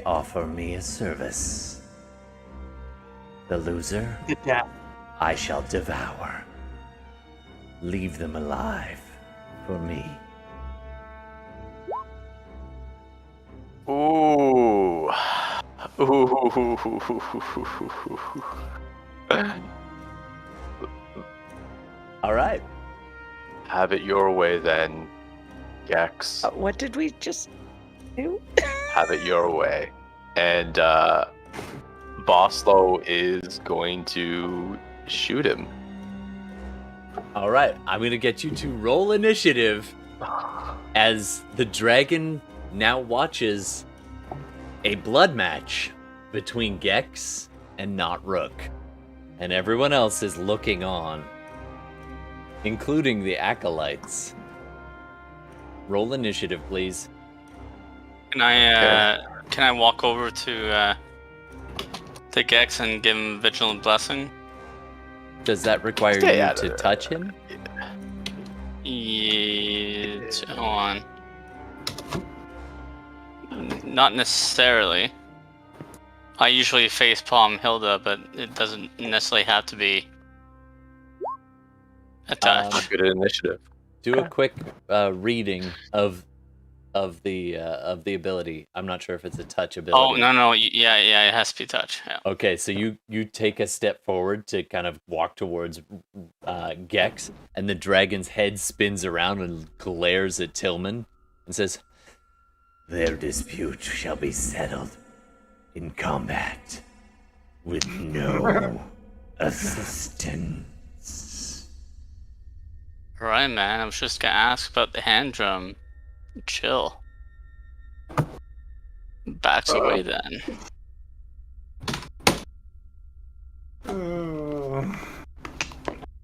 offer me a service. The loser, The death. I shall devour. Leave them alive for me. ooh. All right. Have it your way then, Gex. What did we just do? Have it your way. And Vostlo is going to shoot him. All right. I'm gonna get you to roll initiative as the dragon now watches a blood match between Gex and not Rook, and everyone else is looking on, including the acolytes. Roll initiative, please. Can I walk over to Gex and give him Vigilant Blessing? Does that require Stay you out of to there. touch him? Yeah, hold on. Not necessarily. I usually face palm Hilda, but it doesn't necessarily have to be a touch. Good initiative. Do a quick reading of the ability. I'm not sure if it's a touch ability. Oh no, yeah, it has to be touch. Yeah. Okay, so you take a step forward to kind of walk towards Gex, and the dragon's head spins around and glares at Tillman and says, Their dispute shall be settled in combat with no assistance. Right, man. I was just gonna ask about the hand drum. Chill. Backs away then.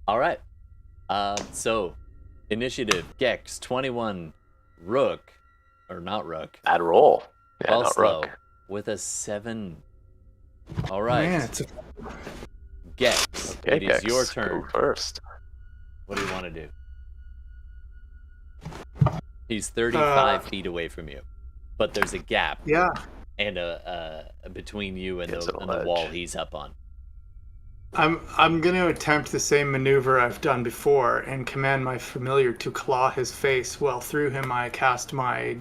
All right. So initiative: Gex 21, Rook, or not Rook. Bad roll. Yeah, not Vostlo Rook. with a 7. All right. Man, it's a... Gex, Okay, it is Gex, your go turn. first. What do you want to do? He's 35 feet away from you, but there's a gap Yeah. and a between you and It's the, a and the ledge. wall he's up on. I'm going to attempt the same maneuver I've done before and command my familiar to claw his face while through him I cast my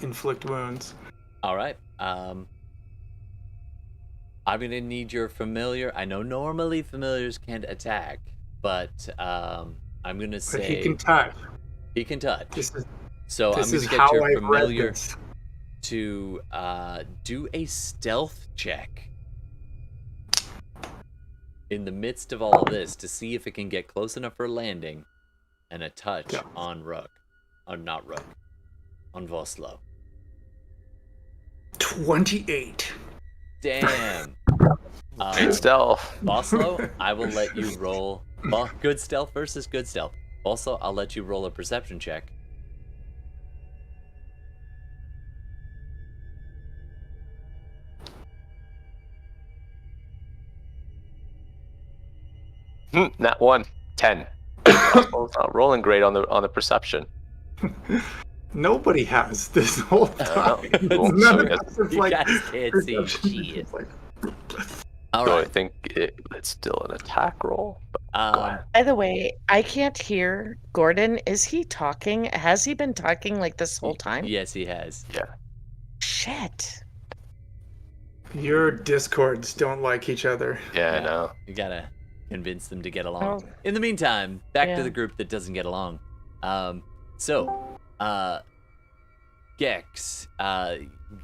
inflict wounds. All right. I'm gonna need your familiar. I know normally familiars can't attack, but I'm gonna But say he can touch. he can touch. This is So I'm this gonna is get how your I've read familiar this. to do a stealth check in the midst of all of this to see if it can get close enough for landing and a touch Yeah. on Rook. Or not Rook. On Vostlo. 28. Damn. Good stealth. Vostlo, I will let you roll. Well, good stealth versus good stealth. Also, I'll let you roll a perception check. Nat 1. 10. It's not rolling great on the perception. Nobody has this whole I time. don't know. It's So none I of guess- us have, You like, guys can't see perception. shit. It's like- All So I right. think it's still an attack roll. But go ahead. By the way, I can't hear Gordon. Is he talking? Has he been talking like this whole time? Yes, he has. Shit. Your discords don't like each other. Yeah, Yeah. I know. You gotta convince them to get along. Oh. In the meantime, back to Yeah. the group that doesn't get along. Gex,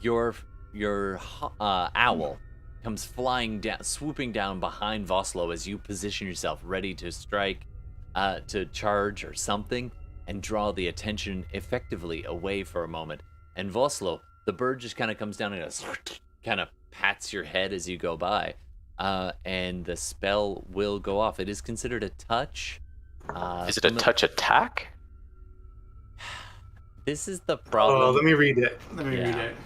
your owl comes flying down, swooping down behind Vostlo as you position yourself ready to strike, to charge or something, and draw the attention effectively away for a moment. And Vostlo, the bird just kind of comes down and goes, kind of pats your head as you go by, and the spell will go off. It is considered a touch. Is it a touch attack? This is the problem. Oh, let me read it. Let me read Yeah. it.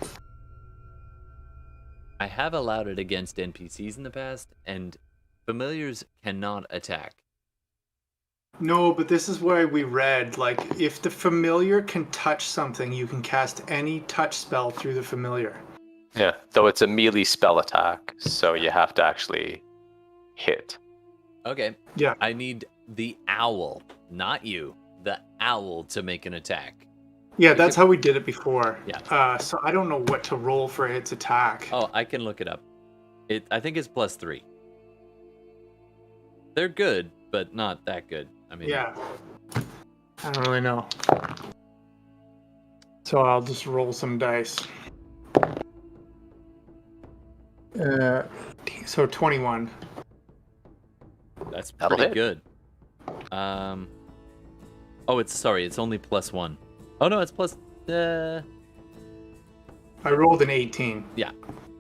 I have allowed it against NPCs in the past, and familiars cannot attack. No, but this is why we read, like, if the familiar can touch something, you can cast any touch spell through the familiar. Yeah, though it's a melee spell attack, so you have to actually hit. Okay. Yeah. I need the owl, not you, the owl to make an attack. Yeah, that's how we did it before. Yeah. So I don't know what to roll for its attack. Oh, I can look it up. I think it's +3. They're good, but not that good. I mean, Yeah. I don't really know. So I'll just roll some dice. So 21. that's That'll pretty hit. good. Oh, it's only +1. Oh no, it's plus. I rolled an 18.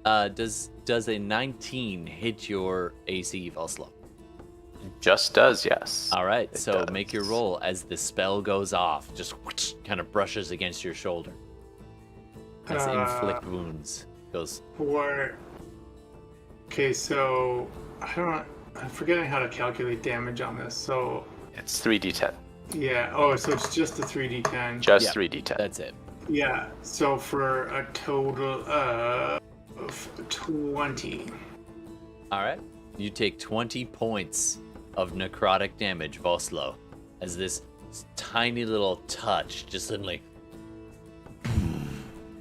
Does a 19 hit your AC, Vostlo? Just does, yes. All right, It so make your does. roll as the spell goes off. Just kind of brushes against your shoulder. As inflict wounds goes. Okay, so I'm forgetting how to calculate damage on this. So It's 3d10. yeah. Oh, so it's just a 3d10. Just Yeah. 3d10. That's it. Yeah. So for a total of 20. All right, you take 20 points of necrotic damage, Vostlo, as this tiny little touch just suddenly.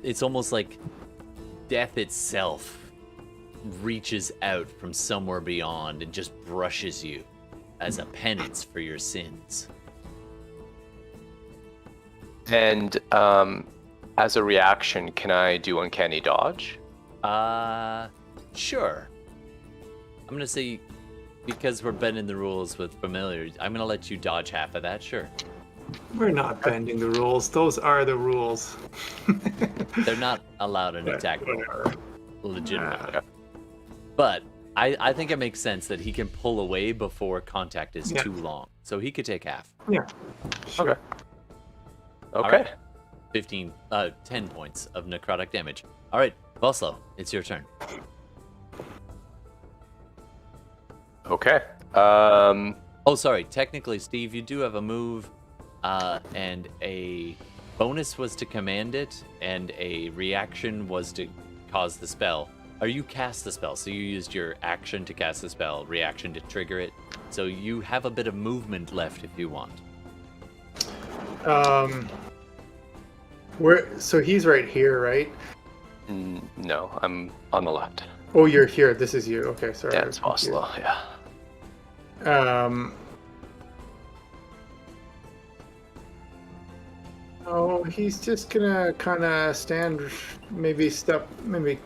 It's almost like death itself reaches out from somewhere beyond and just brushes you as a penance for your sins. And as a reaction, can I do uncanny dodge? Sure. I'm gonna say, because we're bending the rules with familiars, I'm gonna let you dodge half of that. Sure. We're not bending the rules. Those are the rules. They're not allowed an attack roll, Whatever. legitimately. But I think it makes sense that he can pull away before contact is too long. So he could take half. Yeah. Sure. Okay. Right. 10 points of necrotic damage. All right, Vostlo, it's your turn. Okay. Oh, sorry. Technically, Steve, you do have a move, and a bonus was to command it, and a reaction was to cause the spell. Or you cast the spell, so you used your action to cast the spell, reaction to trigger it. So you have a bit of movement left if you want. So he's right here, right? No, I'm on the left. Oh, you're here. This is you. Okay, sorry. Yeah, it's Vostlo. Yeah. Oh, he's just gonna kind of stand, maybe step to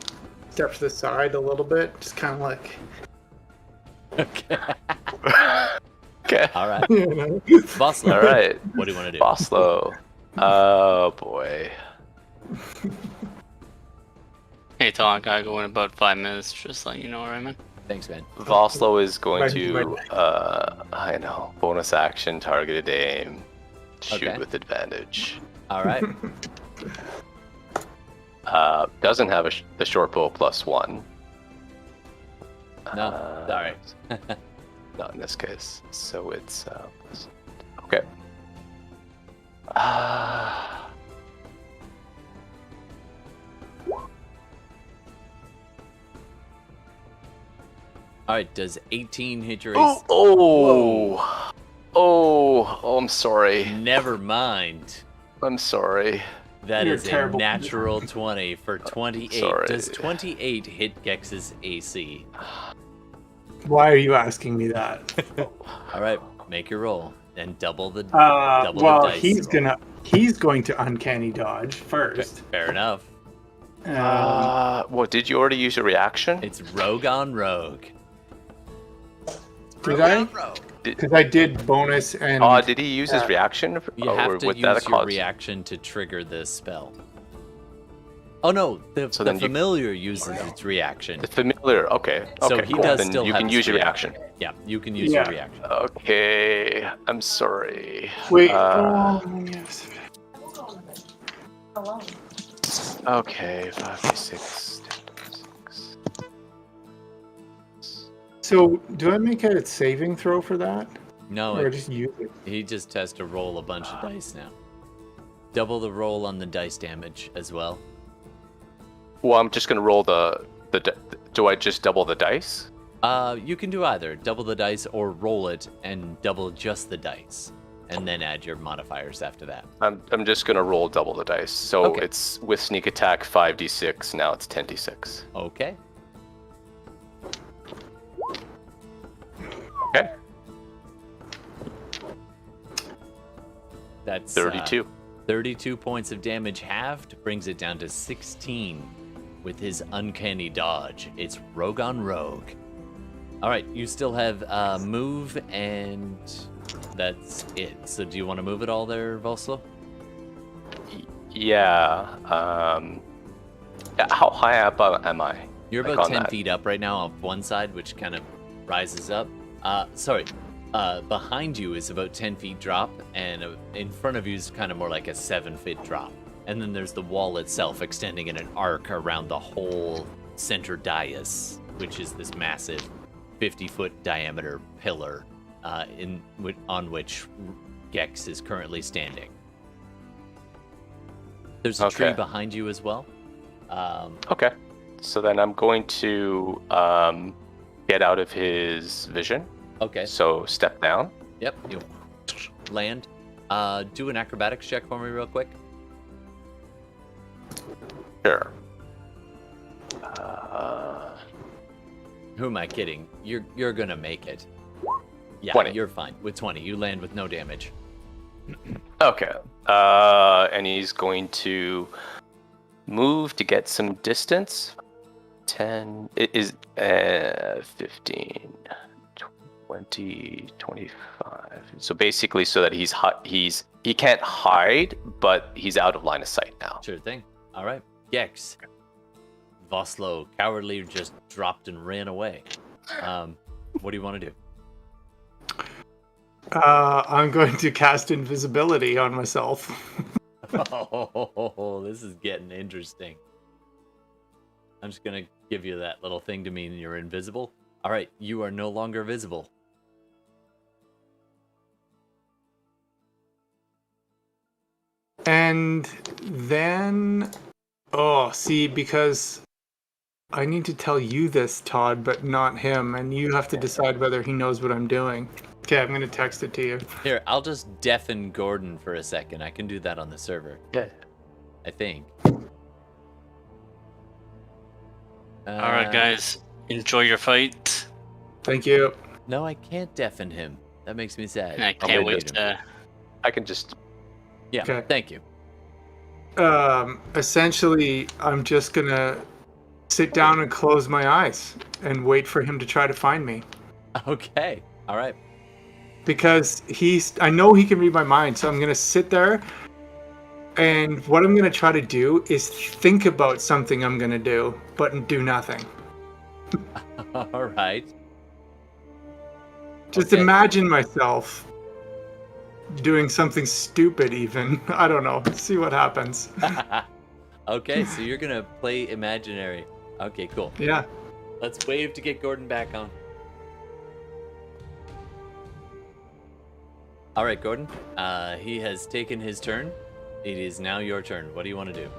the side a little bit, just kind of like. Okay. Okay. All right. You know? Vostlo, All right. what do you want to do? Vostlo. Oh boy. Hey, Todd, I gotta go in about 5 minutes, just letting you know, Raymond. Thanks, man. Vostlo is going My- to, I know, bonus action, targeted aim, shoot Okay. with advantage. All right. Doesn't have the short bow +1. No, all right. Not in this case. So it's okay. All right, does 18 hit your Oh, AC? I'm sorry. Never mind. I'm sorry. That You're is a terrible. natural 20 for 28. Sorry. Does 28 hit Gex's AC? Why are you asking me that? All right, make your roll and double the Well, the dice. he's going to uncanny dodge first. Fair enough. What, did you already use a reaction? It's rogue on rogue. Did I? Because I did bonus and. Did he use his reaction? You have to would use that your cause- reaction to trigger this spell. Oh no, the then you- familiar uses its reaction. The familiar. Okay. So Okay. he cool. does Then still you have can his use your reaction. Yeah, you can use Yeah. your reaction. Okay. I'm sorry. Wait. Yes. Okay. 5d6. 10d6. So, do I make a saving throw for that, No, or just use it? he just has to roll a bunch of dice now. Double the roll on the dice damage as well. Well, I'm just gonna roll do I just double the dice? You can do either double the dice or roll it and double just the dice, and then add your modifiers after that. I'm just gonna roll double the dice. So Okay. it's with sneak attack 5d6. Now it's 10d6. Okay. Okay. That's 32. 32 points of damage halved, brings it down to 16 with his uncanny dodge. It's rogue on rogue. All right, you still have move, and that's it. So do you want to move it all there, Vostlo? Yeah. How high up am I? You're Like about on 10 that. feet up right now on one side, which kind of rises up. Behind you is about 10 feet drop, and in front of you is kind of more like a 7-foot drop. And then there's the wall itself extending in an arc around the whole center dais, which is this massive 50-foot diameter pillar on which Gex is currently standing. There's a tree Okay. behind you as well. Okay. So then I'm going to get out of his vision. Okay. So step down. Yep. You land. Do an acrobatics check for me real quick. Sure. Who am I kidding? You're gonna make it. Yeah, 20. You're fine with 20. You land with no damage. Okay. And he's going to move to get some distance 10 it is 15, 20, 25. So basically, so that he can't hide, but he's out of line of sight now. Sure thing. All right. Gex. Vostlo cowardly just dropped and ran away. What do you want to do? I'm going to cast invisibility on myself. Oh, this is getting interesting. I'm just going to give you that little thing to mean you're invisible. All right, you are no longer visible. And then, because I need to tell you this, Todd, but not him, and you have to decide whether he knows what I'm doing. Okay, I'm going to text it to you. Here, I'll just deafen Gordon for a second. I can do that on the server. Yeah. I think. All right, guys, enjoy your fight. Thank you. No, I can't deafen him. That makes me sad. I I'll can't mute wait him. to. I can just. Yeah, Okay. thank you. Essentially, I'm just going to sit down and close my eyes and wait for him to try to find me. Okay, all right. Because I know he can read my mind, so I'm going to sit there, and what I'm going to try to do is think about something I'm going to do, but do nothing. All right. Just Okay. imagine myself doing something stupid even. I don't know. See what happens. Okay, so you're going to play imaginary. Okay, cool. Yeah. Let's wave to get Gordon back on. All right, Gordon. He has taken his turn. It is now your turn. What do you want to do?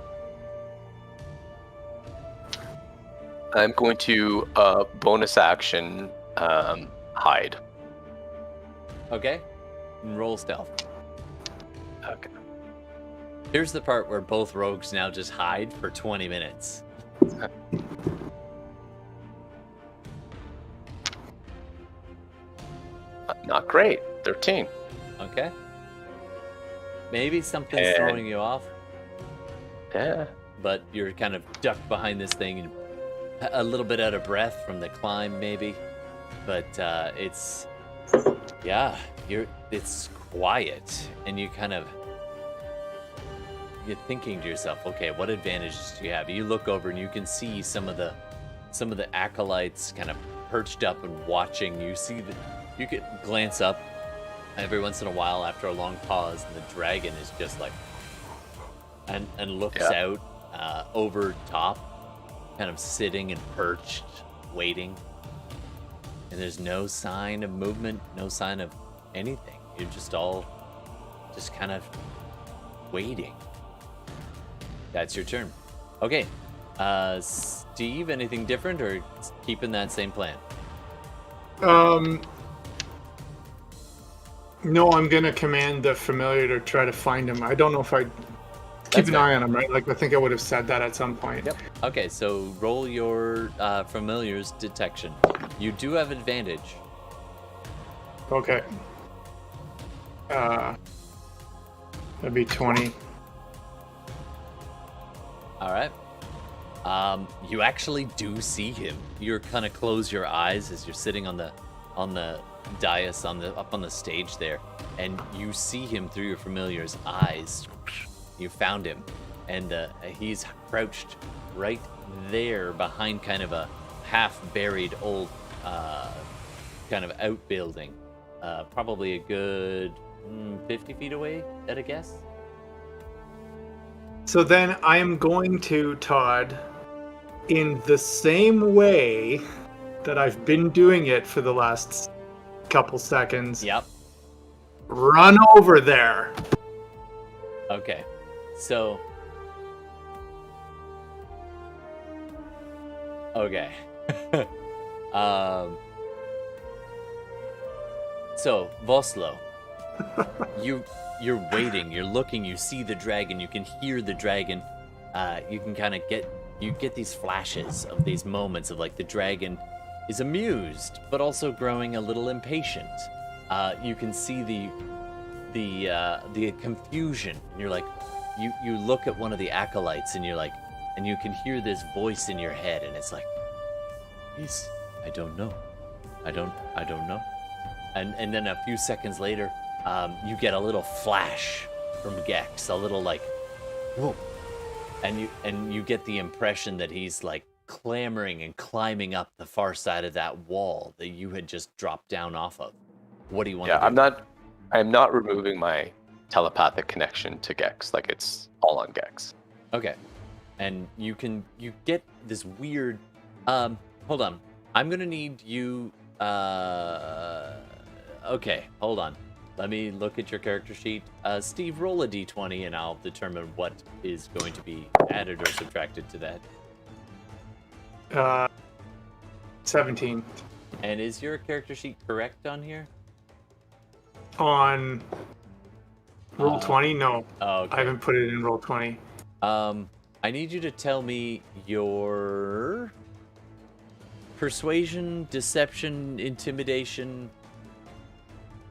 I'm going to bonus action hide. Okay. And roll stealth. Okay. Here's the part where both rogues now just hide for 20 minutes. Not great. 13. Okay. Maybe something's And- throwing you off, Yeah. but you're kind of ducked behind this thing and a little bit out of breath from the climb, maybe. But it's quiet, and you're thinking to yourself, okay, what advantages do you have? You look over and you can see some of the acolytes kind of perched up and watching. You can glance up every once in a while after a long pause, and the dragon is just like and looks out over top, kind of sitting and perched, waiting. And there's no sign of movement, no sign of anything. You're just kind of waiting. That's your turn. Okay. Steve, anything different or keeping that same plan? No, I'm going to command the familiar to try to find him. I don't know if I keep That's an fair. eye on him, right? Like, I think I would have said that at some point. Yep. Okay, so roll your familiar's detection. You do have advantage. Okay. That'd be 20. All right. You actually do see him. You're kind of close your eyes as you're sitting on the dais up on the stage there, and you see him through your familiar's eyes. You found him, and he's crouched right there behind kind of a half-buried old kind of outbuilding, probably a good 50 feet away at a guess. So then I am going to, Todd, in the same way that I've been doing it for the last couple seconds, Yep. run over there. Okay. So. Okay. So, Vostlo, you're waiting, you're looking, you see the dragon, you can hear the dragon. You can kind of get these flashes of these moments of like the dragon is amused, but also growing a little impatient. You can see the confusion, and you're like, you look at one of the acolytes, and you're like, and you can hear this voice in your head, and it's like, I don't know. I don't know. And then a few seconds later, you get a little flash from Gex, a little like, whoa. And you get the impression that he's like clambering and climbing up the far side of that wall that you had just dropped down off of. What do you want to do? I'm not removing my telepathic connection to Gex. Like, it's all on Gex. Okay. And you get this weird, hold on. I'm going to need you, okay, hold on. Let me look at your character sheet. Steve, roll a d20 and I'll determine what is going to be added or subtracted to that. 17. And is your character sheet correct on here? On roll 20? No. Oh, okay. I haven't put it in roll 20. I need you to tell me your persuasion, deception, intimidation.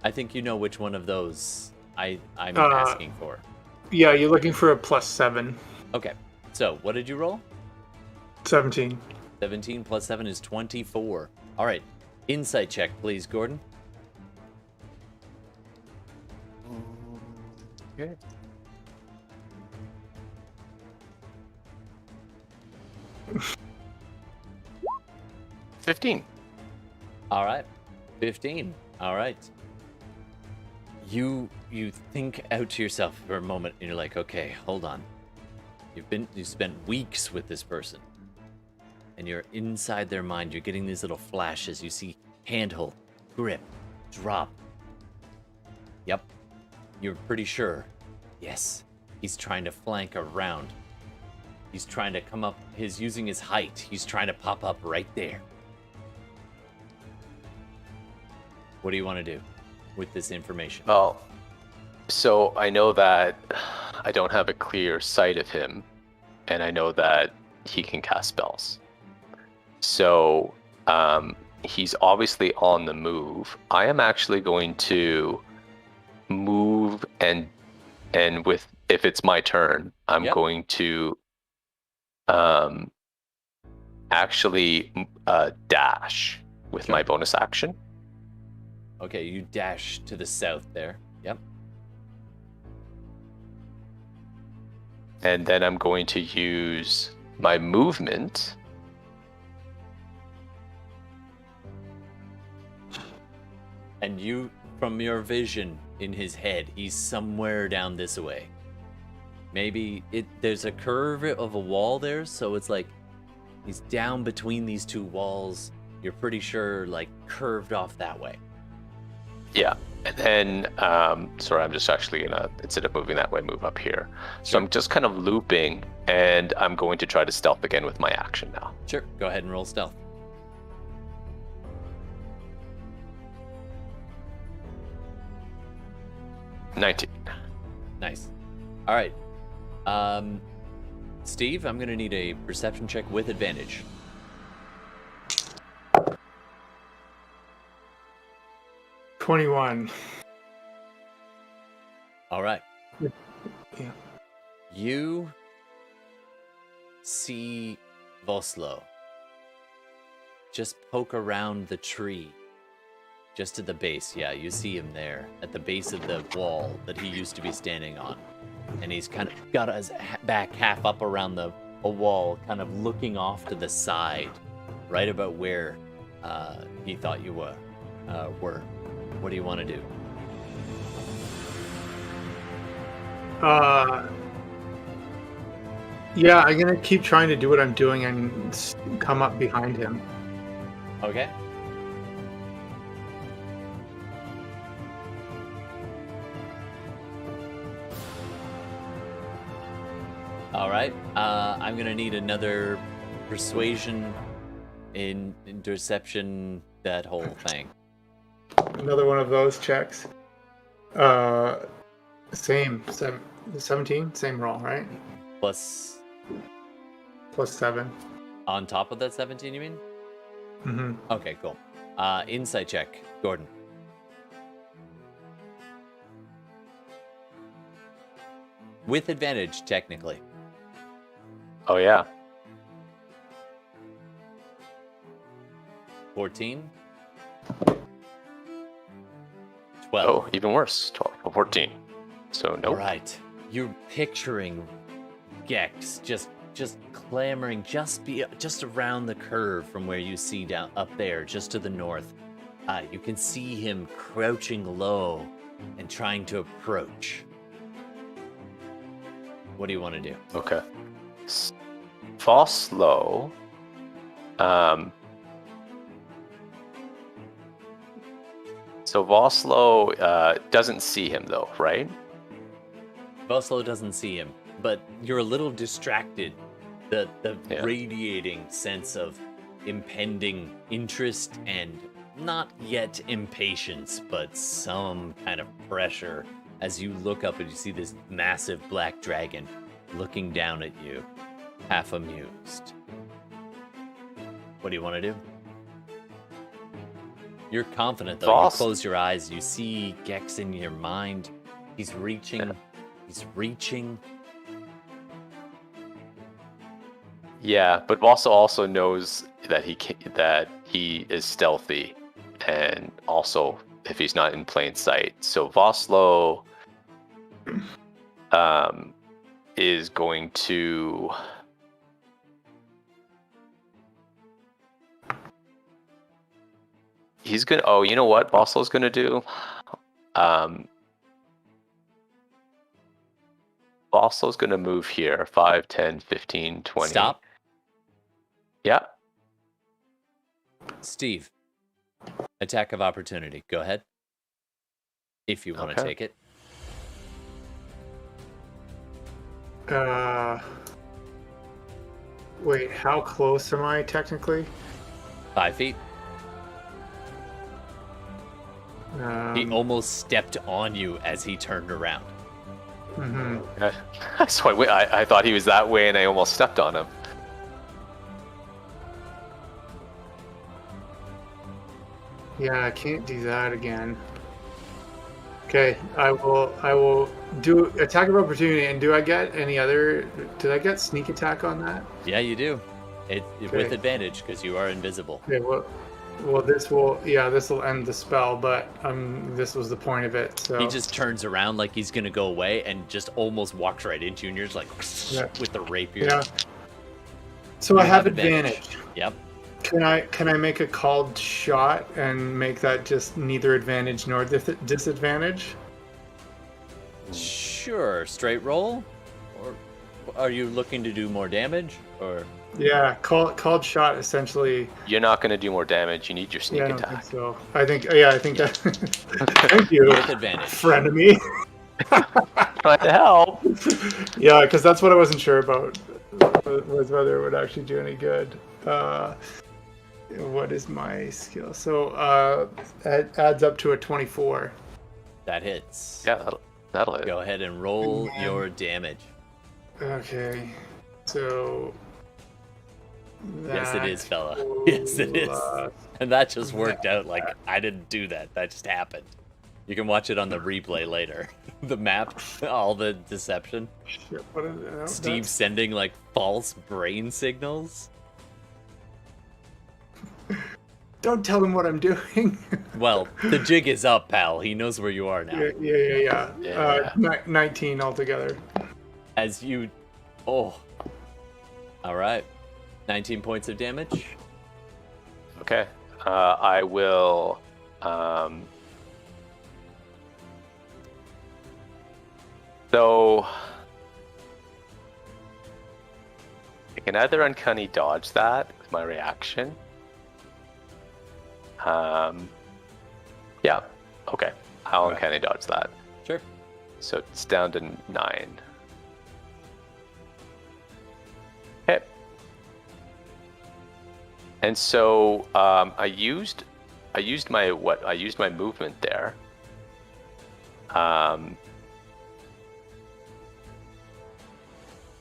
I think you know which one of those I'm asking for. Yeah, you're looking for a +7. Okay. So, what did you roll? 17. 17 plus 7 is 24. All right. Insight check, please, Gordon. Okay. $15. All right. 15. All right. You think out to yourself for a moment and you're like, okay, hold on. You spent weeks with this person. And you're inside their mind. You're getting these little flashes. You see handhold, grip, drop. Yep. You're pretty sure. Yes. He's trying to flank around. He's trying to come up. He's using his height. He's trying to pop up right there. What do you want to do with this information? Well, so I know that I don't have a clear sight of him, and I know that he can cast spells. So he's obviously on the move. I am actually going to move and with, if it's my turn, I'm going to actually dash with my bonus action. Okay, you dash to the south there. Yep. And then I'm going to use my movement. And you, from your vision in his head, he's somewhere down this way. Maybe there's a curve of a wall there, so it's like he's down between these two walls. You're pretty sure, like, curved off that way. Yeah, and then, sorry, I'm just actually gonna, instead of moving that way, move up here. So Sure. I'm just kind of looping, and I'm going to try to stealth again with my action now. Sure, go ahead and roll stealth. $19. Nice. All right. Steve, I'm going to need a perception check with advantage. $21. All right. Yeah. You see Vostlo just poke around the tree, just at the base. Yeah, you see him there at the base of the wall that he used to be standing on. And he's kind of got his back half up around a wall, kind of looking off to the side, right about where he thought you were. What do you want to do? Yeah, I'm gonna keep trying to do what I'm doing and come up behind him. Okay. All right. I'm gonna need another persuasion, in deception, that whole thing. Another one of those checks. Same. 17? Same roll, right? Plus, +7. on top of that 17, you mean? Mm-hmm. Okay, cool. Insight check, Gordon. With advantage, technically. Oh, yeah. 14. 12. Oh, even worse. 12, 14. So nope. All right. You're picturing Gex just clamoring just around the curve from where you see down up there, just to the north. You can see him crouching low and trying to approach. What do you want to do? Okay. Vostlo. So Vostlo doesn't see him though, right? Vostlo doesn't see him, but you're a little distracted. The Yeah. radiating sense of impending interest and not yet impatience, but some kind of pressure as you look up and you see this massive black dragon looking down at you, half amused. What do you want to do? You're confident though. You close your eyes, you see Gex in your mind. He's reaching. He's reaching. Yeah, but Vostlo also knows that he is stealthy, and also if he's not in plain sight. So Vostlo is going to oh, you know what Vostlo's gonna do? Vostlo's gonna move here 5, 10, 15, 20. Stop. Yeah. Steve. Attack of opportunity. Go ahead. If you want to take it. Wait, how close am I technically? 5 feet. He almost stepped on you as he turned around. So I thought he was that way, and I almost stepped on him. Yeah, I can't do that again. Okay, I will do attack of opportunity. And do I get any other? Did I get sneak attack on that? Yeah, you do. It Okay. with advantage because you are invisible. Okay, well, this will end the spell, but this was the point of it. So He just turns around like he's gonna go away and just almost walks right into you, and you're just like Yeah. with the rapier. yeah. So You I have advantage. Yep. Can I make a called shot and make that just neither advantage nor disadvantage? Sure. Straight roll, or are you looking to do more damage, or? Yeah, called shot essentially. You're not going to do more damage. You need your sneak Yeah, I don't attack. think so. I think that. Thank you, With advantage. frenemy. Trying to help. Yeah, because that's what I wasn't sure about, was whether it would actually do any good. What is my skill? So it adds up to a 24. That hits. Yeah, that'll hit. Go ahead and roll your damage. Okay, so. Yes, it is, that fella. Yes, it is. plus- And that just worked out. Like, I didn't do that. That just happened. You can watch it on the replay later. The map, all the deception. Shit, what is it? No, Steve that's- sending, like, false brain signals. Don't tell him what I'm doing. Well, the jig is up, pal. He knows where you are now. Yeah. Yeah. 19 altogether. As you... Oh. All right. 19 points of damage. Okay. I will. So I can either uncanny dodge that with my reaction. Yeah. Okay. I'll uncanny dodge that. Sure. So it's down to 9. Okay. And so I used my movement there.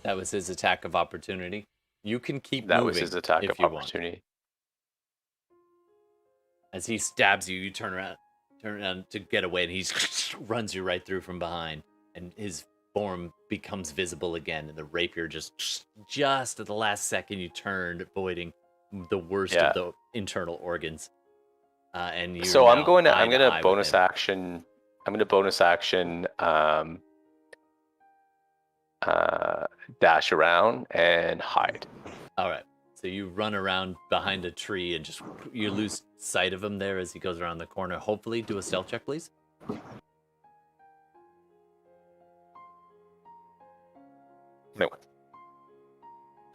That was his attack of opportunity. You can keep That moving was his attack if of you want. opportunity. As he stabs you, you turn around to get away, and he runs you right through from behind, and his form becomes visible again, and the rapier just at the last second you turned, avoiding, the worst of the internal organs. And you. So I'm gonna bonus him. action. I'm gonna bonus action. Dash around and hide. All right. So you run around behind a tree and just you lose sight of him there as he goes around the corner. Hopefully, do a stealth check, please.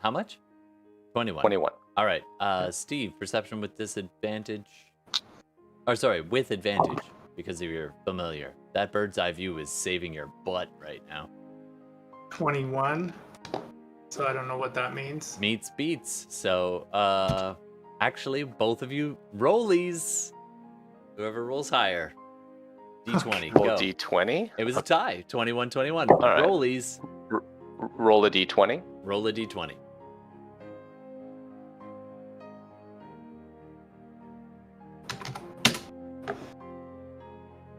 How much? 21. 21. All right. Steve, perception with disadvantage. Or sorry, with advantage because of your familiar. That bird's eye view is saving your butt right now. 21. So I don't know what that means. Meets beats. So, actually, both of you rollies. Whoever rolls higher. D20. Roll Go. D20. It was a tie. 21-21. right. Rollies. Roll a D20. Roll a D20.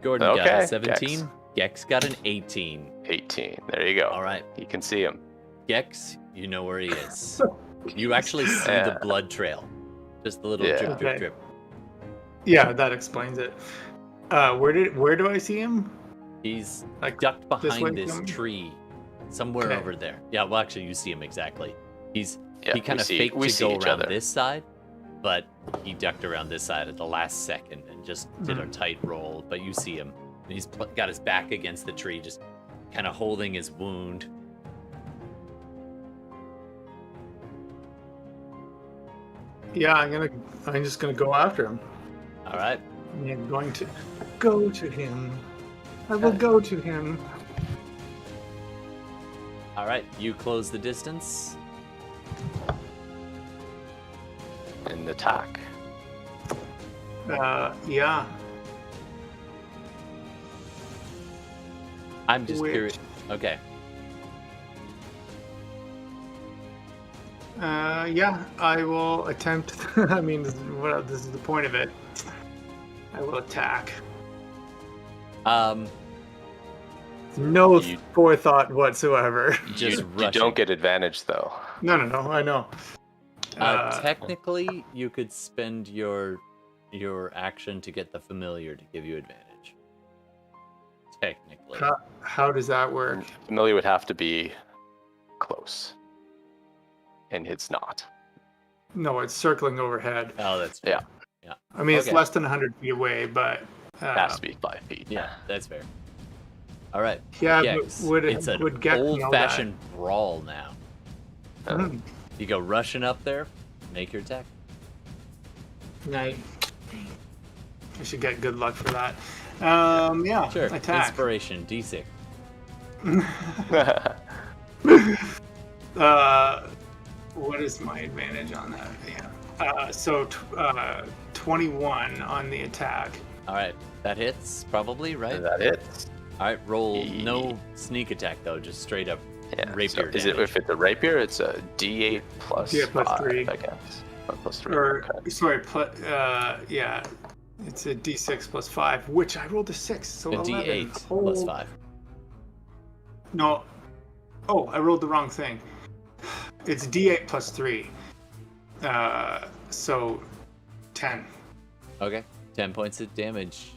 Gordon got a Okay, 17. Gex got an 18. 18. There you go. All right. You can see him. Gex, you know where he is. You actually see the blood trail. Just the little drip, drip, drip. Yeah, that explains it. Where do I see him? He's Like ducked this way behind this from me? tree. Somewhere over there. Yeah, well, actually, you see him exactly. He kind of faked we to see go each around other. this side, but he ducked around this side at the last second and just did a tight roll. But you see him. And he's got his back against the tree, just kind of holding his wound. Yeah, I'm just gonna go after him. All right. I'm going to go to him. I will go to him. All right. You close the distance. And attack. Yeah. I'm just Which- curious. Okay. Yeah, I will attempt. I mean, this is the point of it. I will attack. No You- forethought whatsoever. Just You rushing. don't get advantage though. No, I know. Technically, you could spend your action to get the familiar to give you advantage. Technically. How does that work? Familiar would have to be close. And it's not. No, it's circling overhead. Oh, that's Yeah. I mean, it's Okay. less than 100 feet away, but It has to be 5 feet. Yeah, that's fair. All right. yeah, Gex. would It's an would Gex know that? old-fashioned brawl now. Mm, You go rushing up there, make your attack. I should get good luck for that. Yeah, Sure. attack. Inspiration, D6. What is my advantage on that? Yeah. So 21 on the attack. All right. That hits, probably, right? Is that it? All right. Roll no sneak attack, though. Just straight up Yeah. rapier So is it damage. if it's a rapier? It's a D8 plus D8 plus 5, 3. I guess. Or plus 3. Or okay. sorry, yeah, it's a D6 plus 5, which I rolled a 6, so A 11. D8 Oh, plus 5. No. Oh, I rolled the wrong thing. It's D8 plus 3. So 10. Okay. 10 points of damage.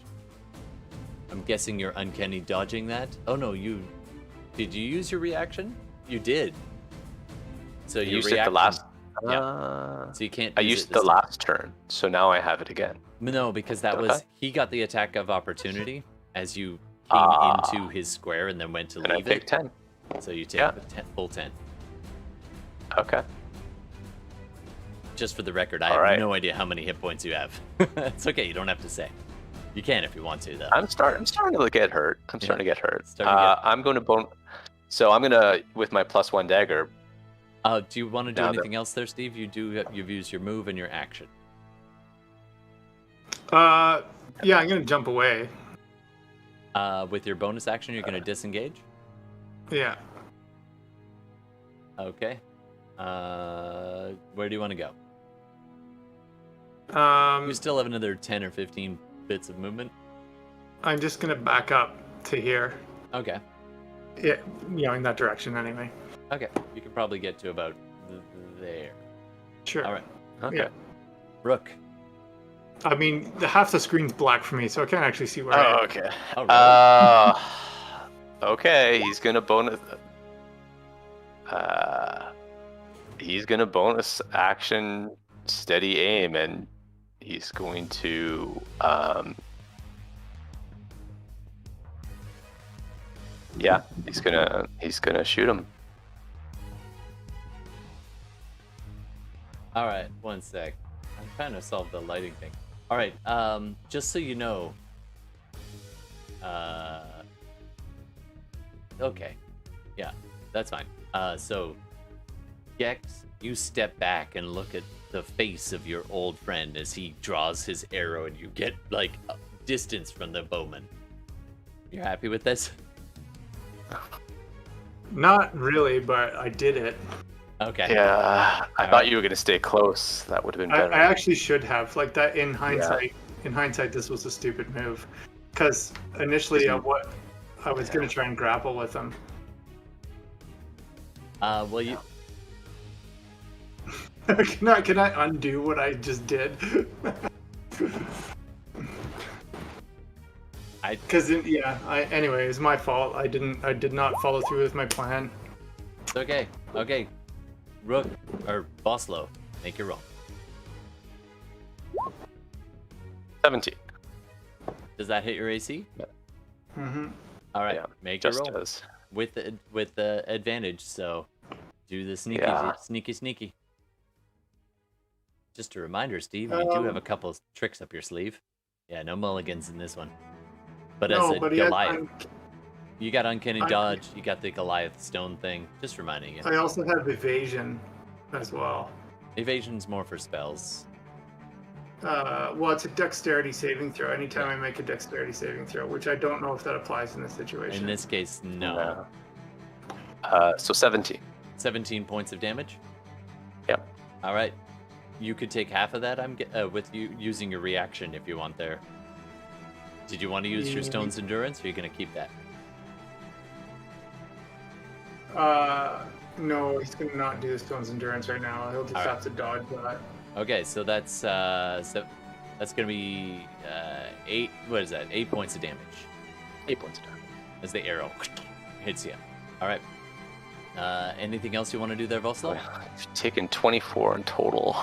I'm guessing you're uncanny dodging that. Oh no, did you use your reaction? You did. So I your used it the reaction. last. Yeah. So you can't. I use used it the this time. last turn, so now I have it again. No, because that Okay. was he got the attack of opportunity as you came into his square and then went to And I leave picked it. 10. So you take Yeah. the full 10. Okay. Just for the record, I All have right. no idea how many hit points you have. It's okay, you don't have to say. You can if you want to, though. I'm starting to get hurt. I'm Yeah. starting to get hurt. Starting to get- I'm going to So I'm gonna with my +1 dagger. Do you want to do Now that- anything else there, Steve? You've used your move and your action. Yeah, I'm gonna jump away. With your bonus action, you're going to disengage. Yeah. Okay. Where do you want to go? You still have another 10 or 15 bits of movement. I'm just gonna back up to here. Okay. Yeah, in that direction anyway. Okay. You can probably get to about there. Sure. All right. Okay. Yeah. Rook. I mean, half the screen's black for me, so I can't actually see where I am. Oh, okay. Oh, really? Okay, he's gonna bonus. He's gonna bonus action steady aim, and he's going to yeah, he's gonna shoot him. All right, one sec. I'm trying to solve the lighting thing. All right, just so you know. Okay, yeah, that's fine. So, Gex, you step back and look at the face of your old friend as he draws his arrow, and you get like a distance from the bowman. You're happy with this? Not really, but I did it. Okay. Yeah, I thought you were gonna stay close. That would have been I better. actually should have. Like that in hindsight. In hindsight, this was a stupid move. Because initially, I was going to try and grapple with him. Well, you. Can I undo what I just did? Anyway, it's my fault. I did not follow through with my plan. It's okay. Okay. Rook or Vostlo, make your roll. 17. Does that hit your AC? Mm-hmm. All right, Yeah, make your just roll does. with the advantage. So do the sneaky, Yeah. sneaky. Just a reminder, Steve, you do have a couple of tricks up your sleeve. Yeah, no mulligans in this one. But as a Goliath, you got uncanny dodge. You got the Goliath stone thing. Just reminding you. I also have evasion as well. Evasion's more for spells. Well, it's a dexterity saving throw. Anytime I make a dexterity saving throw, which I don't know if that applies in this situation. In this case, no. So 17. 17 points of damage. Yep. All right. You could take half of that. With you using your reaction if you want there. Did you want to use your stone's endurance, or are you gonna keep that? No, he's gonna not do the stone's endurance right now. He'll just have to dodge that. Okay, so that's gonna be 8. What is that? 8 points of damage 8 points of damage. as the arrow hits you. All right. Anything else you want to do there, Vostlo? I've taken 24 in total.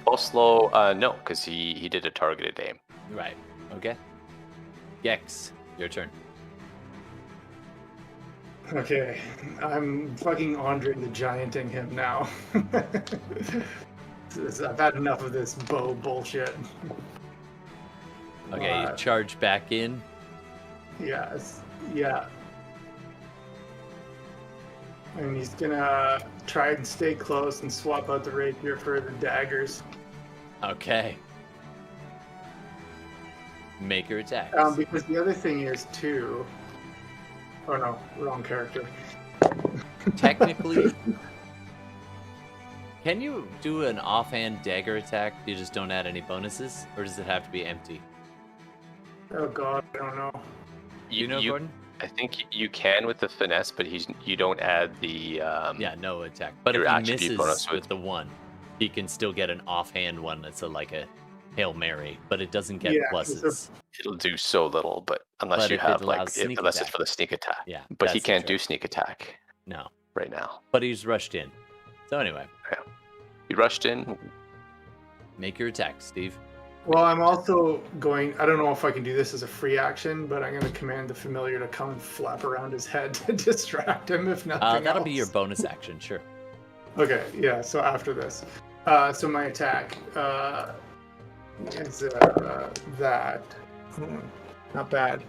Vostlo, no, because he did a targeted aim. Right. Okay. Gex, your turn. Okay, I'm fucking Andre the Gianting him now. I've had enough of this bow bullshit. Okay, you charge back in. Yes, yeah. And he's gonna try and stay close and swap out the rapier for the daggers. Okay. Make your attack. Because the other thing is too. Oh no, wrong character. Technically, can you do an offhand dagger attack? You just don't add any bonuses, or does it have to be empty? Oh god, I don't know. You know, Gordon? I think you can with the finesse, but you don't add the Yeah, no attack. But your if he attribute misses bonus with the one, he can still get an offhand one that's like a Hail Mary, but it doesn't get pluses. It'll do so little, but unless But you if it have allows sneak unless attack. it's for the sneak attack. Yeah, But he that's the can't do trick. sneak attack No, right now. but he's rushed in. So anyway, He rushed in. make your attack, Steve. Well, I'm also going. I don't know if I can do this as a free action, but I'm going to command the familiar to come and flap around his head to distract him, if nothing else. That'll be your bonus action, sure. Okay, yeah. So after this, so my attack is that. Not bad.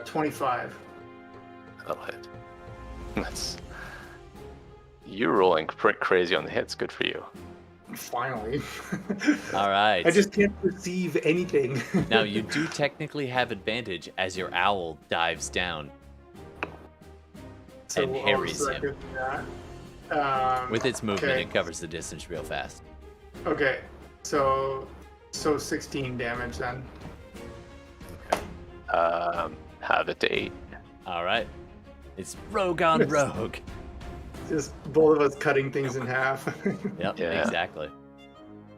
25. That'll hit. That's you're rolling pretty crazy on the hits. Good for you. Finally. All right. I just can't perceive anything. Now, you do technically have advantage as your owl dives down and harries so I him. could do that. With its movement, okay. it covers the distance real fast. Okay, so 16 damage then. Have it to 8. All right. It's rogue on rogue. Just both of us cutting things in half. Yep, Yeah. exactly.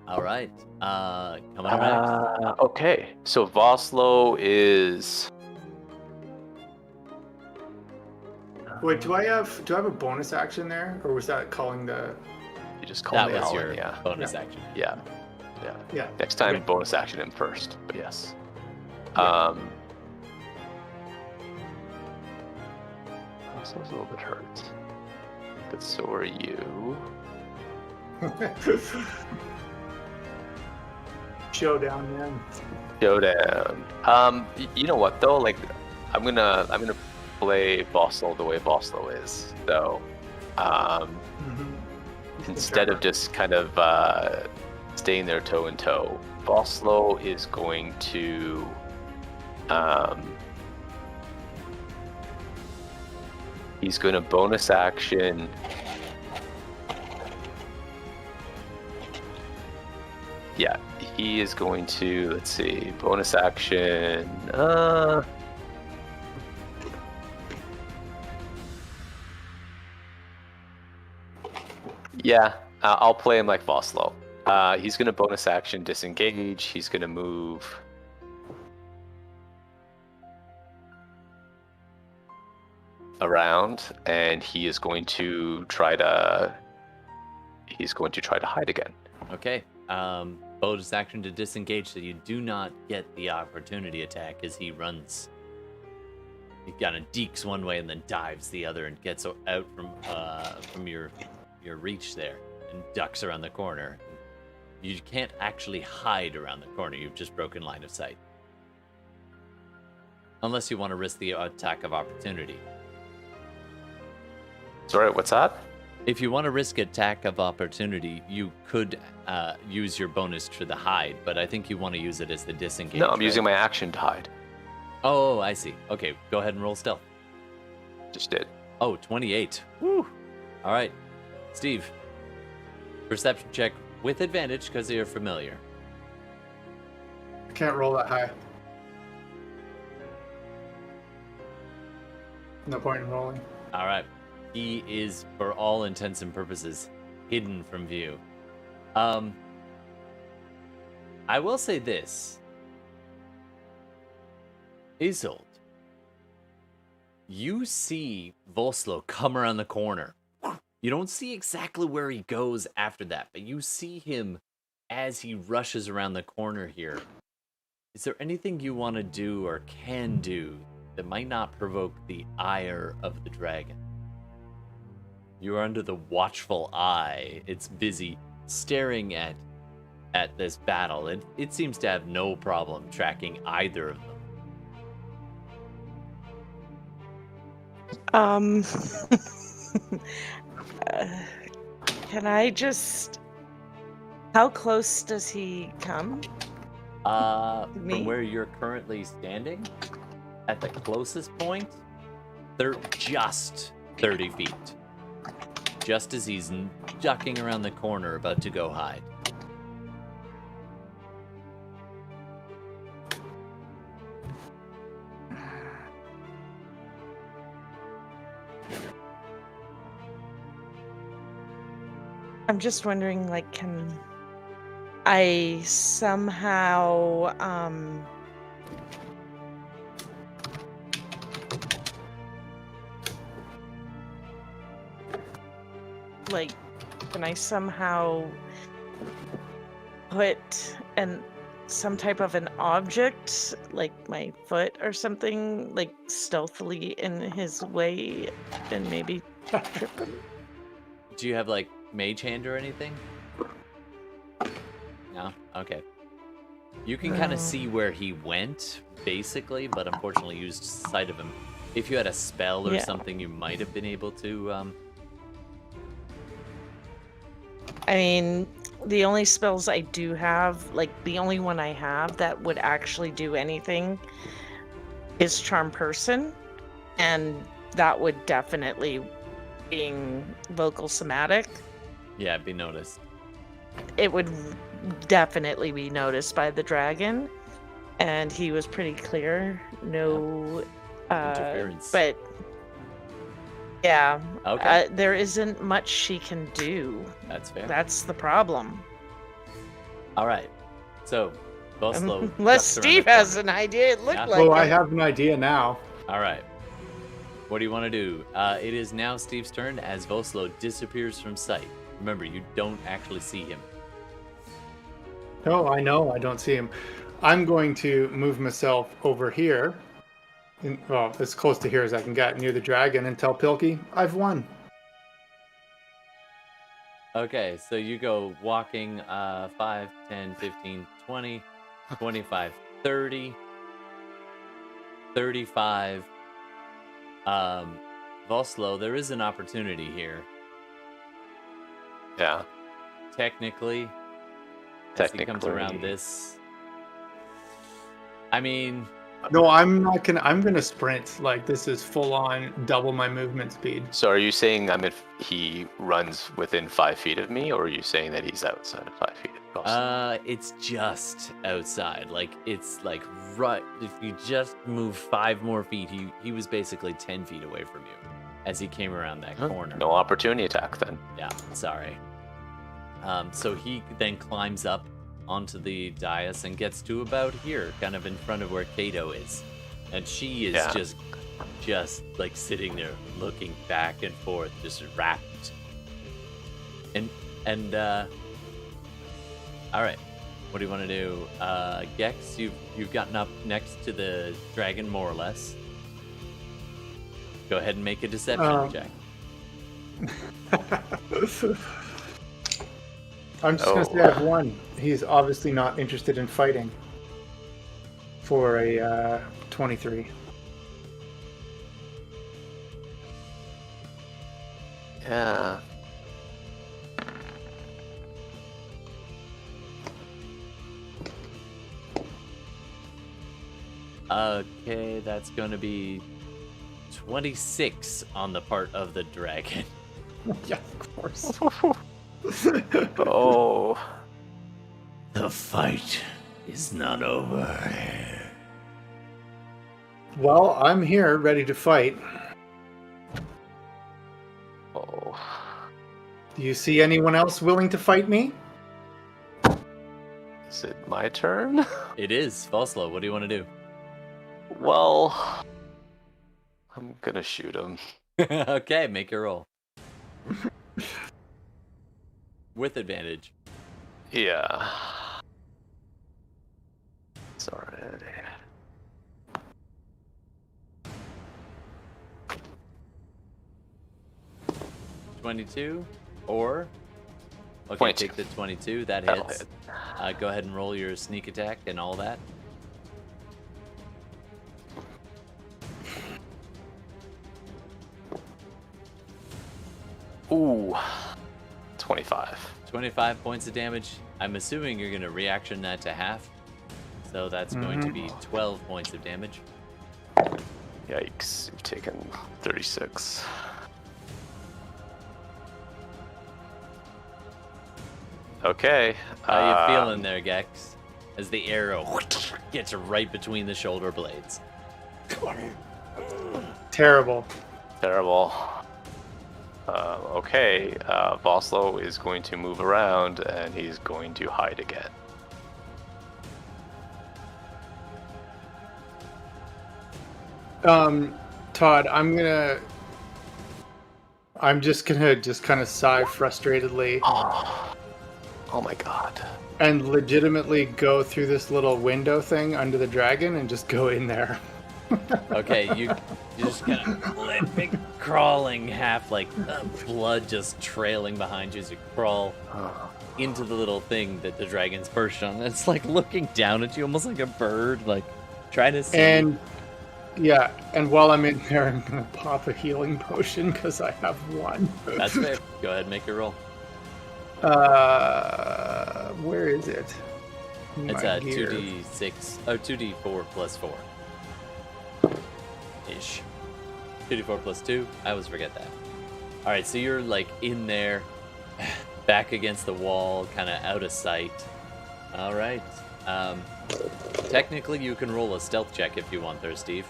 All right. Coming up next. Okay, so Vostlo is. Wait, do I have a bonus action there, or was that calling the? You just call That me was Alan, your yeah. bonus action. Yeah. Yeah. Next time, Okay. bonus action him first, but yes. Yeah. Vostlo's a little bit hurt. But so are you. Showdown, man. Showdown. You know what though? Like, I'm gonna play Vostlo the way Vostlo is. So, Mhm. instead of just kind of staying there toe in toe, Vostlo is going to he's going to bonus action. Yeah, he is going to, let's see, bonus action. Yeah, I'll play him like Vostlo. He's going to bonus action disengage. He's going to move. Around, and he is going to try to. He's going to try to hide again. Okay. Bonus action to disengage, so you do not get the opportunity attack as he runs. He kind of deeks one way and then dives the other and gets out from your reach there and ducks around the corner. You can't actually hide around the corner. You've just broken line of sight. Unless you want to risk the attack of opportunity. Sorry, what's that? If you want to risk attack of opportunity, you could use your bonus to the hide, but I think you want to use it as the disengage. No, I'm right? using my action to hide. Oh, I see. Okay, go ahead and roll stealth. Just did. Oh, 28. Woo! All right. Steve, perception check with advantage because you're familiar. I can't roll that high. No point in rolling. All right. He is, for all intents and purposes, hidden from view. I will say this. Isolde, you see Vostlo come around the corner. You don't see exactly where he goes after that, but you see him as he rushes around the corner here. Is there anything you want to do or can do that might not provoke the ire of the dragon? You are under the watchful eye. It's busy staring at this battle, and it seems to have no problem tracking either of them. Can I just... How close does he come? From Me? where you're currently standing, at the closest point, they're just 30 feet. Just as he's ducking around the corner about to go hide. I'm just wondering, like, can I somehow, like, can I somehow put some type of an object, like my foot or something, like stealthily in his way and maybe trip him? Do you have, like, mage hand or anything? No? Okay. You can kind of see where he went, basically, but unfortunately you used sight of him. If you had a spell or Yeah. something, you might have been able to, I mean, the only spells I do have, like the only one I have that would actually do anything is Charm Person, and that would definitely, being vocal somatic, yeah, be noticed. it would definitely be noticed by the dragon, and he was pretty clear. No, Interference. but Yeah. Okay. There isn't much she can do. That's fair. That's the problem. All right. So, Vostlo. Unless ducks around Steve the has corner. an idea, it looked Yeah. like Oh, I it. have an idea now. All right. What do you want to do? It is now Steve's turn as Vostlo disappears from sight. Remember, you don't actually see him. Oh, I know. I don't see him. I'm going to move myself over here. Well, as close to here as I can get, near the dragon, and tell Pilke, I've won. Okay, so you go walking 5, 10, 15, 20, 25, 30, 35. Vostlo, there is an opportunity here. Yeah. Technically, as he comes around this. I mean, No, I'm not gonna. I'm gonna sprint. Like, this is full on double my movement speed. So are you saying he runs within 5 feet of me, or are you saying that he's outside of 5 feet of us? it's just outside. Like, it's like right. If you just move 5 more feet, he was basically 10 feet away from you as he came around that corner. No opportunity attack then. Yeah, sorry. So he then climbs up onto the dais and gets to about here, kind of in front of where Kato is. And she is just like sitting there looking back and forth, just rapt. And all right, what do you want to do? Gex, you've gotten up next to the dragon more or less. Go ahead and make a deception check. I'm just gonna say I've won. He's obviously not interested in fighting. For a 23. Yeah. Okay, that's going to be 26 on the part of the dragon. Yeah, of course. Oh. The fight is not over. Well, I'm here, ready to fight. Oh. Do you see anyone else willing to fight me? Is it my turn? It is. Vostlo, what do you want to do? Well, I'm gonna shoot him. Okay, make your roll. With advantage. Yeah. Sorry. 22 or okay, 22. take the 22. That That'll hits. hit. Go ahead and roll your sneak attack and all that. Ooh. 25. 25 points of damage. I'm assuming you're going to reaction that to half. So that's going to be 12 points of damage. Yikes. You've taken 36. Okay. How you feeling there, Gex? As the arrow gets right between the shoulder blades. Terrible. Terrible. Okay. Vostlo is going to move around and he's going to hide again. Todd, I'm just gonna kind of sigh frustratedly Oh my god. and legitimately go through this little window thing under the dragon and just go in there. Okay, you just kind of limping, crawling, half like blood just trailing behind you as you crawl into the little thing that the dragon's perched on. It's like looking down at you, almost like a bird, like trying to see. And yeah, and while I'm in there, I'm gonna pop a healing potion because I have one. That's fair. Go ahead and make your roll. Where is it? It's My a gear. 2d6, or 2d4 plus 4. Ish. 2d4 plus 2. I always forget that. Alright, so you're like in there, back against the wall, kind of out of sight. Alright. Technically, you can roll a stealth check if you want there, Steve.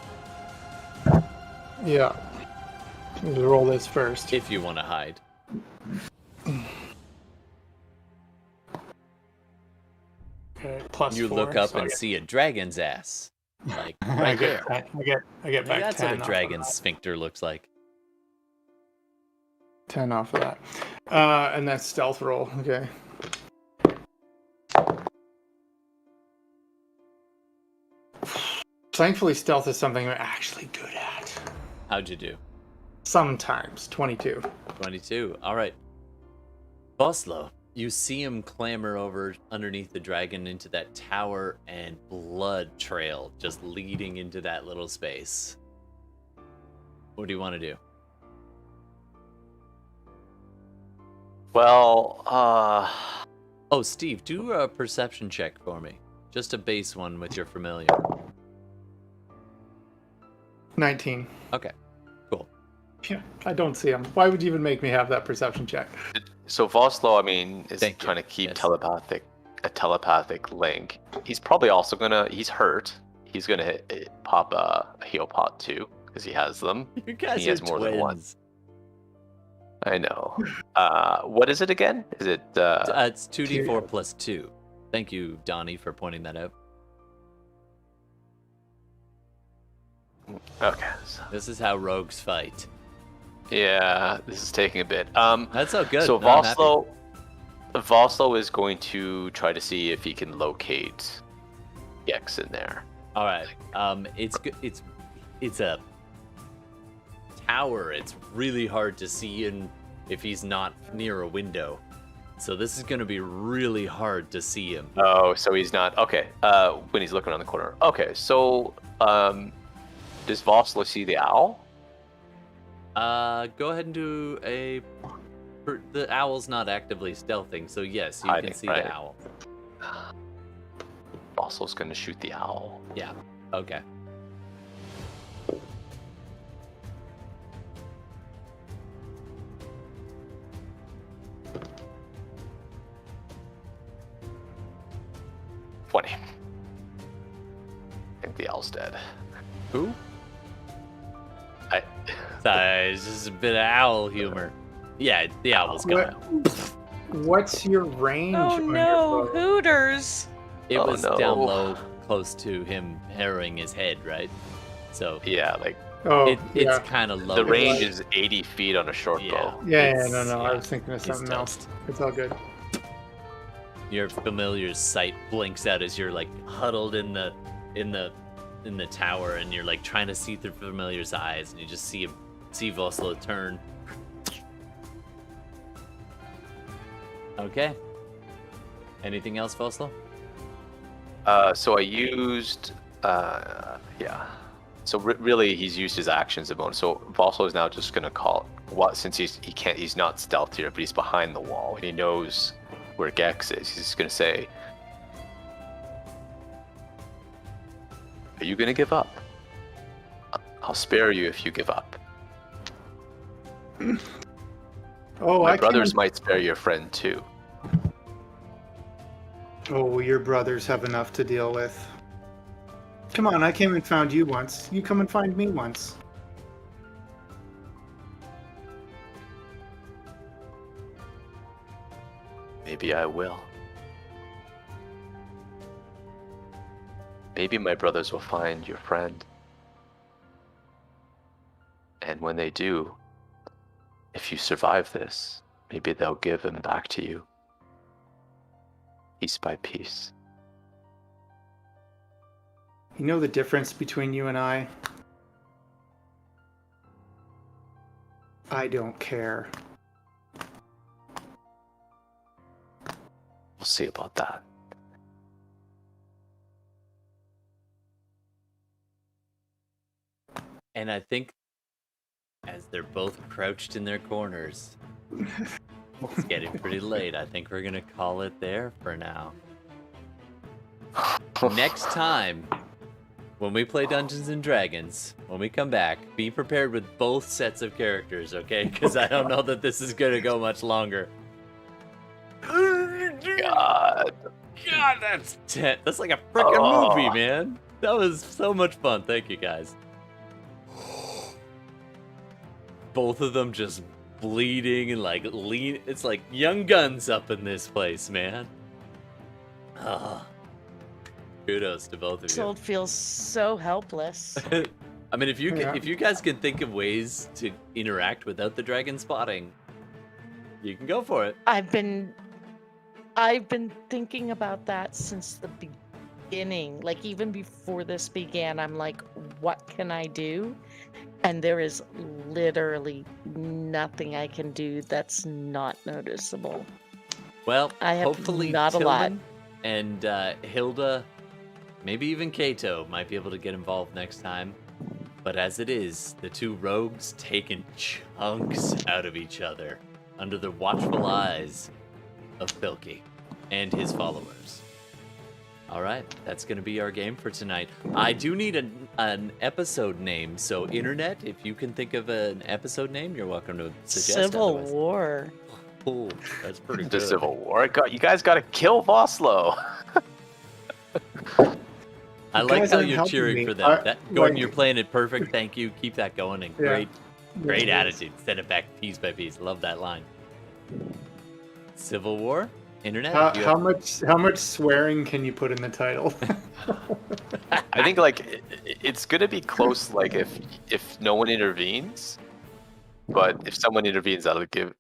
Yeah. We'll roll this first. if you want to hide. Okay, plus You 4, look up so and see a dragon's ass. Like, I right get, there. I get back That's 10 what a off dragon's of that. sphincter looks like. 10 off of that. And that's stealth roll. Okay. Thankfully, stealth is something I'm actually good at. How'd you do? Sometimes. 22. 22. All right. Vostlo, you see him clamber over underneath the dragon into that tower and blood trail just leading into that little space. What do you want to do? Well, Oh, Steve, do a perception check for me. Just a base one with your familiar. 19. Okay, cool. Yeah, I don't see him. Why would you even make me have that perception check? so Vostlo, I mean, is Thank you. trying to keep Yes. a telepathic link. He's probably also he's hurt. He's gonna pop a heal pot too, because he has them. You guys He are has more than one. twins. I know. What is it again? Is it It's 2d4 plus 2. Thank you, Donnie, for pointing that out. okay? So, This is how rogues fight. yeah, this is taking a bit. That's so good. So No, I'm happy. Vostlo is going to try to see if he can locate Gex in there. All right. It's a tower. It's really hard to see in if he's not near a window. So this is going to be really hard to see him. Oh, so he's not okay. When he's looking around the corner. Okay, so does Vostlo see the owl? Go ahead and do a. The owl's not actively stealthing, so yes, you Hiding, can see right. the owl. Vostlo's gonna shoot the owl. Yeah. Okay. I think the owl's dead. Who? I It's just a bit of owl humor. Yeah, the owl's coming. What's your range Oh on no, your bow? Hooters! It Oh, was no. down low, close to him harrowing his head, right? So yeah, like Oh, it's yeah. kind of low. the range is 80 feet on a short Yeah. bow. Yeah, It's- no. I yeah, was thinking of it's something else. toast. It's all good. Your familiar's sight blinks out as you're like huddled in the tower, and you're like trying to see through familiar's eyes, and you just see Vostlo turn. Okay. Anything else, Vostlo? So I used yeah. So really, he's used his actions a moment. So Vostlo is now just gonna call since he's not stealth here, but he's behind the wall and he knows where Gex is. He's just gonna say, "Are you gonna give up? I'll spare you if you give up. Oh, My I brothers can't- might spare your friend too." Oh, your brothers have enough to deal with. Come on, I came and found you once. You come and find me once. Maybe I will. Maybe my brothers will find your friend. And when they do, if you survive this, maybe they'll give him back to you. Piece by piece. You know the difference between you and I? I don't care. We'll see about that. And I think as they're both crouched in their corners, it's getting pretty late. I think we're gonna call it there for now. Next time, when we play Dungeons and Dragons, when we come back, be prepared with both sets of characters, okay? Because I don't know that this is gonna go much longer. God. God, that's like a freaking Oh. movie, man. That was so much fun. Thank you, guys. both of them just bleeding and like lean. It's like Young Guns up in this place, man. Ah, kudos to both of you. Sold feels so helpless. I mean, if you Yeah. if you guys can think of ways to interact without the dragon spotting, you can go for it. I've been thinking about that since the beginning. Like even before this began, I'm like, what can I do? And there is literally nothing I can do that's not noticeable. Well, I have hopefully not a lot. Tillman and Hilda, maybe even Kato might be able to get involved next time. But as it is, the two rogues taking chunks out of each other under the watchful eyes of Pilke and his followers. All right, that's going to be our game for tonight. I do need an episode name, so internet, if you can think of an episode name, you're welcome to suggest. Civil otherwise. War. Oh, that's pretty The good. Civil War. You guys got to kill Vostlo. I You like guys how aren't you're helping cheering me. for them. Gordon, like- you're playing it perfect. Thank you. Keep that going. And Yeah. great Yeah. attitude. Send it back piece by piece. Love that line. Civil War? Internet? You How have- much swearing can you put in the title? I think like it's gonna be close. Like if no one intervenes, but if someone intervenes, that'll give.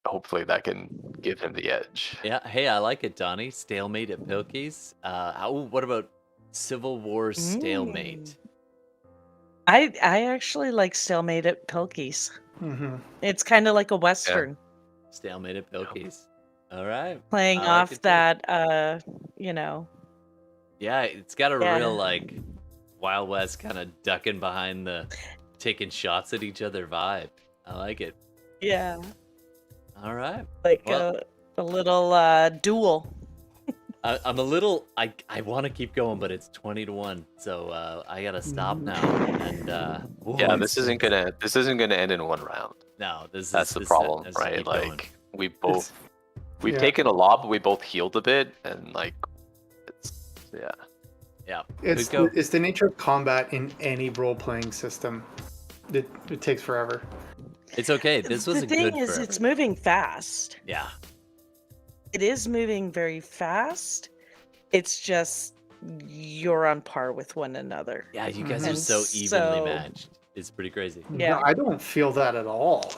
Hopefully, that can give him the edge. Yeah. Hey, I like it, Donnie. Stalemate at Pilke's. What about Civil War Stalemate? I actually like Stalemate at Pilke's. hmm It's kind of like a western, Stalemate at Pilke's. All right. playing I like off it too. that Yeah, it's got a Yeah. real like Wild West kind of ducking behind the taking shots at each other vibe. I like it. yeah, All right. like Well- a little duel. I'm a little. I want to keep going, but it's 20-1, so I gotta stop now. And Yeah, this isn't gonna end in one round. No, this That's is the this problem, has to right? keep going. Like we've yeah. taken a lot, but we both healed a bit, and like yeah. Yeah. It's Could go. it's the nature of combat in any role playing system. It takes forever. It's okay. This The wasn't thing good is, for it's everyone. moving fast. Yeah. It is moving very fast. It's just you're on par with one another. Yeah, you guys are And so evenly so- matched. It's pretty crazy. Yeah. No, I don't feel that at all.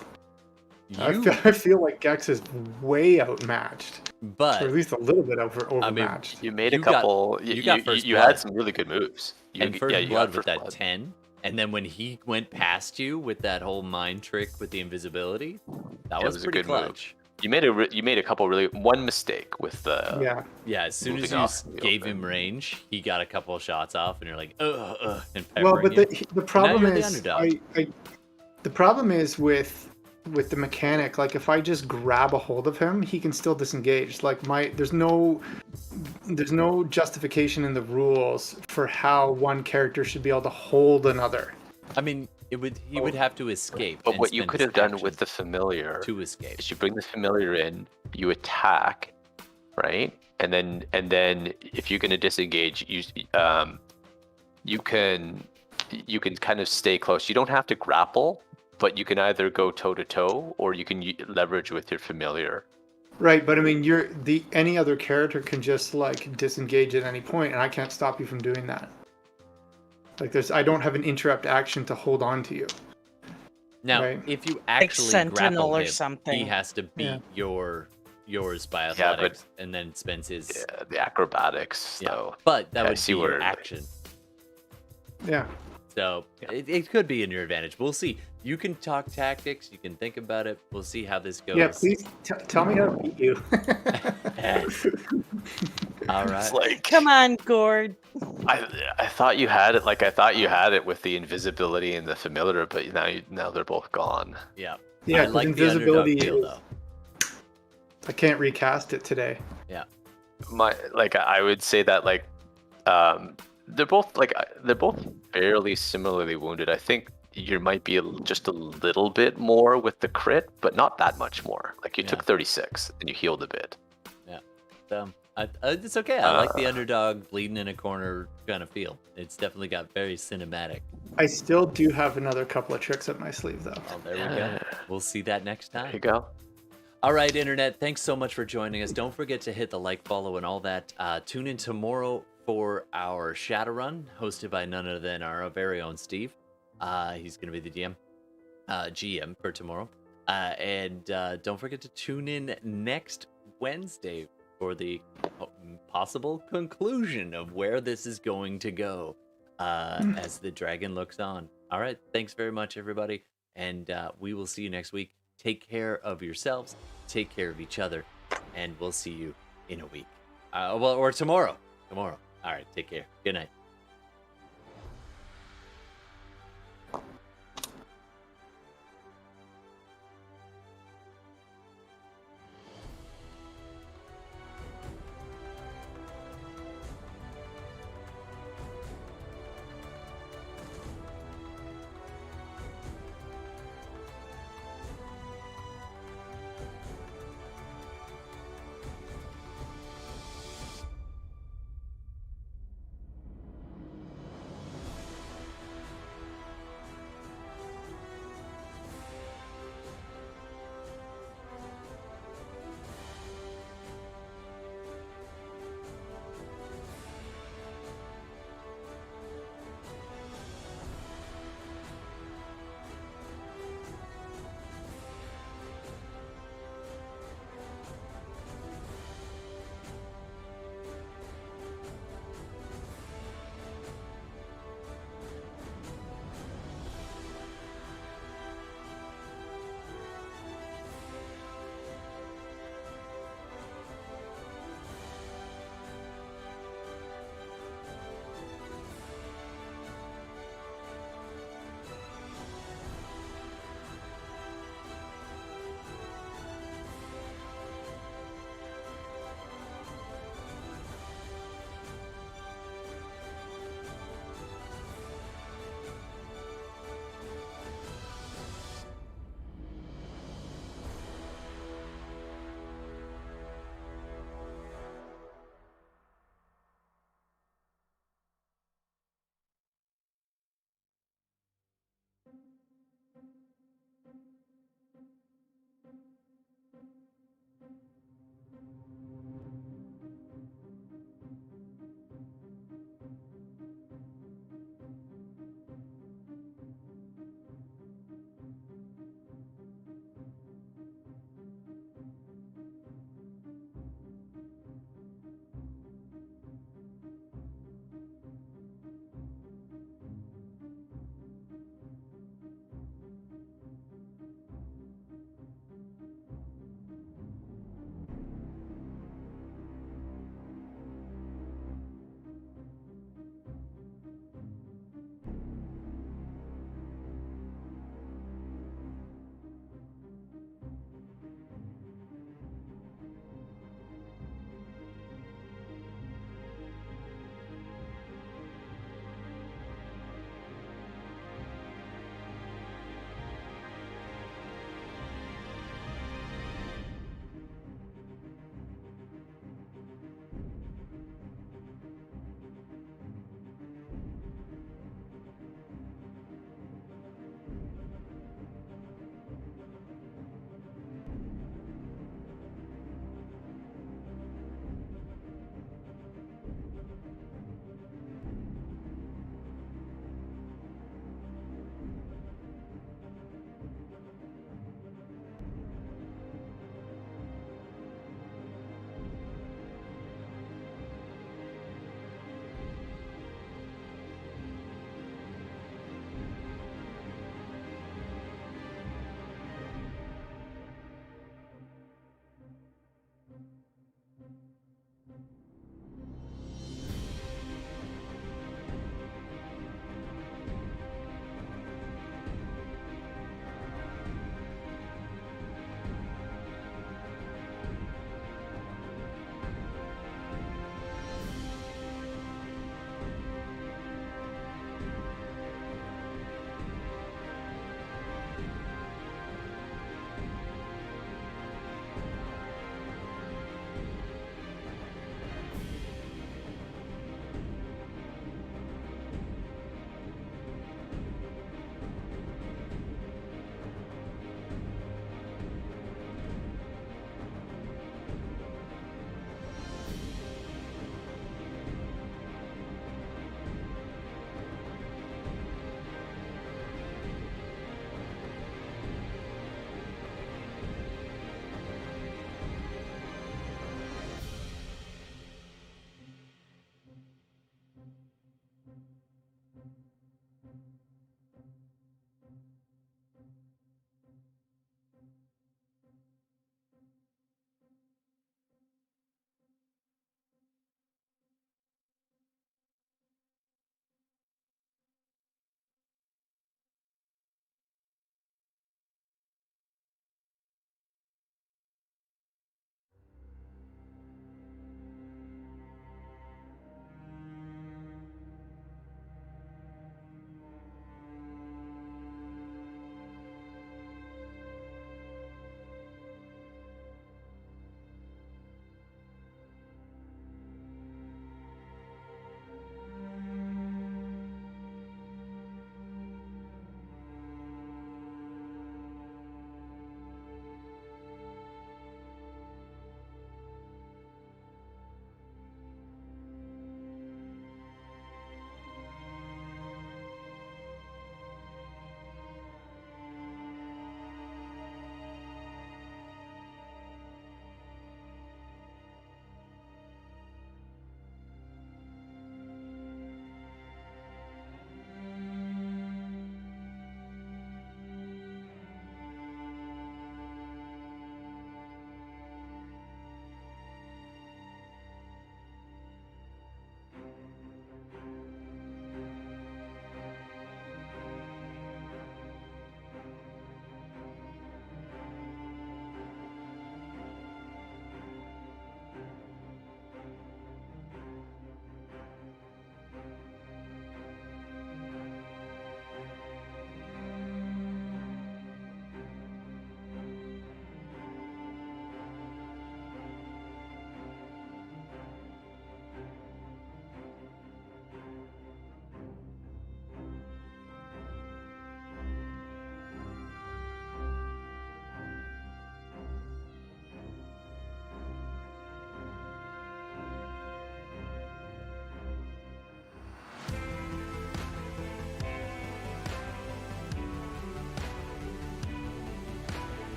You, I feel like Gex is way outmatched, or but at least a little bit I mean, overmatched. You made You a got- couple. you got first you blood. had some really good moves. You, and first yeah, you blood got with first that blood. 10, and then when he went past you with that whole mind trick with the invisibility, that Yeah, it was was a pretty good move. clutch. You made a couple really one mistake with the Yeah, Yeah, as soon as Moving you off the gave open. him range, he got a couple of shots off, and you're like, and well, peppering but you. the problem you're the is, underdog. the problem is with the mechanic. Like, if I just grab a hold of him, he can still disengage. Like there's no justification in the rules for how one character should be able to hold another. I mean, he would have to escape. But and what you spend could his have done action with the familiar to escape. is you bring the familiar in, you attack, right? And then if you're gonna disengage, you can kind of stay close. You don't have to grapple, but you can either go toe to toe or you can leverage with your familiar. Right, but I mean, any other character can just like disengage at any point, and I can't stop you from doing that. Like, I don't have an interrupt action to hold on to you. Now, Right. if you actually Sentinel grapple or him, he something. has to beat Yeah. yours by Yeah, but- athletics, and then spends his. Yeah, the acrobatics. Yeah, So but that I would see be your where- action. Yeah. So it could be in your advantage. We'll see. You can talk tactics. You can think about it. We'll see how this goes. Yeah, please tell me how to beat you. All right. it's like Come on, Gord. I thought you had it. Like I thought you had it with the invisibility and the familiar, but now they're both gone. Yeah. Yeah, I 'cause like the underdog invisibility feel, is- though. I can't recast it today. I would say that they're both fairly similarly wounded. I think you might be just a little bit more with the crit, but not that much more. Like you Yeah. took 36 and you healed a bit. So It's okay. I like the underdog bleeding in a corner kind of feel. It's definitely got very cinematic. I still do have another couple of tricks up my sleeve, though. Oh, there we go. We'll see that next time. There you go. All right, Internet. Thanks so much for joining us. Don't forget to hit the like, follow, and all that. Tune in tomorrow for our Shadowrun, hosted by none other than our very own Steve. He's going to be the GM for tomorrow. And don't forget to tune in next Wednesday for the possible conclusion of where this is going to go as the dragon looks on. All right. Thanks very much, everybody. And we will see you next week. Take care of yourselves. Take care of each other. And we'll see you in a week. Or tomorrow. Tomorrow. All right. Take care. Good night.